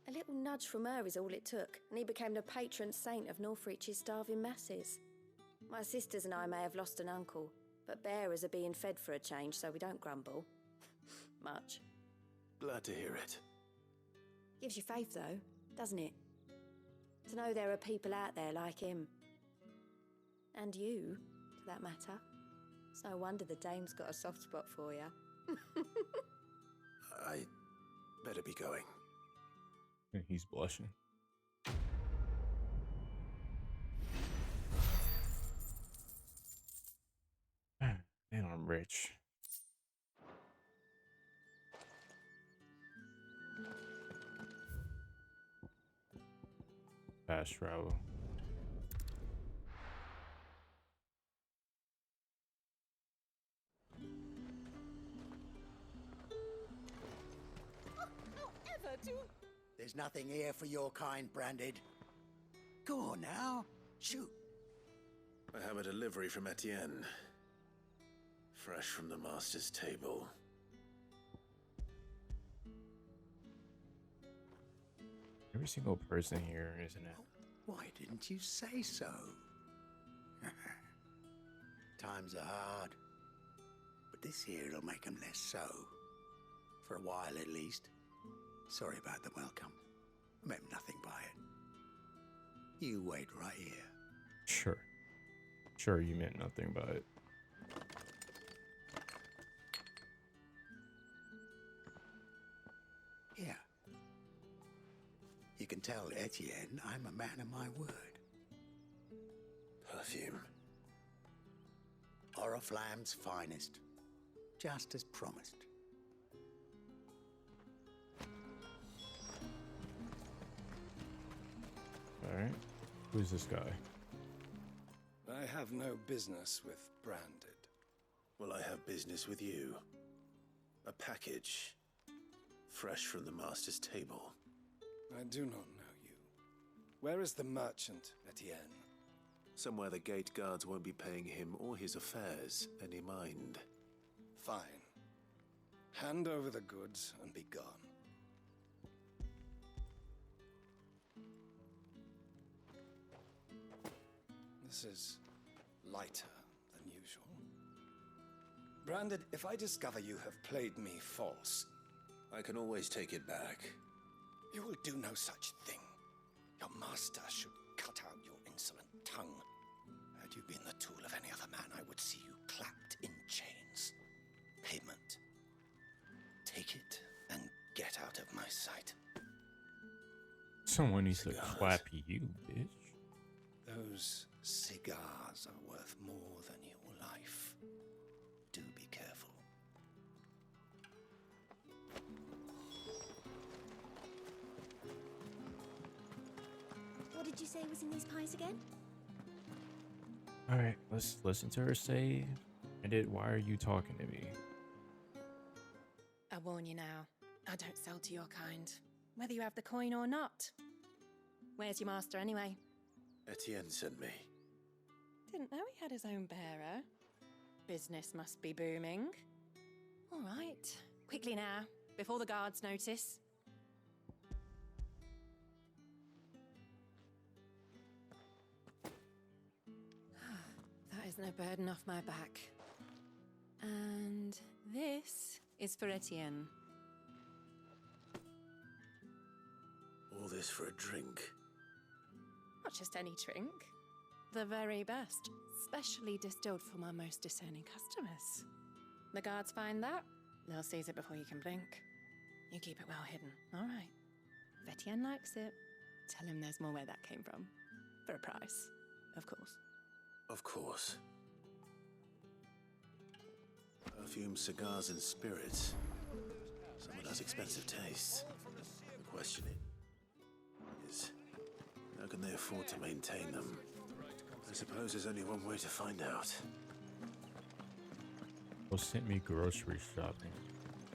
A little nudge from her is all it took, and he became the patron saint of Northreach's starving masses. My sisters and I may have lost an uncle, but bearers are being fed for a change, so we don't grumble. Much. Glad to hear it. Gives you faith, though, doesn't it? To know there are people out there like him. And you, for that matter. It's no wonder the dame's got a soft spot for you. I better be going. He's blushing. Man, I'm rich. Fast travel. There's nothing here for your kind, Branded. Go on now, shoot. I have a delivery from Etienne. Fresh from the master's table. Every single person here, isn't it? Why didn't you say so? Times are hard. But this here'll make 'em less so. For a while, at least. Sorry about the welcome. I meant nothing by it. You wait right here. Sure. Sure, you meant nothing by it. Here. You can tell Etienne I'm a man of my word. Perfume. Oriflamme's finest. Just as promised. Alright. Who's this guy? I have no business with Branded. Well, I have business with you. A package. Fresh from the master's table. I do not know you. Where is the merchant, Etienne? Somewhere the gate guards won't be paying him or his affairs any mind. Fine. Hand over the goods and be gone. This is lighter than usual. Branded, if I discover you have played me false... I can always take it back. You will do no such thing. Your master should cut out your insolent tongue. Had you been the tool of any other man, I would see you clapped in chains. Payment. Take it out of my sight. Someone needs to Cigars. clap you, bitch. Those cigars are worth more than your life. Do be careful. What did you say was in these pies again? All right, let's listen to her say. And why are you talking to me? I warn you now, I don't sell to your kind, whether you have the coin or not. Where's your master anyway? Etienne sent me. Didn't know he had his own bearer. Business must be booming. All right, quickly now, before the guards notice. That is no burden off my back. And this is for Etienne. All this for a drink. Not just any drink. The very best, specially distilled for my most discerning customers. The guards find that, they'll seize it before you can blink. You keep it well hidden, all right? If Etienne likes it, tell him there's more where that came from. For a price, of course. Of course. Perfume, cigars, and spirits. Someone has expensive tastes. The question is, how can they afford to maintain them? I suppose there's only one way to find out. Well, sent me grocery shopping.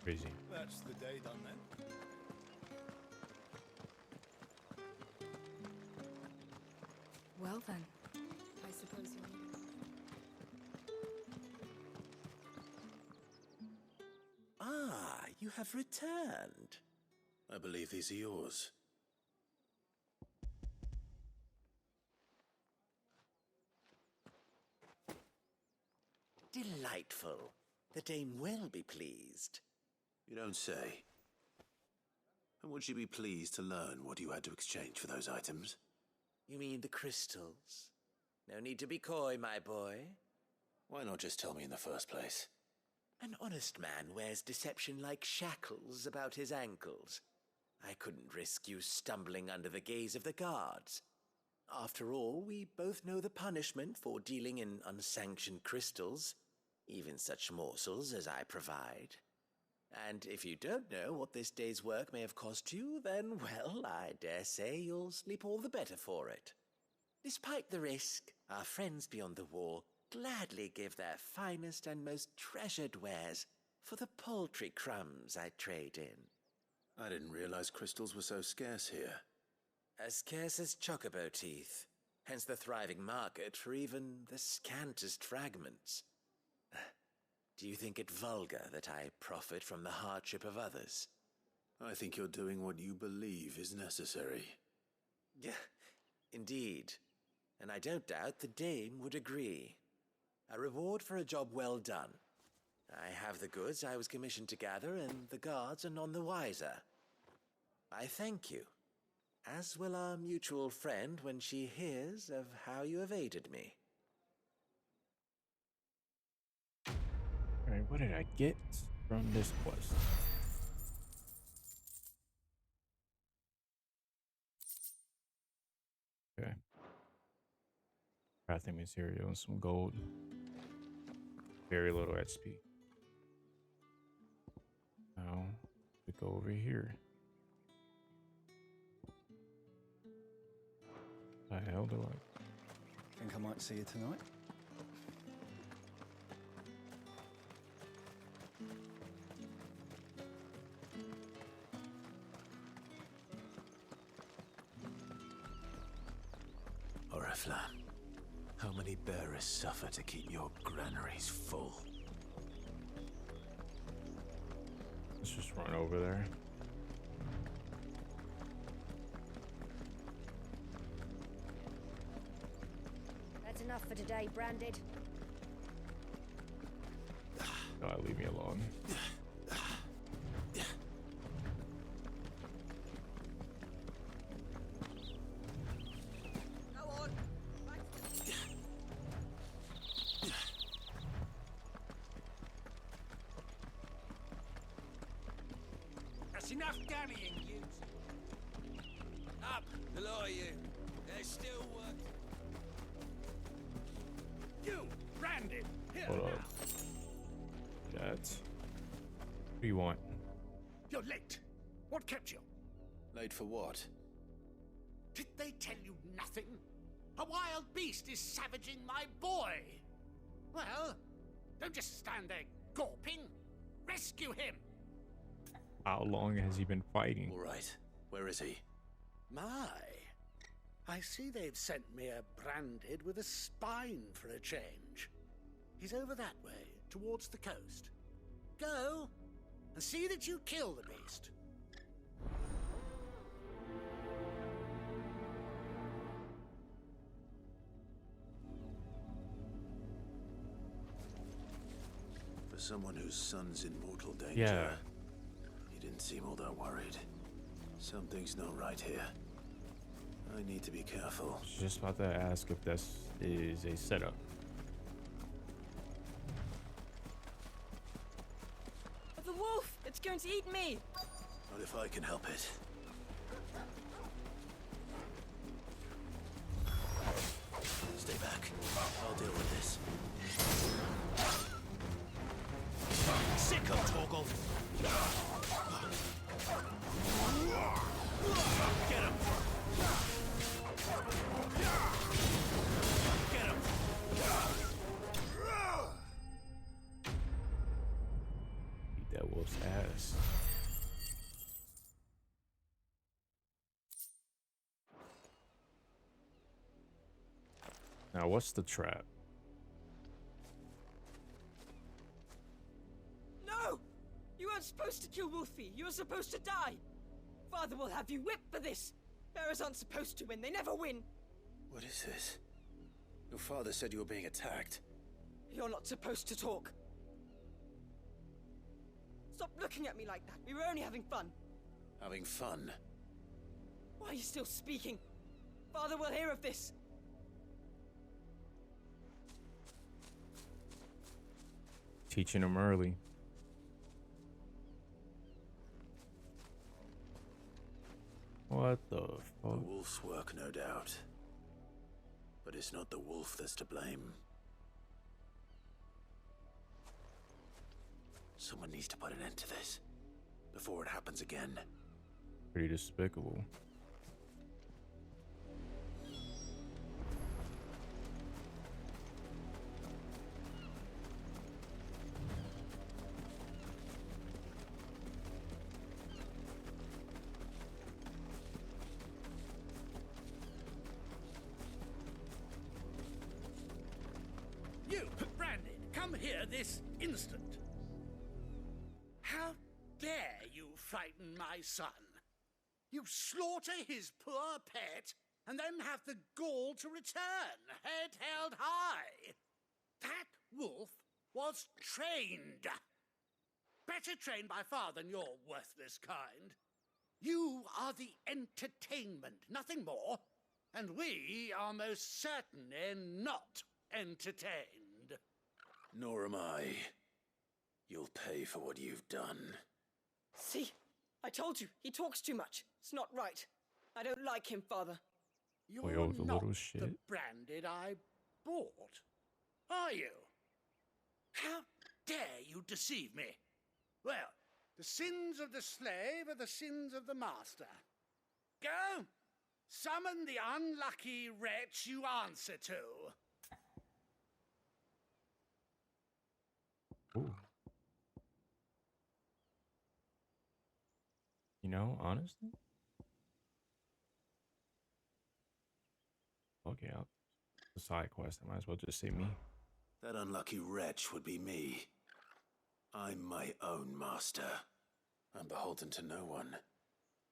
Crazy. That's the day done then. Well then, I suppose you need it. Ah, you have returned. I believe these are yours. Delightful. The dame will be pleased. You don't say. And would she be pleased to learn what you had to exchange for those items? You mean the crystals? No need to be coy, my boy. Why not just tell me in the first place? An honest man wears deception like shackles about his ankles. I couldn't risk you stumbling under the gaze of the guards. After all, we both know the punishment for dealing in unsanctioned crystals, even such morsels as I provide. And if you don't know what this day's work may have cost you, then, well, I dare say you'll sleep all the better for it. Despite the risk, our friends beyond the wall gladly give their finest and most treasured wares for the paltry crumbs I trade in. I didn't realize crystals were so scarce here. As scarce as chocobo teeth, hence the thriving market for even the scantest fragments. Do you think it vulgar that I profit from the hardship of others? I think you're doing what you believe is necessary. Yeah, indeed. And I don't doubt the dame would agree. A reward for a job well done. I have the goods I was commissioned to gather, and the guards are none the wiser. I thank you, as will our mutual friend when she hears of how you have aided me. Alright, what did I get from this quest? Okay. Crafting material and some gold. Very little XP. Now, we go over here. The hell do I? Think I might see you tonight? Oriflamme, how many bearers suffer to keep your granaries full? Let's just run over there. That's enough for today, Branded. God, leave me alone. That's enough! scanning you. Up, the lot of you. There's still work. You, branded. Here Hold now. up. What do you want? You're late. What kept you? Late for what? Did they tell you nothing? A wild beast is savaging my boy. Well, don't just stand there gawping. Rescue him. How long has he been fighting? All right. Where is he? My. I see they've sent me a branded with a spine for a change. He's over that way, towards the coast. Go, and see that you kill the beast. For someone whose son's in mortal danger, Yeah. he didn't seem all that worried. Something's not right here. I need to be careful. Just about to ask if this is a setup. The wolf! It's going to eat me! Not if I can help it. Stay back. I'll deal with this. Sick of Torgal. Get him. Get him. Beat that wolf's ass. Now, what's the trap? No! You weren't supposed to kill Wolfie. You were supposed to die. Father will have you whipped for this. Bearers aren't supposed to win. They never win. What is this? Your father said you were being attacked. You're not supposed to talk. Stop looking at me like that. We were only having fun. Having fun? Why are you still speaking? Father will hear of this. Teaching him early. What the The fuck? wolf's work, no doubt. But it's not the wolf that's to blame. Someone needs to put an end to this before it happens again. Pretty despicable. You, Brandon, come here this instant. How dare you frighten my son? You slaughter his poor pet and then have the gall to return, head held high. That wolf was trained. Better trained by far than your worthless kind. You are the entertainment, nothing more. And we are most certainly not entertained. Nor am I. You'll pay for what you've done. See? I told you. He talks too much. It's not right. I don't like him, Father. You're Boy, oh, the not little the shit. branded I bought, are you? How dare you deceive me? Well, the sins of the slave are the sins of the master. Go, summon the unlucky wretch you answer to. Ooh. You know, honestly. Okay, the side quest. I might as well just say me. That unlucky wretch would be me. I'm my own master. I'm beholden to no one.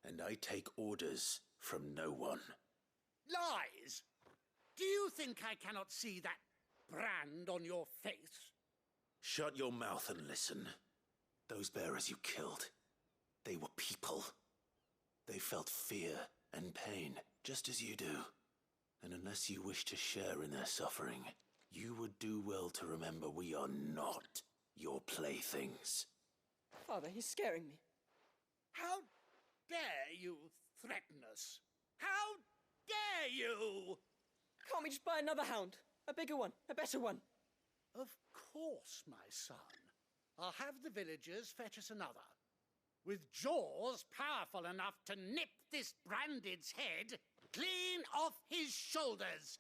And I take orders from no one. Lies! Do you think I cannot see that brand on your face? Shut your mouth and listen. Those bearers you killed, they were people. They felt fear and pain, just as you do. And unless you wish to share in their suffering, you would do well to remember we are not your playthings. Father, he's scaring me. How dare you threaten us? How dare you? Can't we just buy another hound? A bigger one, a better one. Of course, my son. I'll have the villagers fetch us another. With jaws powerful enough to nip this Branded's head clean off his shoulders.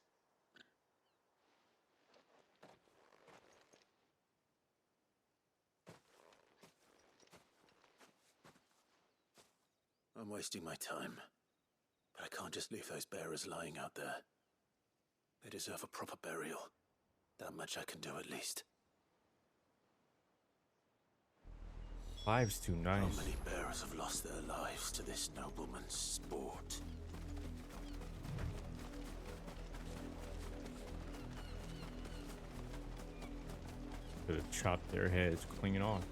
I'm wasting my time. But I can't just leave those bearers lying out there. They deserve a proper burial. That much I can do at least. Clive's too nice. How many bearers have lost their lives to this nobleman's sport? Could have chopped their heads clinging on.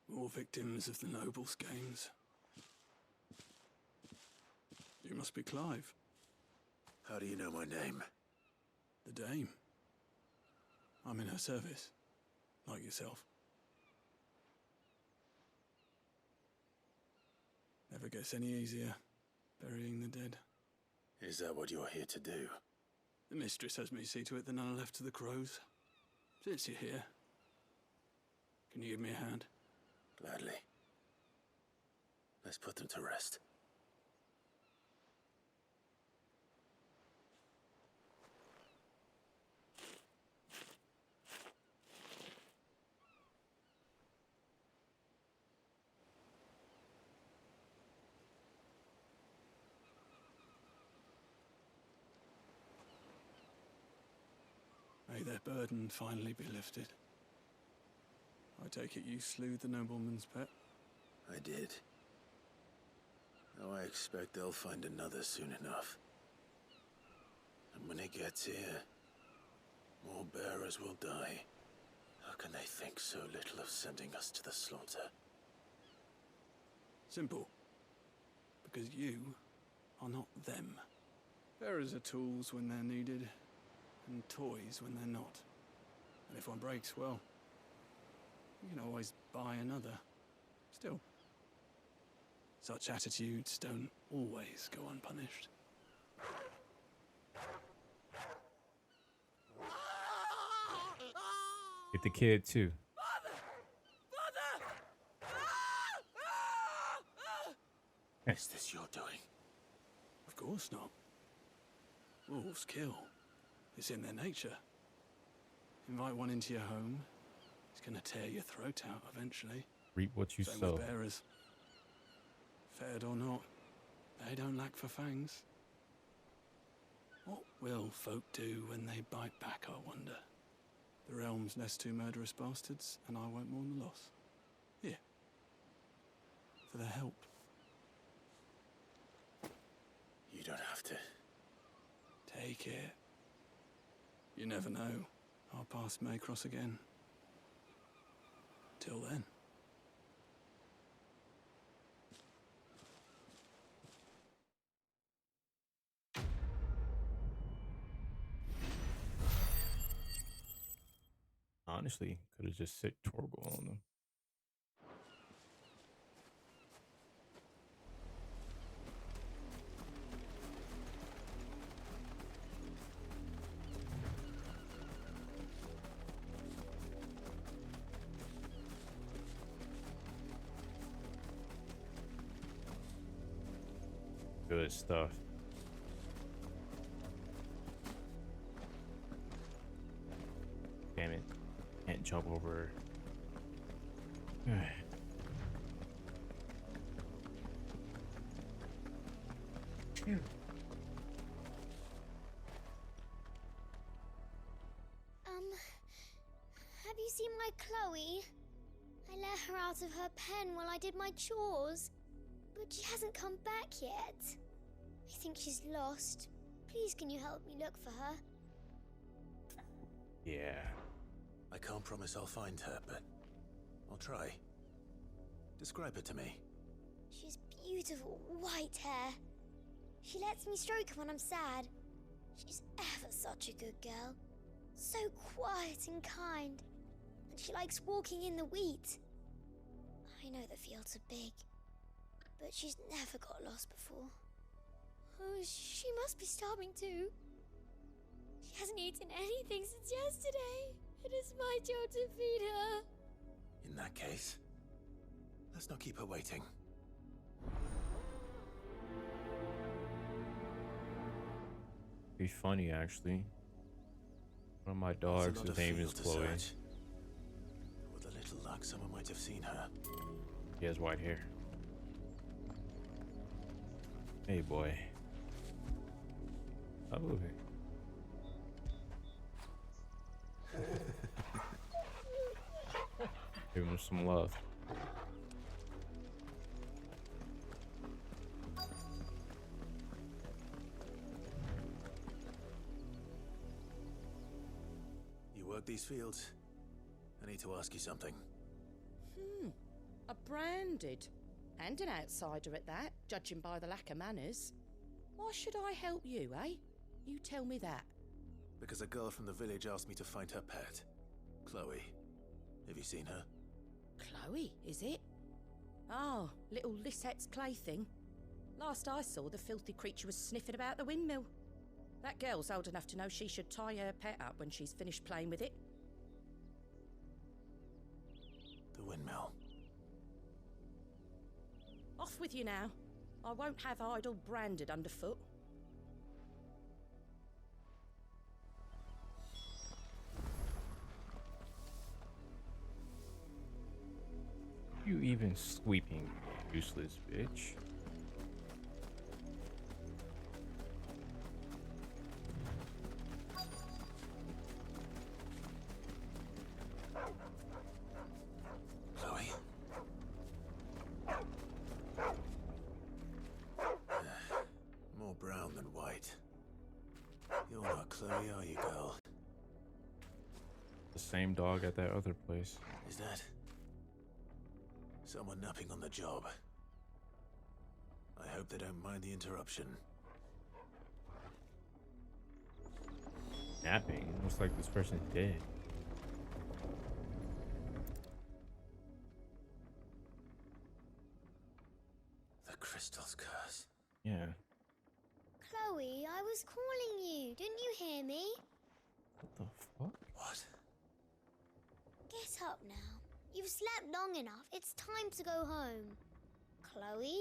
More victims of the nobles' games. You must be Clive. How do you know my name? The Dame. I'm in her service, like yourself. Never gets any easier, burying the dead. Is that what you're here to do? The mistress has me see to it that none are left to the crows. Since you're here, can you give me a hand? Gladly. Let's put them to rest. May their burden finally be lifted. I take it you slew the nobleman's pet? I did. Now I expect they'll find another soon enough. And when it gets here, more bearers will die. How can they think so little of sending us to the slaughter? Simple. Because you are not them. Bearers are tools when they're needed, and toys when they're not. And if one breaks, well, you can always buy another. Still, such attitudes don't always go unpunished. Get the kid too. Is this your doing? Of course not. Wolves kill. It's in their nature. Invite one into your home, it's gonna tear your throat out eventually. Reap what you Same sow. with bearers. Fed or not, they don't lack for fangs. What will folk do when they bite back, I wonder? The realm's nest two murderous bastards, and I won't mourn the loss. Here. For their help. You don't have to. Take it. You never know. Our paths may cross again. Till then. Honestly, could have just sick Torgal on them. Good stuff. Damn it. Can't jump over. Have you seen my Chloe? I let her out of her pen while I did my chores, but she hasn't come back yet. I think she's lost. Please, can you help me look for her? Yeah. I can't promise I'll find her, but I'll try. Describe her to me. She has beautiful white hair. She lets me stroke her when I'm sad. She's ever such a good girl. So quiet and kind. And she likes walking in the wheat. I know the fields are big, but she's never got lost before. Oh, she must be starving too. She hasn't eaten anything since yesterday. It is my job to feed her. In that case, let's not keep her waiting. Be funny, actually. One of my There's a dogs, lot his of name is field to Chloe. search. With a little luck, someone might have seen her. He has white hair. Hey, boy. Stop moving. Give him some love. You work these fields? I need to ask you something. A branded. And an outsider at that, judging by the lack of manners. Why should I help you, eh? You tell me that. Because a girl from the village asked me to find her pet, Chloe. Have you seen her? Chloe, is it? Oh, little Lisette's plaything. Last I saw, the filthy creature was sniffing about the windmill. That girl's old enough to know she should tie her pet up when she's finished playing with it. The windmill. Off with you now. I won't have idle branded underfoot. You even sweeping, useless bitch. Chloe? More brown than white. You're not Chloe, are you, girl? The same dog at that other place. Is that someone napping on the job? I hope they don't mind the interruption. Napping? Looks like this person's dead. The crystal's curse. Yeah. Chloe, I was calling you. Didn't you hear me? What the fuck? What? Get up now. You've slept long enough. It's time to go home. Chloe?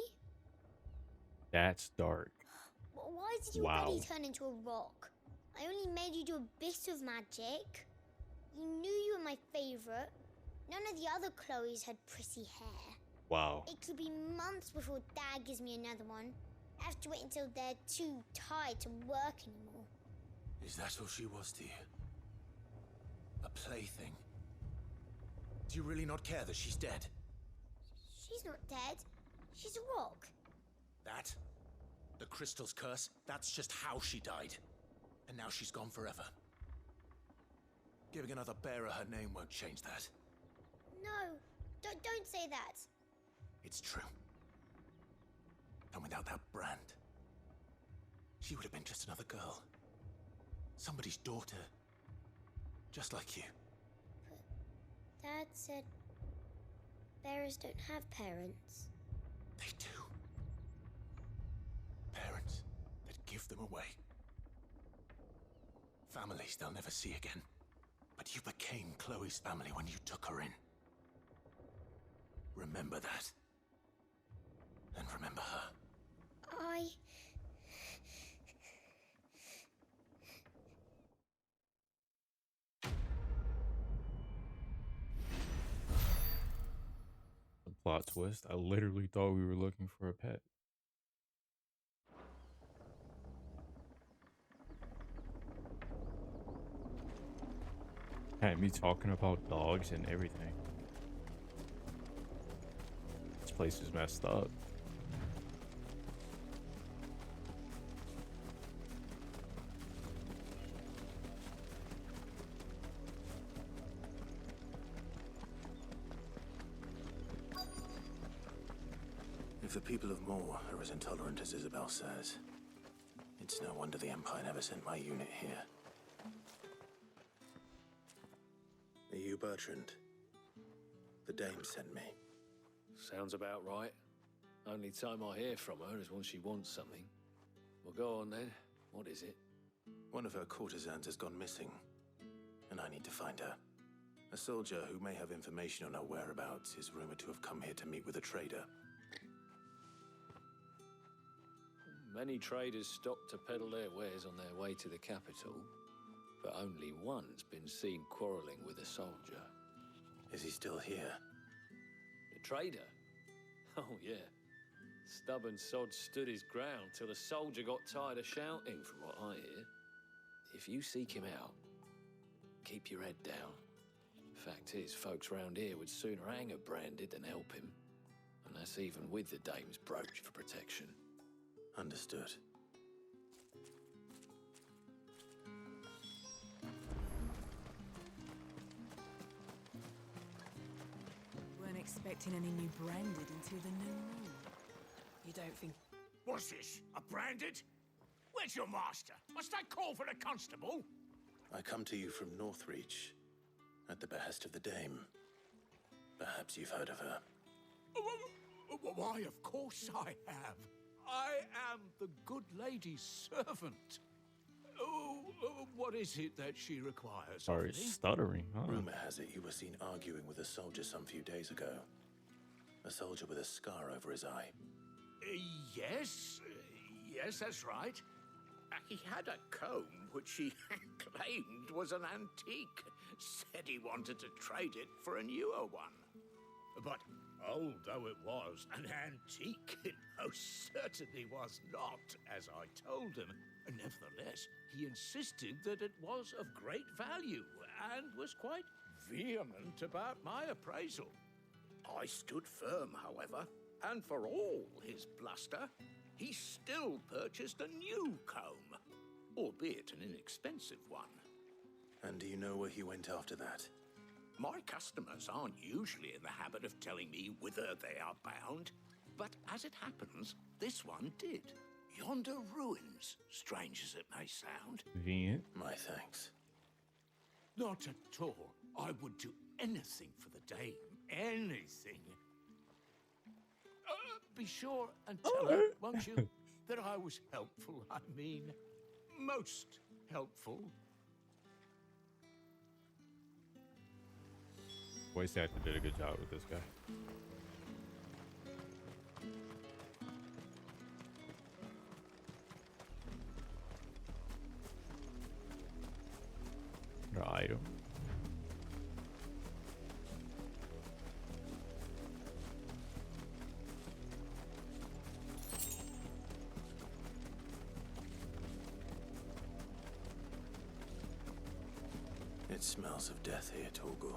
That's dark. Why did you Wow. already turn into a rock? I only made you do a bit of magic. You knew you were my favorite. None of the other Chloes had pretty hair. Wow. It could be months before Dad gives me another one. I have to wait until they're too tired to work anymore. Is that all she was to you? A plaything? Do you really not care that she's dead? She's not dead. She's a rock. That? The crystal's curse? That's just how she died. And now she's gone forever. Giving another bearer her name won't change that. No, don't say that. It's true. And without that brand, she would have been just another girl. Somebody's daughter. Just like you. Dad said bearers don't have parents. They do. Parents that give them away. Families they'll never see again. But you became Chloe's family when you took her in. Remember that. And remember her. The plot twist. I literally thought we were looking for a pet. Had me talking about dogs and everything. This place is messed up. If the people of Moor are as intolerant as Isabel says, it's It's no wonder the Empire never sent my unit here. Are you Bertrand? The dame sent me. Sounds about right. Only time I hear from her is when she wants something. Well, go on then. What is it? One of her courtesans has gone missing, and I need to find her. A soldier who may have information on her whereabouts is rumored to have come here to meet with a trader. Many traders stop to peddle their wares on their way to the capital, but only one's been seen quarreling with a soldier. Is he still here? The trader? Oh, yeah. Stubborn sod stood his ground till the soldier got tired of shouting, from what I hear. If you seek him out, keep your head down. Fact is, folks round here would sooner hang a branded than help him. And that's even with the dame's brooch for protection. Understood. Weren't expecting any new branded until the new moon. You don't think... What's this? A branded? Where's your master? Must I call for the constable? I come to you from Northreach, at the behest of the dame. Perhaps you've heard of her. Why, of course I have. I am the good lady's servant. What is it that she requires? Sorry, stuttering, huh? Rumor has it you were seen arguing with a soldier some few days ago. A soldier with a scar over his eye. Yes, that's right. He had a comb which he claimed was an antique. Said he wanted to trade it for a newer one. But old though it was, an antique it most certainly was not, as I told him. Nevertheless, he insisted that it was of great value and was quite vehement about my appraisal. I stood firm, however, and for all his bluster, he still purchased a new comb, albeit an inexpensive one. And do you know where he went after that? My customers aren't usually in the habit of telling me whither they are bound, but as it happens, this one did. Yonder ruins, strange as it may sound. Convenient. My thanks. Not at all. I would do anything for the dame. Anything. Be sure and tell her, won't you, that I was helpful. I mean, most helpful. Voice actor did a good job with this guy. The item. It smells of death here, Torgal.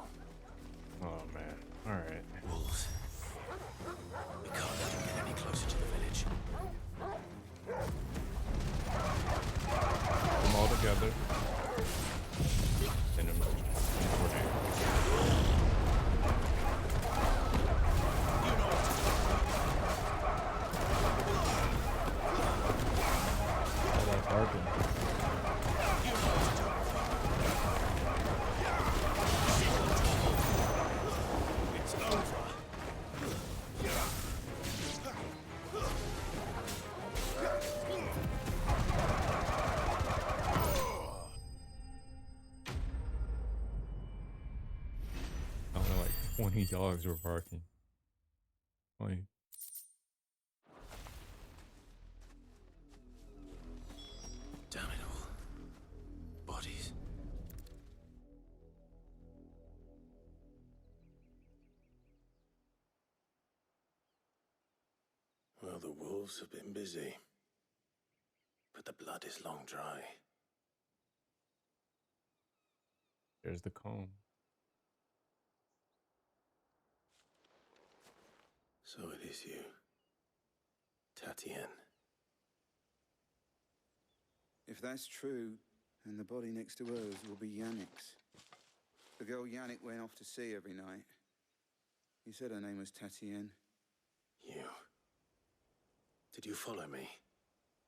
Oh man. Alright. Wolves. We can't let them get any closer to the village. Put them all together. Send them over here. All that barking. It's over. I don't know, like 20 dogs were barking. 20. Damn it all. Bodies. Well, the wolves have been busy. But the blood is long dry. There's the comb. So it is you, Tatienne. If that's true, then the body next to hers will be Yannick's. The girl Yannick went off to sea every night. He said her name was Tatienne. You. Did you follow me?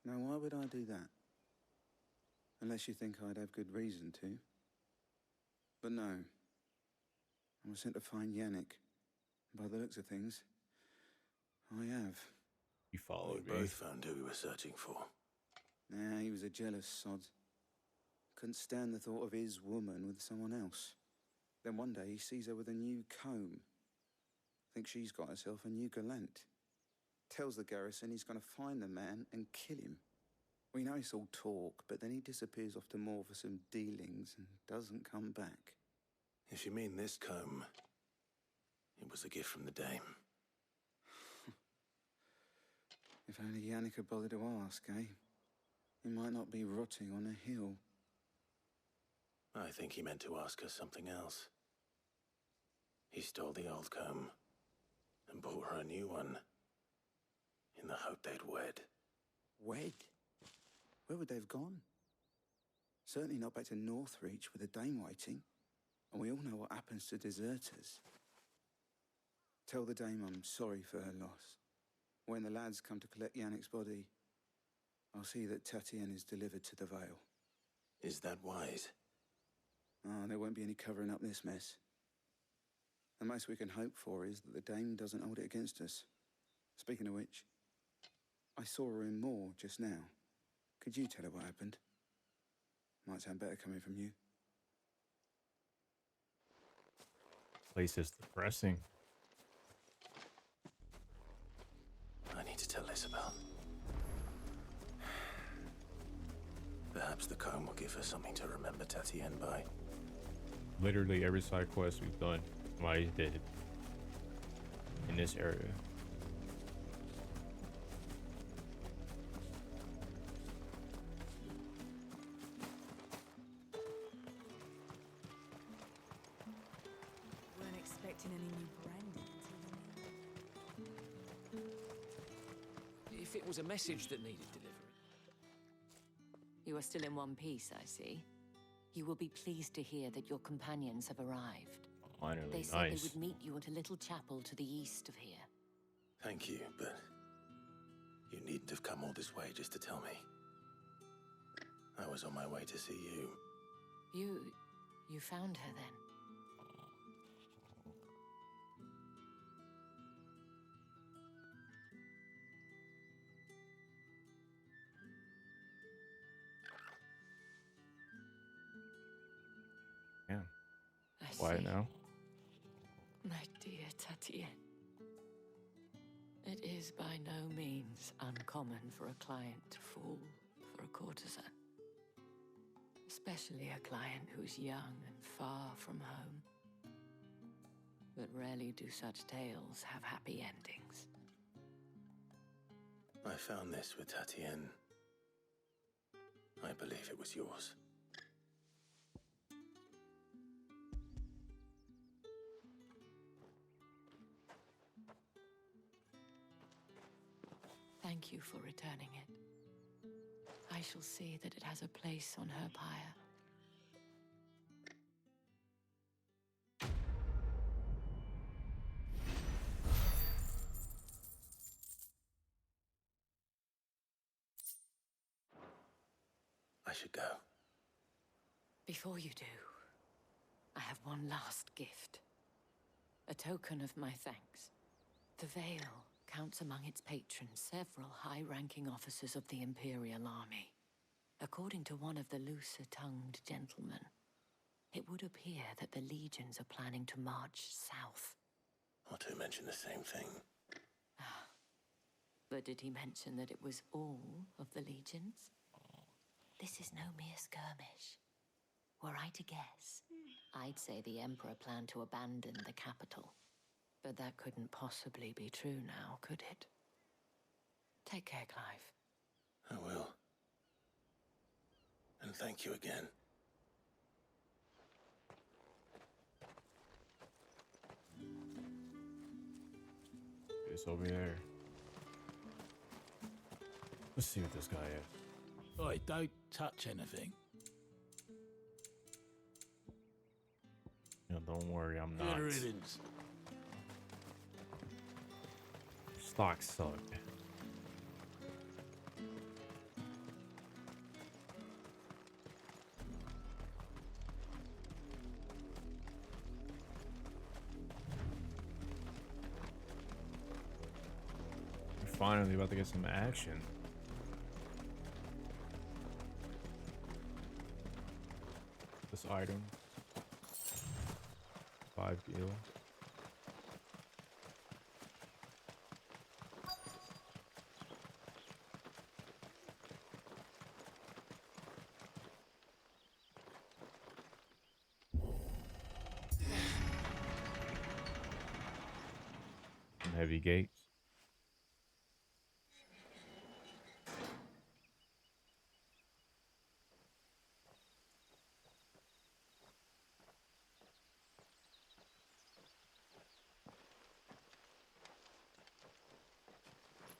Now, why would I do that? Unless you think I'd have good reason to. But no. I was sent to find Yannick. By the looks of things, I have. You followed We me. both found who we were searching for. Nah, he was a jealous sod. Couldn't stand the thought of his woman with someone else. Then one day he sees her with a new comb. Thinks she's got herself a new gallant. Tells the garrison he's going to find the man and kill him. We know it's all talk, but then he disappears off to Moor for some dealings and doesn't come back. If you mean this comb, it was a gift from the dame. If only Yannick had bothered to ask, eh? He might not be rotting on a hill. I think he meant to ask her something else. He stole the old comb and bought her a new one in the hope they'd wed. Wed? Where would they have gone? Certainly not back to Northreach with a dame waiting. And we all know what happens to deserters. Tell the dame I'm sorry for her loss. When the lads come to collect Yannick's body, I'll see that Tatienne is delivered to the Vale. Is that wise? Oh, there won't be any covering up this mess. The most we can hope for is that the dame doesn't hold it against us. Speaking of which, I saw her in Moor just now. Could you tell her what happened? Might sound better coming from you. Place is depressing. I need to tell Isabel. Perhaps the comb will give her something to remember Tatienne by. Literally every side quest we've done, somebody's dead in this area. Weren't expecting any new branding until the If it was a message that needed delivering. You are still in one piece, I see. You will be pleased to hear that your companions have arrived. Finally, They said nice. they would meet you at a little chapel to the east of here. Thank you, but you needn't have come all this way just to tell me. I was on my way to see you. You found her then? Yeah. I Quiet see. now. My dear Tatienne. It is by no means uncommon for a client to fall for a courtesan. Especially a client who's young and far from home. But rarely do such tales have happy endings. I found this with Tatienne. I believe it was yours. Thank you for returning it. I shall see that it has a place on her pyre. I should go. Before you do, I have one last gift. A token of my thanks. The Vale counts among its patrons several high-ranking officers of the Imperial Army. According to one of the looser-tongued gentlemen, it would appear that the legions are planning to march south. Not to mention the same thing. But did he mention that it was all of the legions? This is no mere skirmish. Were I to guess, I'd say the Emperor planned to abandon the capital. But that couldn't possibly be true now, could it? Take care, Clive. I will. And thank you again. It's over there. Let's see what this guy is. Oi, don't touch anything. No, don't worry, I'm not. Good riddance. Stock suck. finally about to get some action. This item. 5 gil. Some heavy gates.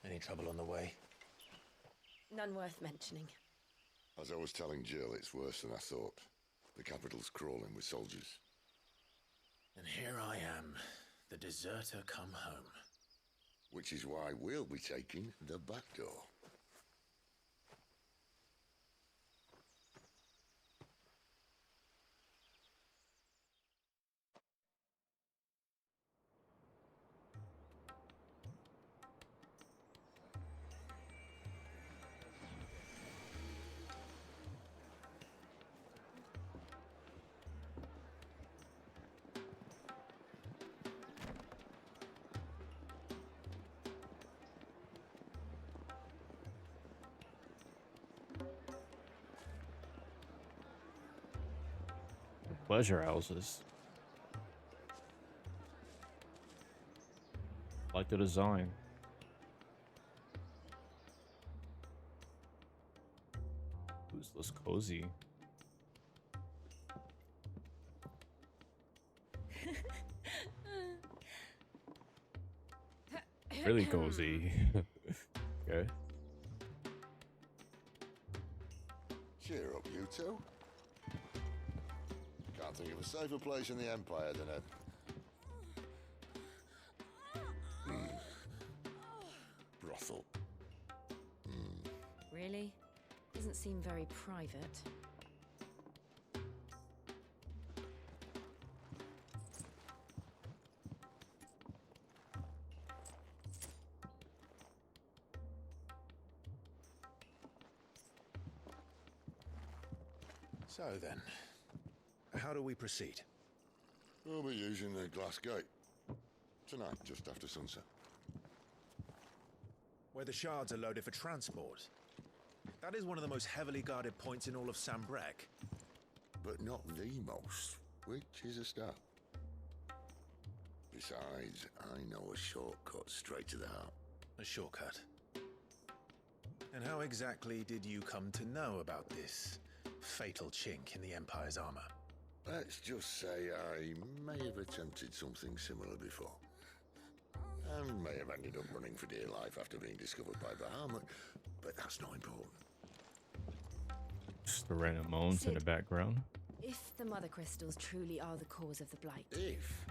Any trouble on the way? None worth mentioning. As I was telling Jill, it's worse than I thought. The capital's crawling with soldiers. And here I am, the deserter come home. Which is why we'll be taking the back door. Pleasure houses. Like the design. Who's less cozy? Really cozy. Okay. Cheer up, you two. Can't think of a safer place in the Empire than a... brothel. Really? Doesn't seem very private. So then, how do we proceed? We'll be using the glass gate. Tonight, just after sunset. Where the shards are loaded for transport. That is one of the most heavily guarded points in all of Sambrek. But not the most, which is a start. Besides, I know a shortcut straight to the heart. A shortcut? And how exactly did you come to know about this fatal chink in the Empire's armor? Let's just say I may have attempted something similar before. And may have ended up running for dear life after being discovered by Bahamut, but that's not important. Just the random moans in the background. If the mother crystals truly are the cause of the blight. If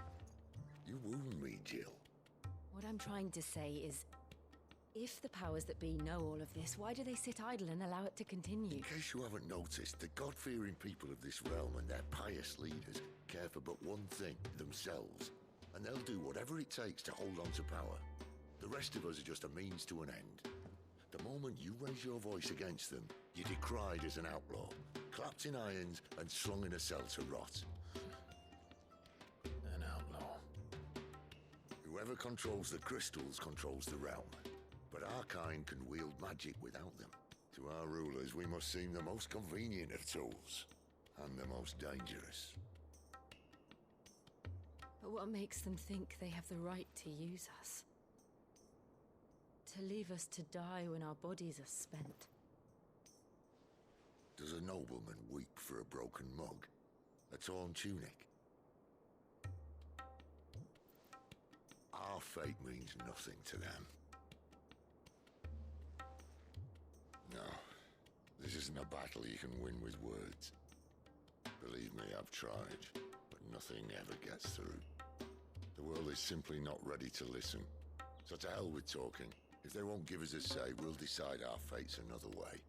you wound me, Jill. What I'm trying to say is, if the powers that be know all of this, why do they sit idle and allow it to continue? In case you haven't noticed, the God-fearing people of this realm and their pious leaders care for but one thing, themselves. And they'll do whatever it takes to hold on to power. The rest of us are just a means to an end. The moment you raise your voice against them, you're decried as an outlaw, clapped in irons and slung in a cell to rot. An outlaw. Whoever controls the crystals controls the realm. But our kind can wield magic without them. To our rulers, we must seem the most convenient of tools. And the most dangerous. But what makes them think they have the right to use us? To leave us to die when our bodies are spent? Does a nobleman weep for a broken mug? A torn tunic? Our fate means nothing to them. No, this isn't a battle you can win with words. Believe me, I've tried, but nothing ever gets through. The world is simply not ready to listen. So to hell with talking. If they won't give us a say, we'll decide our fates another way.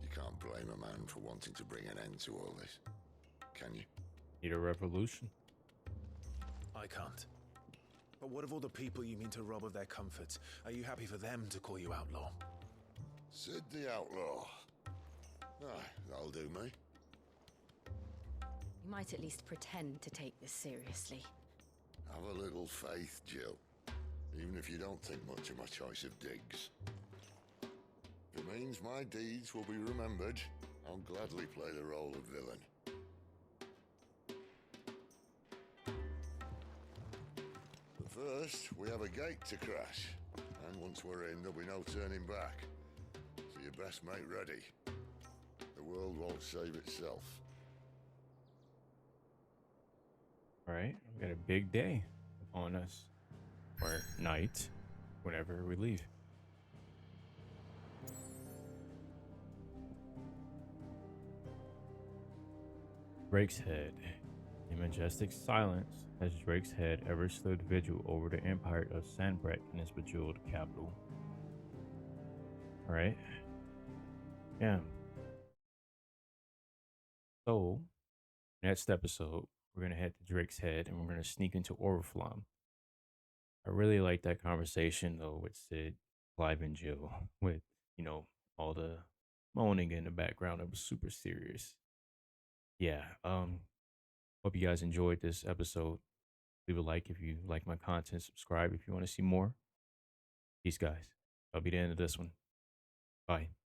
You can't blame a man for wanting to bring an end to all this, can you? Need a revolution. I can't. But what of all the people you mean to rob of their comforts? Are you happy for them to call you outlaw? Sid the Outlaw. Aye, that'll do me. You might at least pretend to take this seriously. Have a little faith, Jill. Even if you don't think much of my choice of digs. If it means my deeds will be remembered, I'll gladly play the role of villain. But first, we have a gate to crash. And once we're in, there'll be no turning back. So you best make ready. The world won't save itself. All right, we got a big day upon us, or night, whenever we leave. Drake's head. In majestic silence has Drake's head ever stood vigil over the empire of Sanbreck and its bejeweled capital. All right. Yeah. So, next episode, we're going to head to Drake's Head and we're going to sneak into Oriflamme. I really like that conversation, though, with Sid, Clive, and Jill, with, all the moaning in the background. It was super serious. Yeah. Hope you guys enjoyed this episode. Leave a like if you like my content. Subscribe if you want to see more. Peace, guys. That'll be the end of this one. Bye.